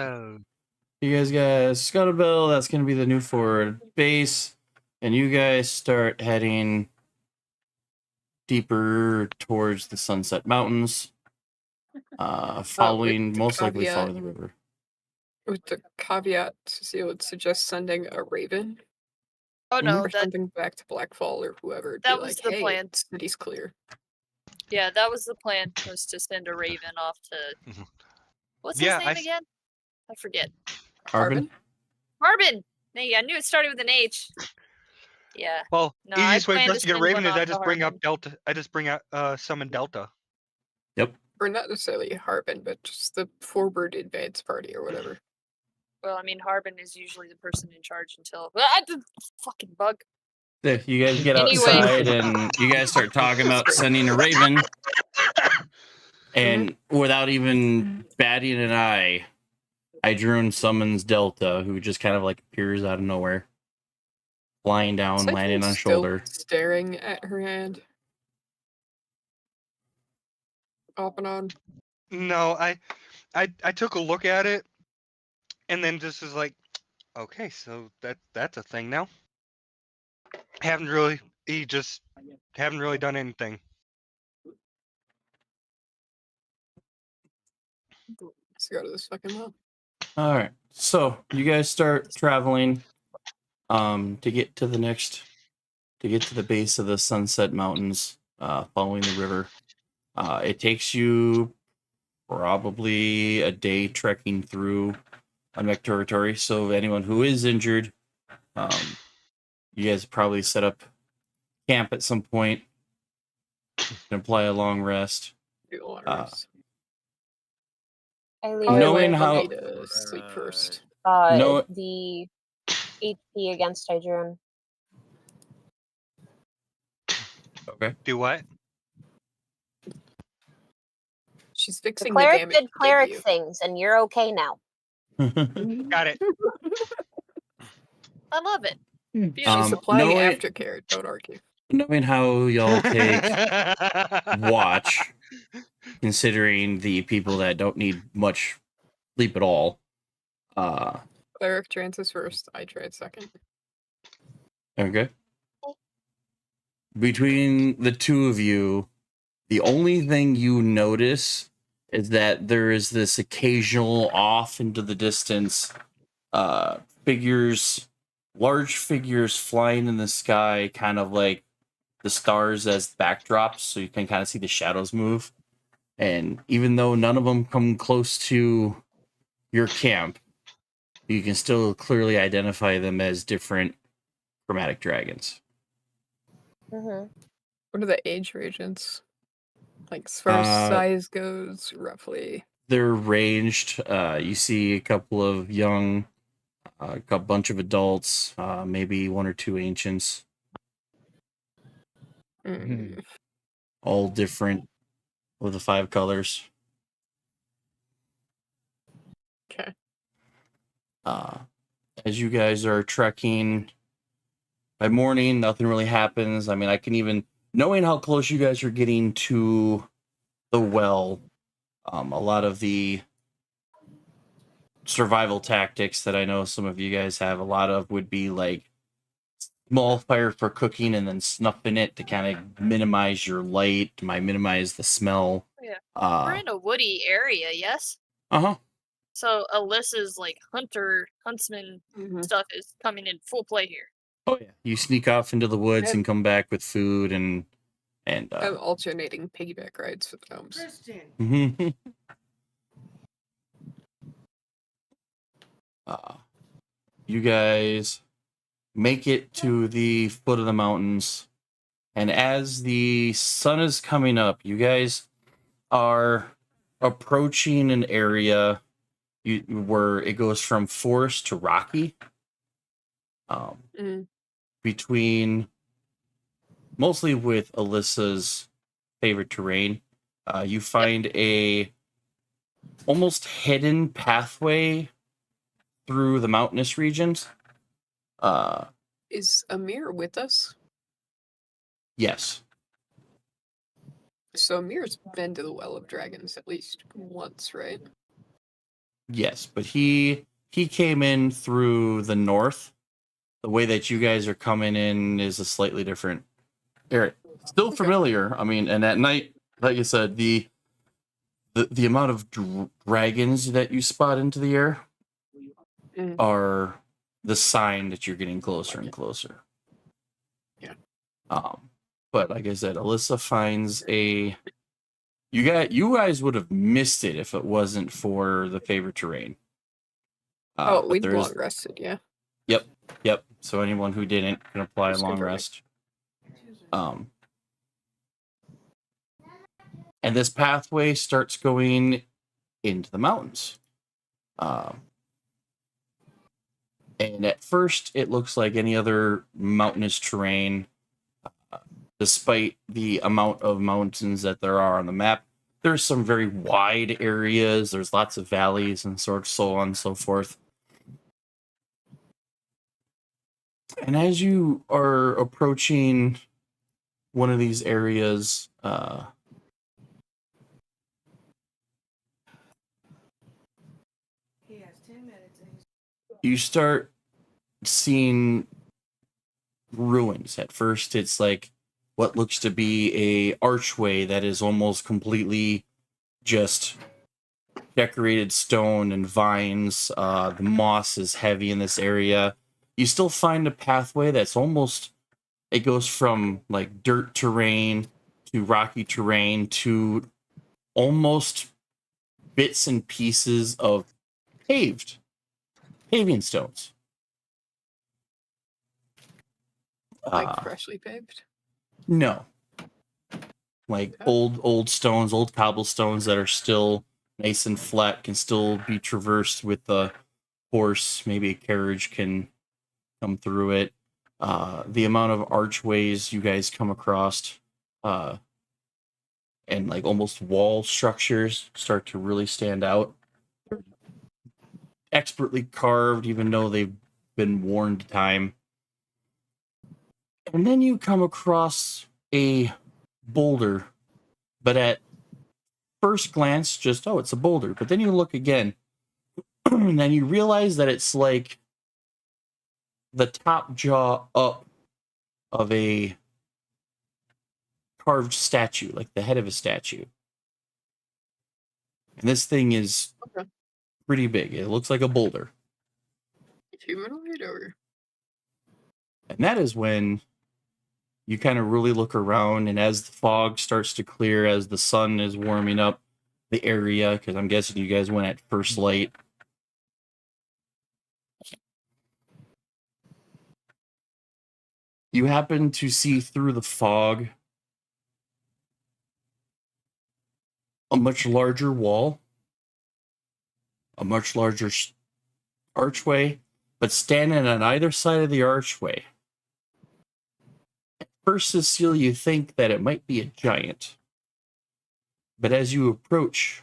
You guys got Scuttlebell. That's going to be the new forward base, and you guys start heading deeper towards the Sunset Mountains, following the most likely caveat- following the river. With the caveat, Cecile would suggest sending a raven. Oh no, Or that sending back to Blackfall or whoever. that be was like, the hey, plan. city's clear. Yeah, that was the plan. Was to send a raven off to. What's Yeah, his name again? I forget. Harbin? Harbin. Hey, I knew it started with an H. Yeah. Well, No, I easiest way plan for to us to get send Raven one is I off just to bring up Harbin. Delta. I just bring out summon Delta. Yep. Or not necessarily Harbin, but just the forward advance party or whatever. Well, I mean, Harbin is usually the person in charge until. Ah, the fucking bug. Yeah, you guys get Anyway. outside and you guys start talking about sending a raven, and without even batting an eye, Idrune summons Delta, who just kind of like appears out of nowhere, flying down, Is landing on Hydrune still shoulder. staring at her hand. Off and on. No, I took a look at it, and then just was like, okay, so that's a thing now. Haven't really done anything. Let's go to this fucking well. All right, so you guys start traveling, to get to the base of the Sunset Mountains, following the river. It takes you probably a day trekking through Unmech territory. So anyone who is injured, you guys probably set up camp at some point and apply a long rest. Do a long rest. Knowing how need to sleep first. The HP against Hydrune. Okay. Do what? She's The fixing the cleric damage. did cleric things, and you're okay now. Got it. I love it. She's supplying knowing- aftercare. Don't argue. Knowing how y'all take watch, considering the people that don't need much sleep at all. Cleric trances first. I trance second. Okay. Between the two of you, the only thing you notice is that there is this occasional off into the distance figures, large figures flying in the sky, kind of like the stars as backdrops, so you can kind of see the shadows move. And even though none of them come close to your camp, you can still clearly identify them as different chromatic dragons. Mm-hmm. What are the age regions? Like as far as size goes, roughly. They're ranged. You see a couple of young, a bunch of adults, maybe one or two ancients. All different with the 5 colors. Okay. As you guys are trekking by morning, nothing really happens. I mean, I can even, knowing how close you guys are getting to the well, a lot of the survival tactics that I know some of you guys have a lot of would be like small fire for cooking and then snuffing it to kind of minimize your light, minimize the smell. Yeah. We're in a woody area, yes? Uh-huh. So Alyssa's like huntsman stuff is coming in full play here. Oh yeah. You sneak off into the woods And- and come back with food and I'm alternating piggyback rides for the gnomes. Mhm. You guys make it to the foot of the mountains, and as the sun is coming up, you guys are approaching an area where it goes from forest to rocky. Between mostly with Alyssa's favorite terrain, you find a almost hidden pathway through the mountainous regions. Is Amir with us? Yes. So Amir's been to the Well of Dragons at least once, right? Yes, but he came in through the north. The way that you guys are coming in is a slightly different area. Still familiar. I mean, and at night, like I said, the amount of dragons that you spot into the air are the sign that you're getting closer and closer. Yeah. But like I said, Alyssa finds a. You guys would have missed it if it wasn't for the favorite terrain. Oh, we'd there long is- rested, yeah. Yep. So anyone who didn't can apply a Just long confirming. rest. And this pathway starts going into the mountains. And at first, it looks like any other mountainous terrain. Despite the amount of mountains that there are on the map, there's some very wide areas. There's lots of valleys and so on and so forth. And as you are approaching one of these areas, you start seeing ruins. At first, it's like what looks to be a archway that is almost completely just decorated stone and vines. The moss is heavy in this area. You still find a pathway that's almost, it goes from like dirt terrain to rocky terrain to almost bits and pieces of paving stones. Like freshly paved? No. Like old stones, old cobblestones that are still nice and flat, can still be traversed with the horse. Maybe a carriage can come through it. The amount of archways you guys come across, and like almost wall structures start to really stand out. Expertly carved, even though they've been worn to time. And then you come across a boulder, but at first glance, just, oh, it's a boulder. But then you look again, and then you realize that it's like the top jaw up of a carved statue, like the head of a statue. And this thing is pretty big. It looks like a boulder. Humanoid or? And that is when you kind of really look around, and as the fog starts to clear, as the sun is warming up the area, because I'm guessing you guys went at first light. You happen to see through the fog a much larger wall, a much larger archway, but standing on either side of the archway. At first, Cecile, you think that it might be a giant. But as you approach,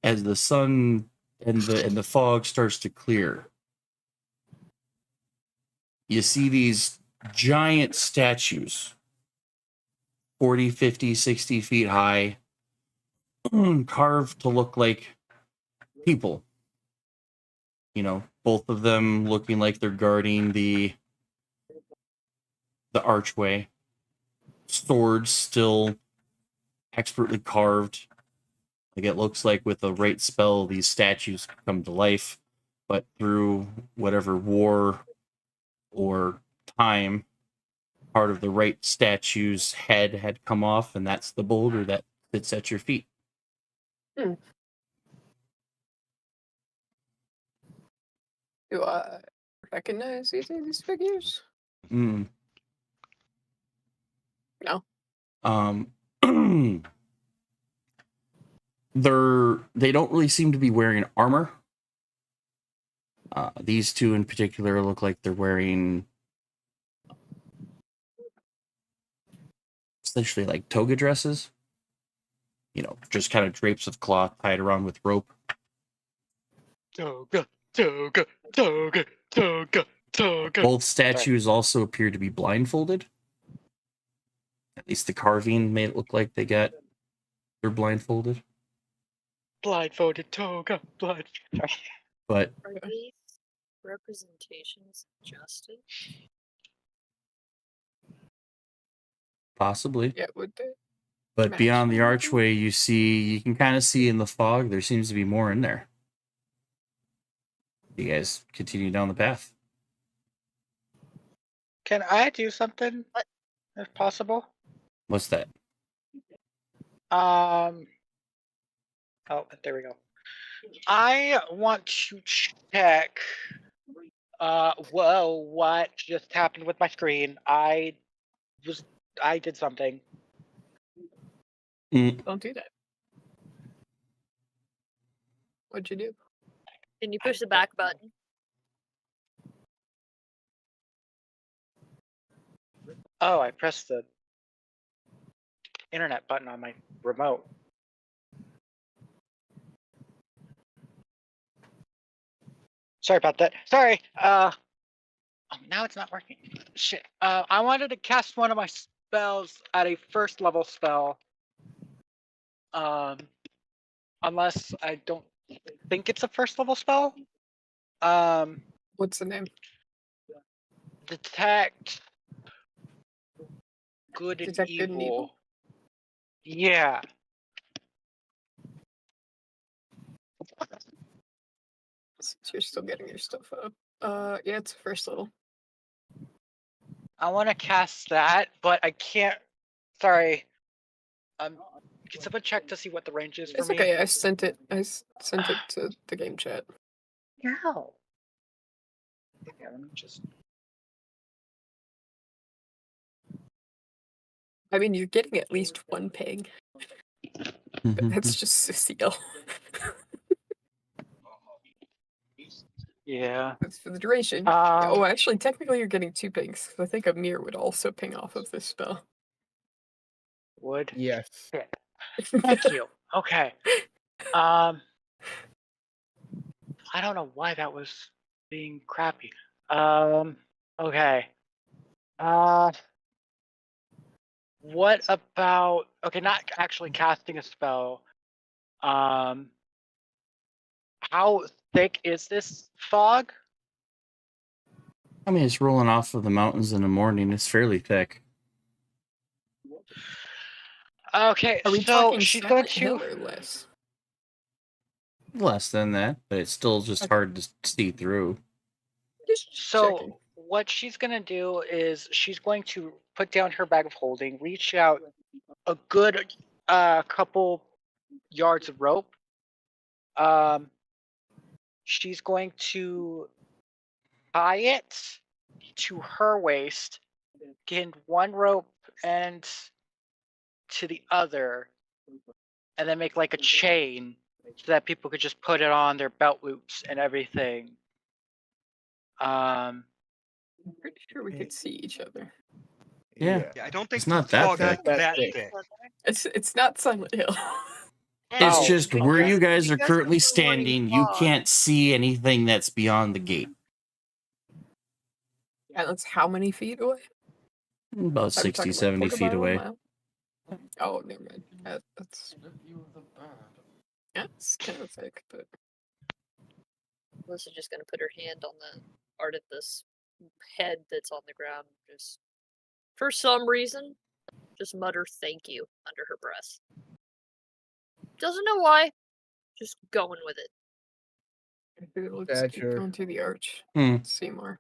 as the sun and the fog starts to clear, you see these giant statues, 40, 50, 60 feet high, carved to look like people. You know, both of them looking like they're guarding the archway. Swords still expertly carved. Like it looks like with the right spell, these statues come to life, but through whatever war or time, part of the right statue's head had come off, and that's the boulder that sits at your feet. Do I recognize these figures? Mm. No. They don't really seem to be wearing armor. These two in particular look like they're wearing essentially like toga dresses. You know, just kind of drapes of cloth tied around with rope. Toga, toga, toga, toga, toga. Both statues also appear to be blindfolded. At least the carving made it look like they're blindfolded. Blindfolded toga, blind. Sorry. But Are these representations of justice? possibly. Yeah, would they? But match beyond the them? archway, you can kind of see in the fog, there seems to be more in there. You guys continue down the path. Can I do something? If possible? What's that? Oh, there we go. I want to check. Whoa! What just happened with my screen? I did something. Don't do that. What'd you do? Can you push the back button? Oh, I pressed the internet button on my remote. Sorry about that. Sorry. Oh, now it's not working. Shit. I wanted to cast one of my spells at a first level spell. Unless I don't think it's a first level spell. What's the name? Detect good and Detect good and evil? Yeah. Since you're still getting your stuff up. Yeah, it's first level. I want to cast that, but I can't. Sorry. Can someone check to see what the range is for It's me? okay. I sent it to the game chat. How? Yeah, let me just. I mean, you're getting at least one ping. But that's just Cecile. Yeah. That's for the duration. Oh, actually, technically, you're getting 2 pings. I think Amir would also ping off of this spell. Would? Yes. Thank you. Okay. I don't know why that was being crappy. Okay. What about, okay, not actually casting a spell. How thick is this fog? I mean, it's rolling off of the mountains in the morning. It's fairly thick. Okay, Are we so talking she's going Silent to. Hill or less? Less than that, but it's still just hard to see through. So what she's gonna do is she's going to put down her bag of holding, reach out a good couple yards of rope. She's going to tie it to her waist, get one rope and to the other, and then make like a chain so that people could just put it on their belt loops and everything. I'm pretty sure we could see each other. Yeah. Yeah, I don't think It's not the that fog is thick. that thick. It's not Silent Hill. It's Oh, just where okay. you guys You are guys are currently still wanting standing, you fog. can't see anything that's beyond the gate. And that's how many feet away? About Are we 60, talking, 70 quarter feet mile, away. mile? Oh, never mind. That's kind of thick, but Melissa's just gonna put her hand on the part of this head that's on the ground. Just for some reason, just mutter "thank you" under her breath. Doesn't know why. Just going with it. let's keep Badger. going through the arch. Hmm. See more.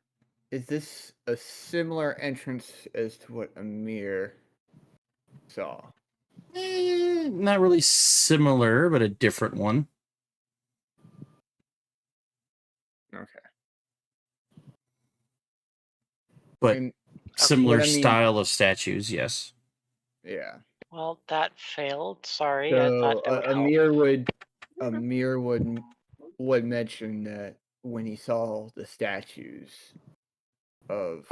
Is this a similar entrance as to what Amir saw? Not really similar, but a different one. Okay. But And similar what I mean- style of statues, yes. Yeah. Well, that failed. Sorry, I So thought that would help. Amir would mention that when he saw the statues of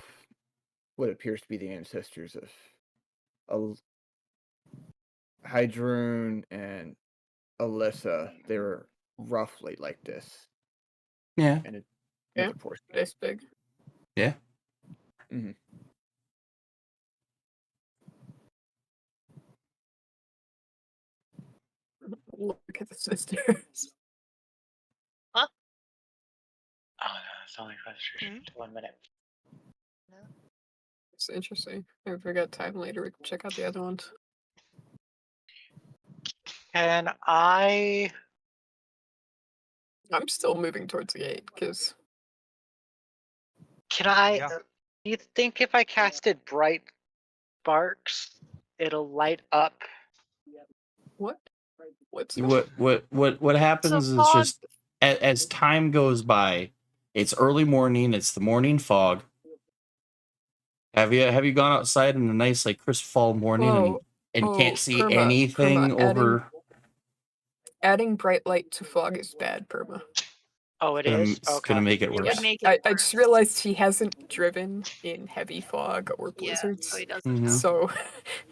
what appears to be the ancestors of Hydrun and Alyssa, they were roughly like this. Yeah. And Yeah, proportion. this big. Yeah. Mm-hmm. Look at the sisters. Oh, no, it's only concentration to 1 minute. It's interesting. If we got time later, we can check out the other ones. And I'm still moving towards the gate because can I? Yeah. Do you think if I casted bright sparks, it'll light up? what? What's What happens is fog. just as time goes by, it's early morning, it's the morning fog. Have you gone outside in a nice like crisp fall morning Whoa. and Oh, can't see Perma, anything Perma, over? adding bright light to fog is bad, Perma. Oh, it Gonna, is. it's Okay. gonna make it It worse. would make it I worse. just realized he hasn't driven in heavy fog or Yeah, blizzards. so he doesn't Mhm. know. So,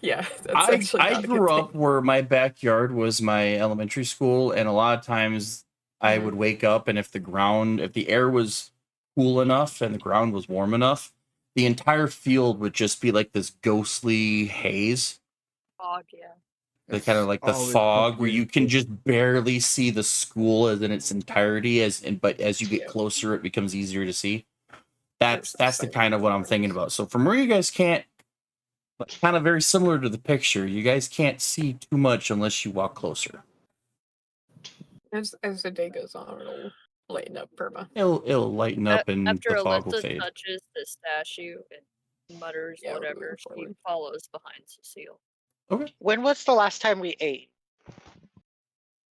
yeah, that's actually I not a good grew thing. up where my backyard was my elementary school, and a lot of times I would wake up, and if the air was cool enough and the ground was warm enough, the entire field would just be like this ghostly haze, Fog, yeah. like kind of like the always fog, where confusing. you can just barely see the school as in its entirety. But as you get Yeah. closer, it becomes easier to see. That's There's the the kind of what I'm thinking about. So from where you guys can't, kind of very similar to the picture, you guys can't see too much unless you walk closer. As the day goes on, it'll lighten up, Perma. It'll lighten up and After the fog will Alyssa fade. touches the statue and mutters Yeah, we're whatever, moving she forward. follows behind Cecile. Okay. When was the last time we ate?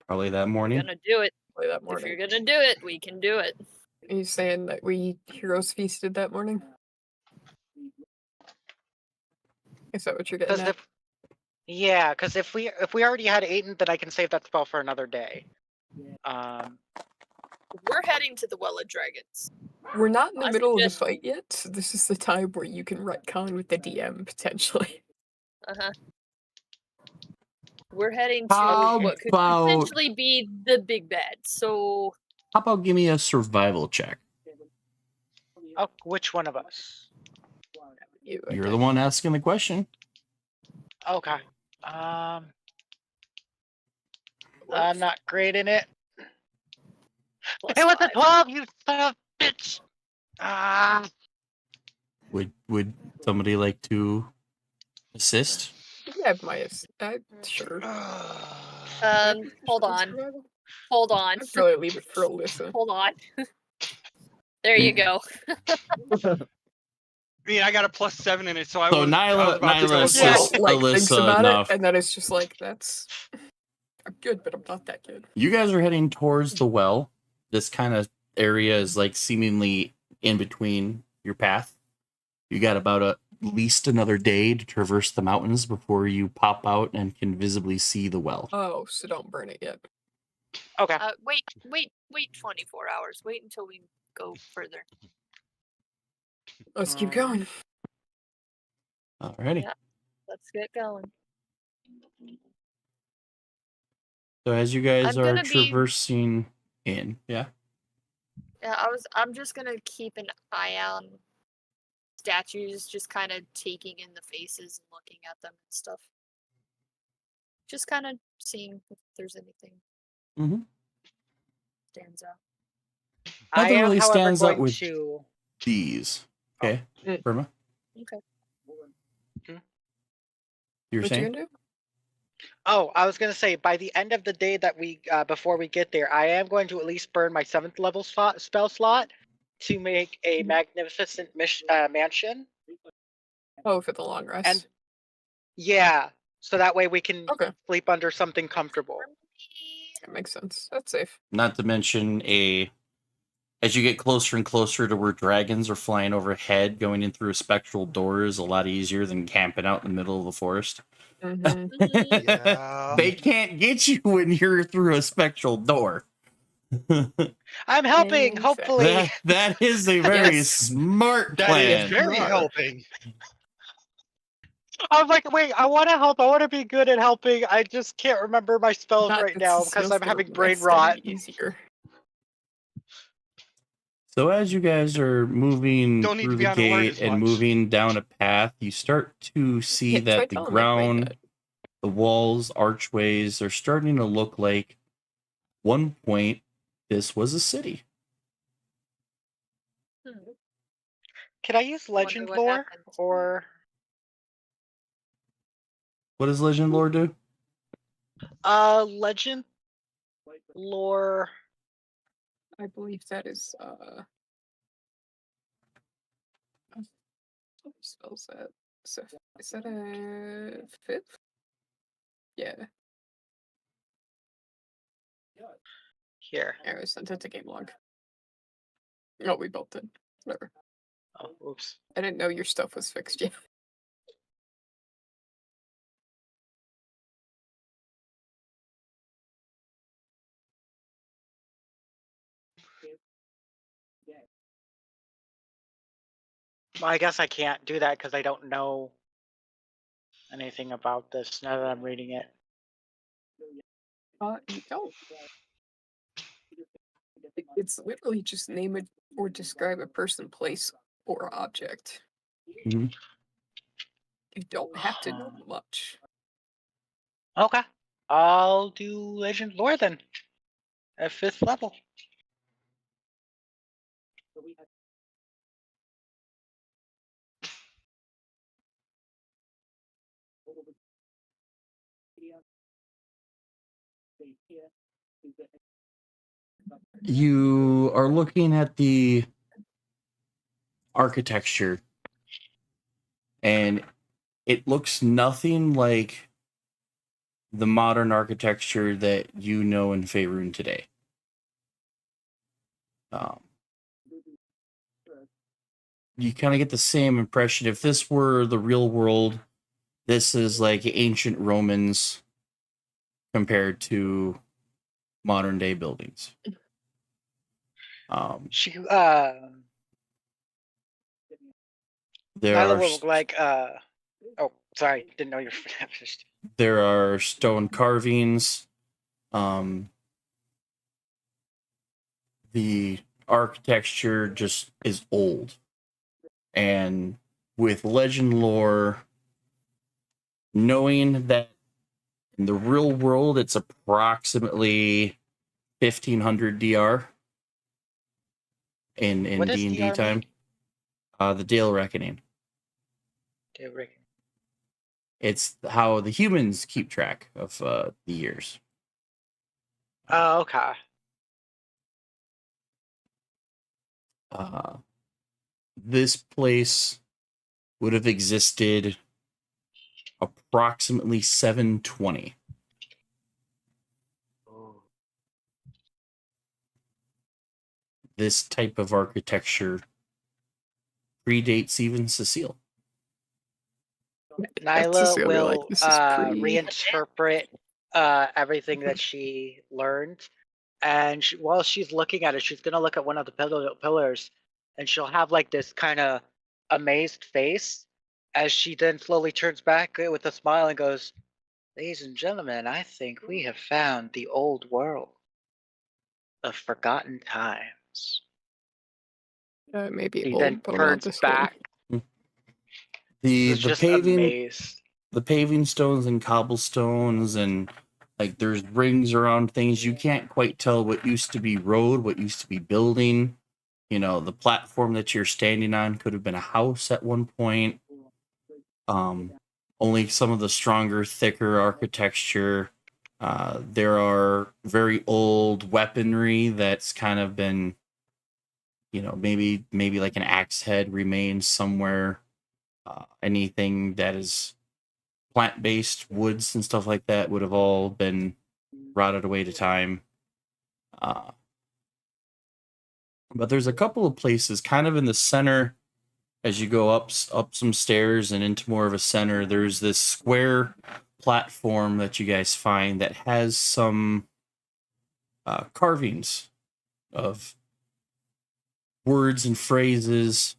Probably that We're morning. gonna do it. Play that If morning. you're gonna do it, we can do it. Are you saying that we heroes feasted that morning? Is that what you're getting Because at? because if we already had eaten, then I can save that spell for another day. We're heading to the Well of Dragons. We're not in the I middle of the suggest- fight yet, so this is the time where you can retcon with the DM potentially. Uh-huh. We're heading to How what could about- potentially be the big bad. So How about give me a survival check? Oh, which one of us? You're the one asking the question. Okay. I'm not great in it. plus It was a 5. 12, you son of a bitch! Ah. Would somebody like to assist? You have my sure. Hold on. Hold on. I'd probably leave it for Alyssa. Hold on. There you go. I mean, I got a +7 in it, so I So was. I was about to Nyla go assists slow. Like, thinks Alyssa about enough. it, and then it's just like, that's I'm good, but I'm not that good. You guys are heading towards the well. This kind of area is like seemingly in between your path. You got about at least another day to traverse the mountains before you pop out and can visibly see the well. Oh, so don't burn it yet. Okay. Wait 24 hours. Wait until we go further. Let's keep going. Alrighty. Yeah. Let's get going. So as you guys I'm are gonna be- traversing in, yeah. Yeah, I'm just gonna keep an eye on statues, just kind of taking in the faces and looking at them and stuff. Just kind of seeing if there's anything Mhm. stands out. I Nothing am, really however, stands out going with to. these. Okay, Burma, Okay. you were What you saying? gonna do? Oh, I was gonna say by the end of the day that we before we get there, I am going to at least burn my 7th level spell slot to make a magnificent mansion. Oh, for the long rest. And yeah, so that way we can Okay. sleep under something comfortable. That makes sense. That's safe. Not to mention as you get closer and closer to where dragons are flying overhead, going in through a spectral door is a lot easier than camping out in the middle of the forest. Mhm. Yeah. They can't get you when you're through a spectral door. I'm helping, hopefully. that is a very Yes. smart That plan. is very Sure. helping. I'm like, wait, I want to help. I want to be good at helping. I just can't remember my spells Not right that now Cecile's because I'm gonna having brain rest rot. any easier. So as you guys are moving Don't need to through be the on alert gate as and much. moving down a path, you start to see Yeah, try that the telling my brain ground, that. the walls, archways are starting to look like one point this was a city. Can I use Wonder legend what lore happened. or What does Legend Lore do? legend lore? I believe that is what spells that? So is that a 5th? Yeah. Here. I sent it to game log. No, we both did. Whatever. Oh, oops. I didn't know your stuff was fixed yet. Well, I guess I can't do that because I don't know anything about this now that I'm reading it. You don't. It's literally just name it or describe a person, place, or object. Mhm. You don't have to know much. Okay. I'll do legend lore then. At 5th level. You are looking at the architecture, and it looks nothing like the modern architecture that you know in Faerun today. You kind of get the same impression. If this were the real world, this is like ancient Romans compared to modern day buildings. There Nyla are will like oh, sorry, didn't know you were finished. there are stone carvings. The architecture just is old. And with legend lore, knowing that in the real world it's approximately 1500 DR in What does D&D DR time. The Dale Reckoning. Dale Reckoning. It's how the humans keep track of the years. Oh, okay. This place would have existed approximately 720. This type of architecture predates even Cecile. Nyla will like, "This is pretty-" reinterpret everything that she learned, and while she's looking at it, she's gonna look at one of the pillars, and she'll have like this kind of amazed face, as she then slowly turns back with a smile and goes, "Ladies and gentlemen, I think we have found the old world of forgotten times." Maybe He old, then but I'm not turns this back The was just paving amazed. the paving stones and cobblestones and like there's rings around things. You can't quite tell what used to be road, what used to be building. You know, the platform that you're standing on could have been a house at one point. Only some of the stronger, thicker architecture. There are very old weaponry that's kind of been, you know, maybe like an axe head remains somewhere. Anything that is plant-based woods and stuff like that would have all been rotted away to time. But there's a couple of places kind of in the center as you go up some stairs and into more of a center. There's this square platform that you guys find that has some carvings of words and phrases,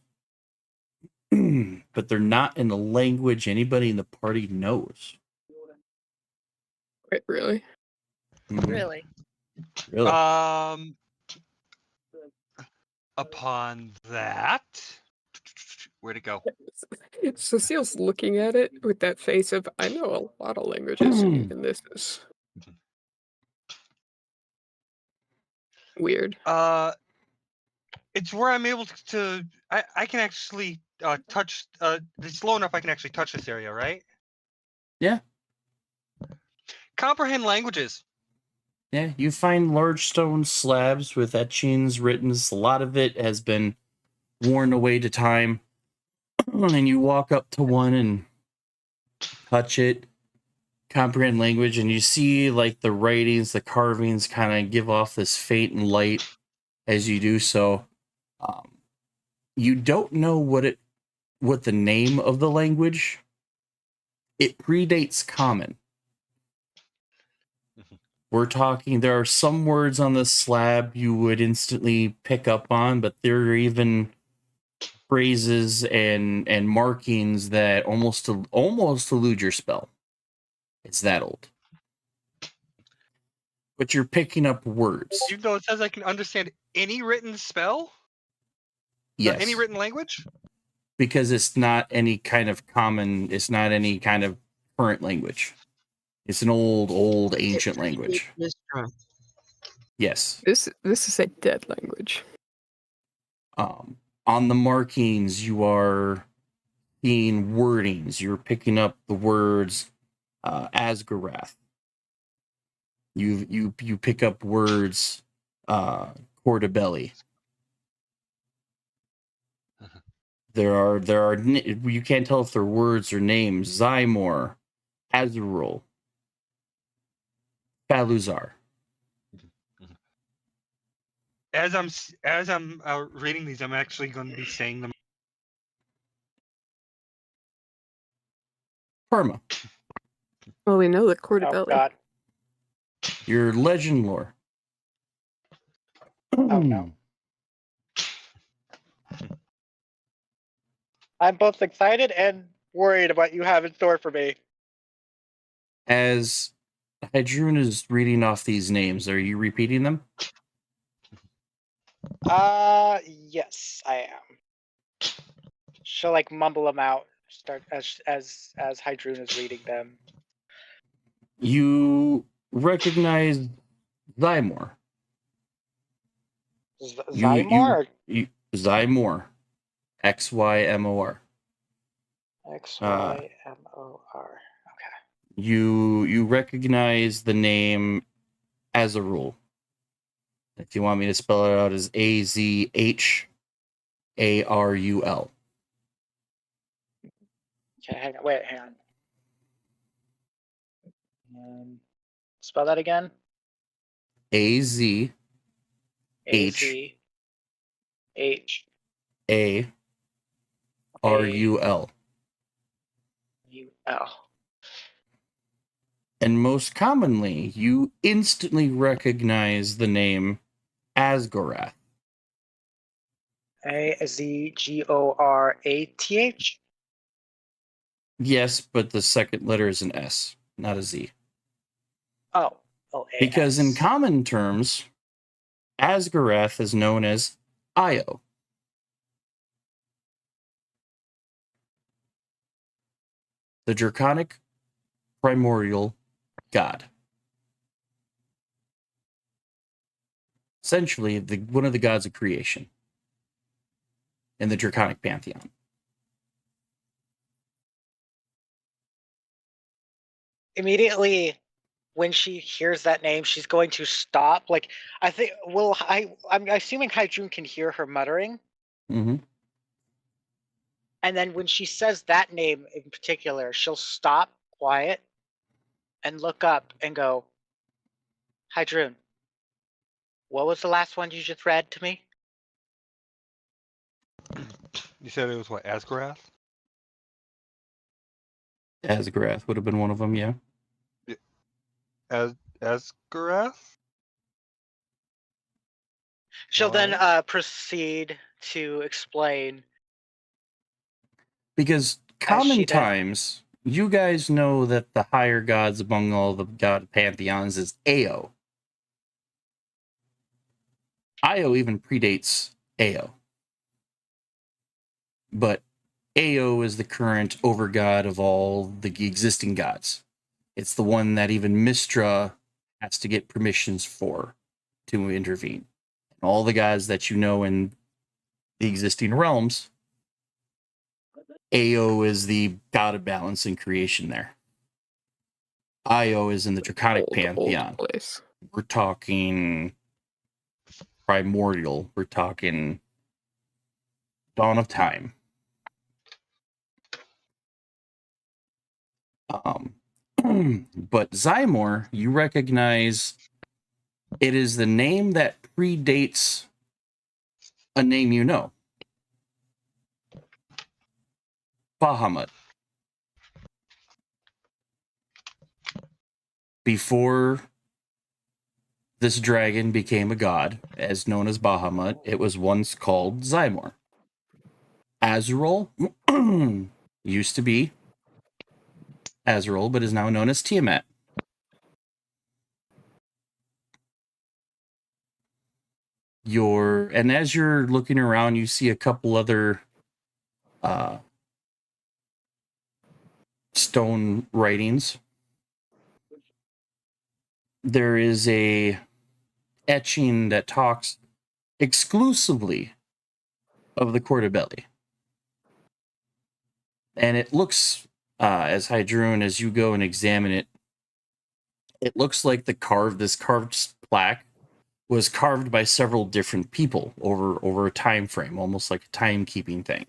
but they're not in a language anybody in the party knows. Wait, really? Really? Really? Upon that, where'd it go? Cecile's looking at it with that face of, I know a lot of languages, and this is weird. It's where I'm able to I can actually touch. It's low enough I can actually touch this area, right? Yeah. Comprehend languages. Yeah, you find large stone slabs with etchings written. A lot of it has been worn away to time. And you walk up to one and touch it, comprehend language, and you see like the writings, the carvings kind of give off this faint light as you do so. You don't know what the name of the language. It predates Common. We're talking, there are some words on the slab you would instantly pick up on, but there are even phrases and markings that almost elude your spell. It's that old. But you're picking up words. Even though it says I can understand any written spell? Yes. Any written language? Because it's not any kind of common, it's not any kind of current language. It's an old ancient language. Yes. This is a dead language. On the markings, you are seeing wordings. You're picking up the words Asgarath. You pick up words Cordabelli. There are you can't tell if they're words or names. Zymor, Azurul, Faluzar. As I'm reading these, I'm actually going to be saying them. Perma. Well, we know the Cordabelli. Oh, God. Your legend lore. Oh, no. I'm both excited and worried about what you have in store for me. As Hedrun is reading off these names, are you repeating them? Yes, I am. She'll like mumble them out. Start as Hydrun is reading them. You recognize Zymor. Zymor? Zymor. XYMOR. XYMOR. Okay. You recognize the name Azurul. If you want me to spell it out as AZHARUL. Okay, hang on. Spell that again. AZHARUL. And most commonly, you instantly recognize the name Asgarath. AZGORATH? Yes, but the second letter is an S, not a Z. Oh, because in common terms, Asgarath is known as Io. the draconic primordial god. Essentially, one of the gods of creation in the draconic pantheon. Immediately when she hears that name, she's going to stop. Like, I think, I'm assuming Haijun can hear her muttering. Mm-hmm. And then when she says that name in particular, she'll stop quiet and look up and go, Haijun, what was the last one you just read to me? You said it was what, Asgarath? Asgarath would have been one of them, yeah. Asgarath? She'll then What? proceed to explain. Because she common then- times, you guys know that the higher gods among all the god pantheons is Ao. Io even predates Ao. But Ao is the current overgod of all the existing gods. It's the one that even Mystra has to get permissions for to intervene. All the gods that you know in the existing realms, Ao is the god of balance and creation there. Io is in the draconic pantheon. Place. We're talking primordial. We're talking dawn of time. But Zymor, you recognize it is the name that predates a name you know. Bahamut. Before this dragon became a god, as known as Bahamut, it was once called Zymor. Azrael used to be Azrael, but is now known as Tiamat. And as you're looking around, you see a couple other stone writings. There is a etching that talks exclusively of the Cordabelli. And it looks, as Hydrun, as you go and examine it, it looks like this carved plaque was carved by several different people over a time frame, almost like a timekeeping thing.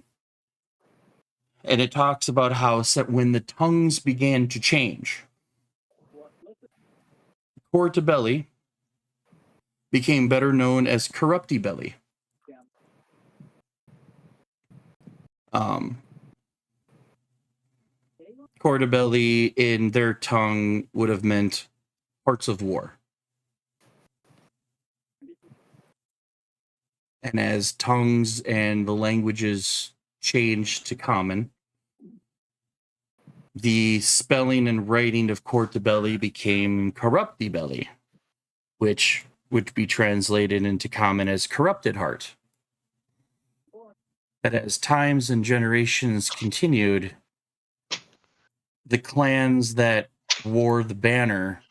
And it talks about how when the tongues began to change, Cordabelli became better known as Corruptibelli. Cordabelli in their tongue would have meant hearts of war. And as tongues and the languages changed to common, the spelling and writing of Cordabelli became Corruptibelli, which would be translated into common as corrupted heart. But as times and generations continued, the clans that wore the banner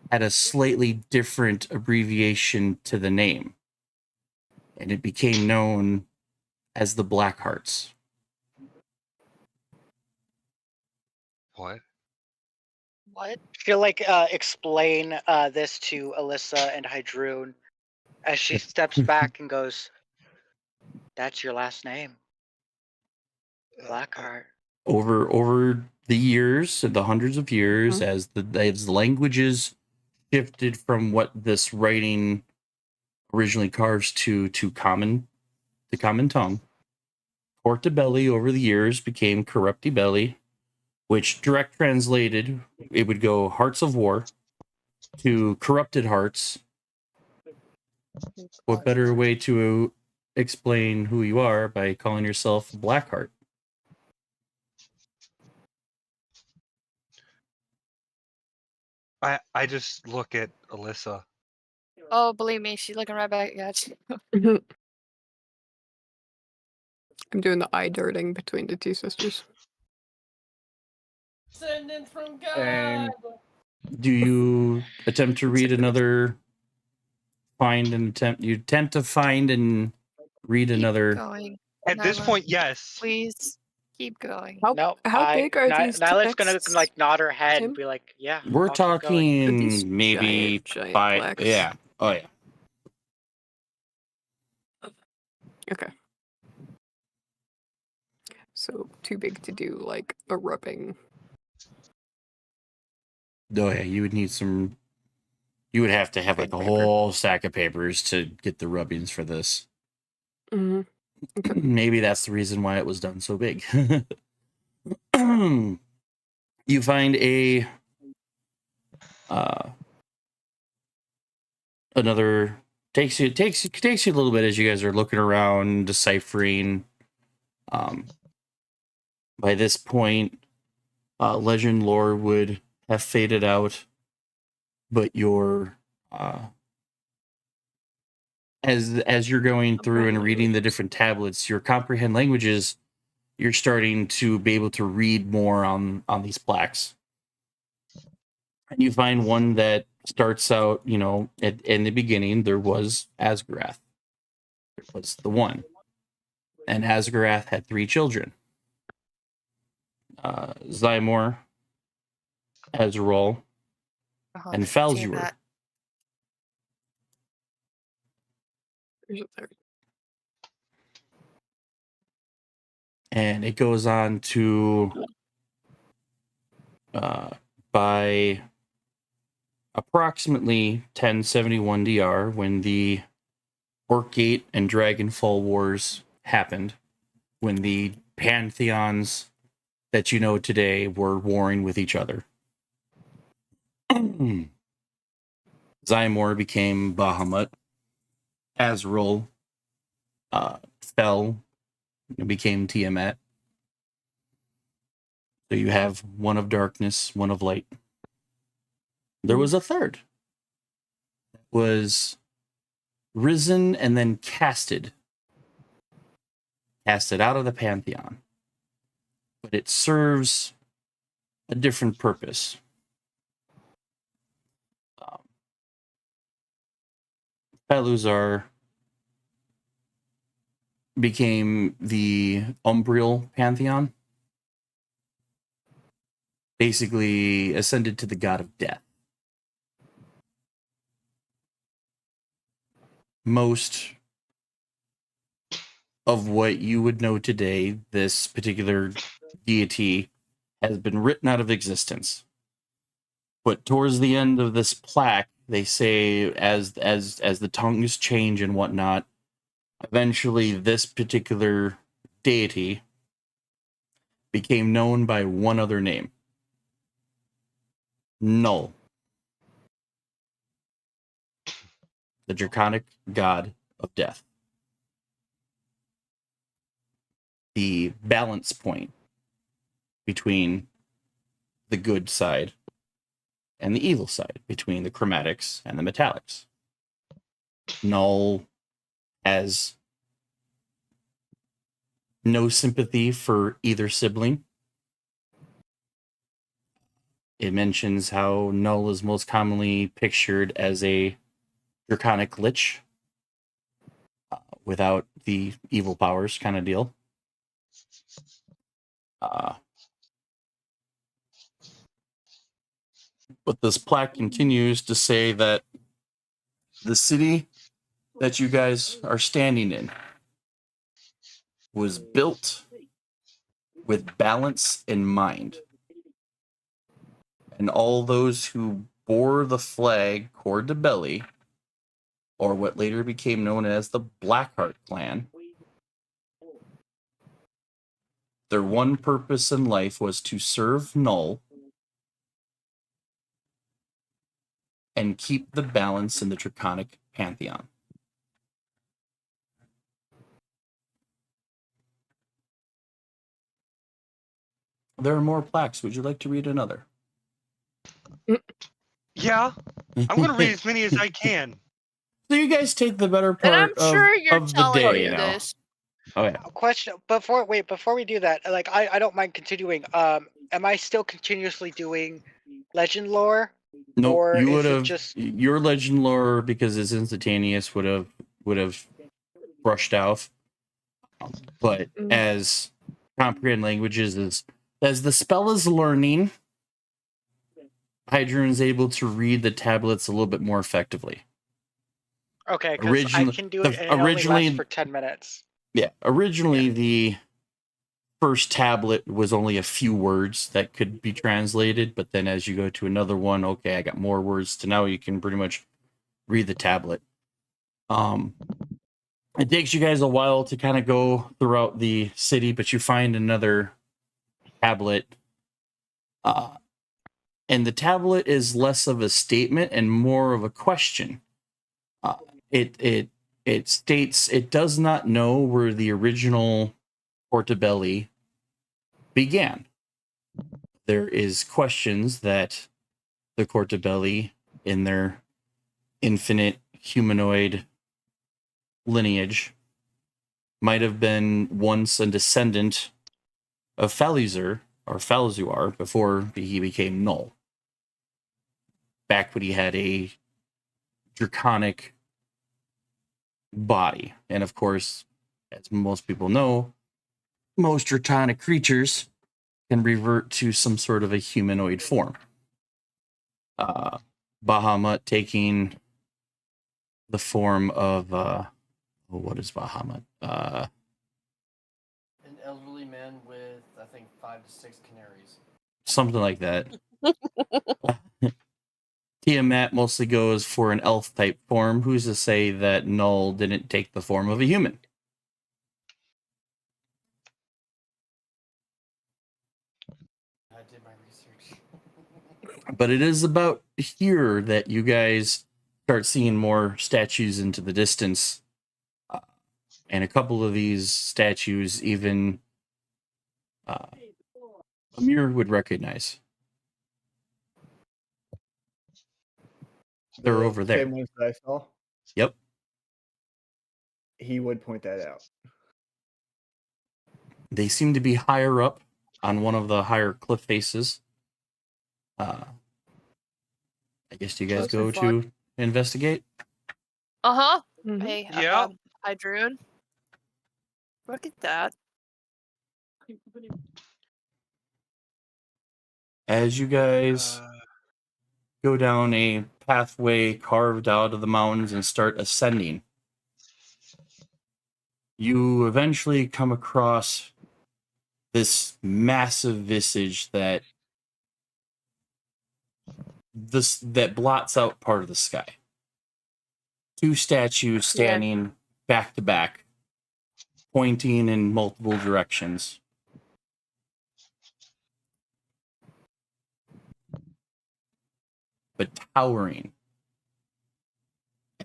had a slightly different abbreviation to the name, and it became known as the Blackhearts. What? What? She'll explain this to Alyssa and Hydrun as she steps back and goes, "That's your last name, Blackheart." Over the years, the hundreds of years, as the languages shifted from what this writing originally carves to the common tongue, Cordabelli over the years became Corruptibelli, which direct translated, it would go hearts of war to corrupted hearts. What better way to explain who you are by calling yourself Blackheart? I just look at Alyssa. Oh, believe me, she's looking right back at you. I'm doing the eye darting between the two sisters. Descendant from God. And Do you attempt to read another? You attempt to find and read another. Going. At this Nyla, point, yes. please keep going. No, How big are these Nyla's gonna texts, like nod her head Tim? and be like, "Yeah." We're I'll keep going." These talking maybe giant 5. plaques. Yeah. Oh yeah. Okay. So too big to do like a rubbing. Oh yeah. You would need some. You would have to have like a Paper. whole stack of papers to get the rubbings for this. Mm-hmm. Maybe that's the reason why it was done so big. You find another takes you a little bit as you guys are looking around, deciphering. By this point, legend lore would have faded out, but your as you're going through and reading the different tablets, your comprehend languages, you're starting to be able to read more on these plaques. And you find one that starts out, in the beginning, there was Asgarath. There was the one. And Asgarath had 3 children. Zymor, Ezreal, and Falzur. There's a third. And it goes on to by approximately 1071 DR, when the Orc-Gate and Dragonfall Wars happened, when the pantheons that you know today were warring with each other. Zymor became Bahamut. Azrael fell and became Tiamat. So you have one of darkness, one of light. There was a third. Was risen and then casted out of the pantheon. But it serves a different purpose. Faluzar became the Umbriel pantheon. Basically ascended to the god of death. Most of what you would know today, this particular deity, has been written out of existence. But towards the end of this plaque, they say as the tongues change and whatnot, eventually this particular deity became known by one other name. Null. The draconic god of death. The balance point between the good side and the evil side, between the chromatics and the metallics. Null has no sympathy for either sibling. It mentions how Null is most commonly pictured as a draconic lich without the evil powers kind of deal. But this plaque continues to say that the city that you guys are standing in was built with balance in mind. And all those who bore the flag Cord de Belli, or what later became known as the Blackheart clan, their one purpose in life was to serve Null and keep the balance in the Draconic Pantheon. There are more plaques. Would you like to read another? Yeah, I'm going to read as many as I can. So you guys take the better And I'm part sure you're of the telling day you now. this. Oh yeah. Question before we do that, like I don't mind continuing. am I still continuously doing legend lore? No, Or you is would it have just- your legend lore, because it's instantaneous, would have brushed off. But as comprehend languages is as the spell is learning, Hydrun is able to read the tablets a little bit more effectively. Okay, because I can do it and it only lasts for 10 minutes. Yeah, originally the first tablet was only a few words that could be translated, but then as you go to another one, okay, I got more words to now you can pretty much read the tablet. It takes you guys a while to kind of go throughout the city, but you find another tablet. And the tablet is less of a statement and more of a question. It states it does not know where the original Portobelli began. There is questions that the Portobelli, in their infinite humanoid lineage, might have been once a descendant of Faluzar or Falzuar before he became Null. Back when he had a draconic body. And of course, as most people know, most draconic creatures can revert to some sort of a humanoid form. Bahamut taking the form of what is Bahamut? An elderly man with, I think, 5 to 6 canaries. Something like that. Tiamat mostly goes for an elf type form. Who's to say that Null didn't take the form of a human? I did my research. But it is about here that you guys start seeing more statues into the distance. And a couple of these statues even Amir would recognize. They're over there. Same ones that I saw. Yep. He would point that out. They seem to be higher up on one of the higher cliff faces. I guess do you guys go to investigate? Uh-huh. Mhm. Hey, Yeah. Hydrun. Look at that. As you guys go down a pathway carved out of the mountains and start ascending, you eventually come across this massive visage that blots out part of the sky. Two statues standing back to back, pointing in multiple directions. But towering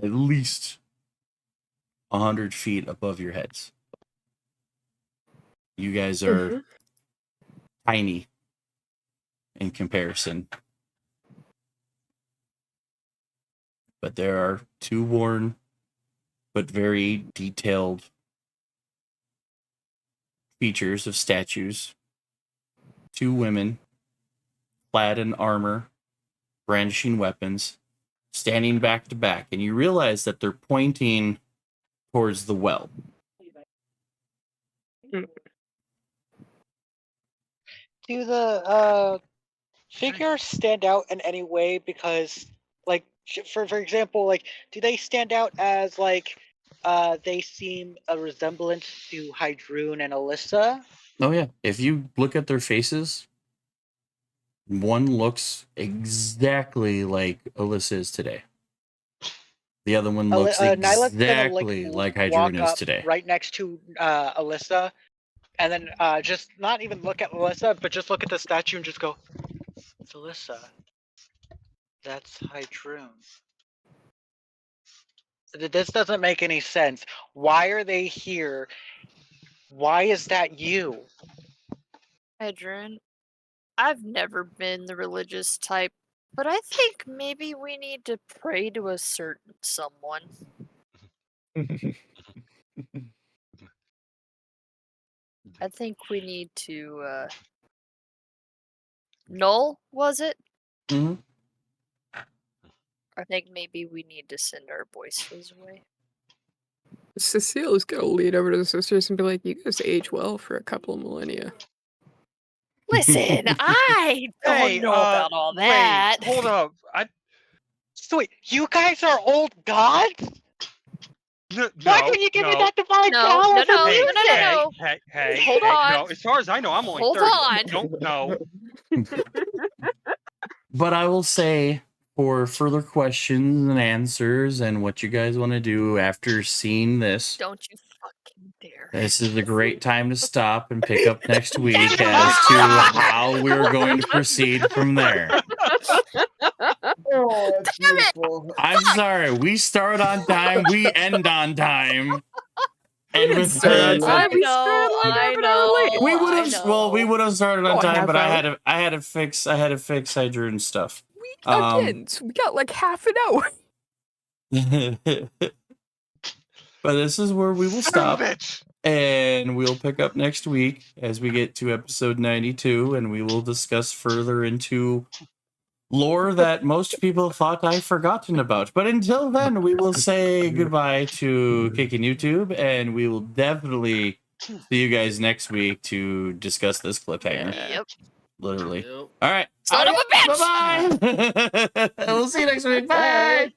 at least 100 feet above your heads. You guys are tiny in comparison. But there are two worn but very detailed features of statues. Two women clad in armor, brandishing weapons, standing back to back, and you realize that they're pointing towards the well. Do the figures stand out in any way? Because, like, for example, like, do they stand out as like they seem a resemblance to Hydrun and Alyssa? Oh yeah, if you look at their faces, one looks exactly like Alyssa is today. The other one looks Nyla's exactly like Hydrun walk is up today. right next to Alyssa, and then just not even look at Alyssa, but just look at the statue and just go, "It's Alyssa. That's Hydrun." This doesn't make any sense. Why are they here? Why is that you? Hydrun, I've never been the religious type, but I think maybe we need to pray to a certain someone. I think we need to Null, was it? Mm-hmm. I think maybe we need to send our boys his way. Cecile is gonna lead over to the sisters and be like, "You guys age well for a couple of millennia." Listen, I don't Hey, know about all that. Wait, hold up. So wait, you guys are old gods? No, Why can you give me that divine No, power? no, for no, music? no. Hey, Hold on. No, as far as I know, I'm only Hold 30. on. Don't know. But I will say, for further questions and answers and what you guys want to do after seeing this, Don't you fucking dare. this is a great time to stop and pick up next week as to how we're going to proceed from there. Oh, that's Damn it! beautiful. I'm sorry, we start on time, we end on time. And didn't with start on that, time. We started like half an hour late. we would have we would have started on Oh, time, half but I hour. had to fix Hydra and stuff. Again, so we got like half an hour. But this is where we will Son of stop, a bitch. and we'll pick up next week as we get to episode 92, and we will discuss further into lore that most people thought I've forgotten about. But until then, we will say goodbye to Kicking YouTube, and we will definitely see you guys next week to discuss this cliffhanger. Yep. Literally. Yep. All right. Son of a bitch! Bye-bye. We'll see you next week. Bye.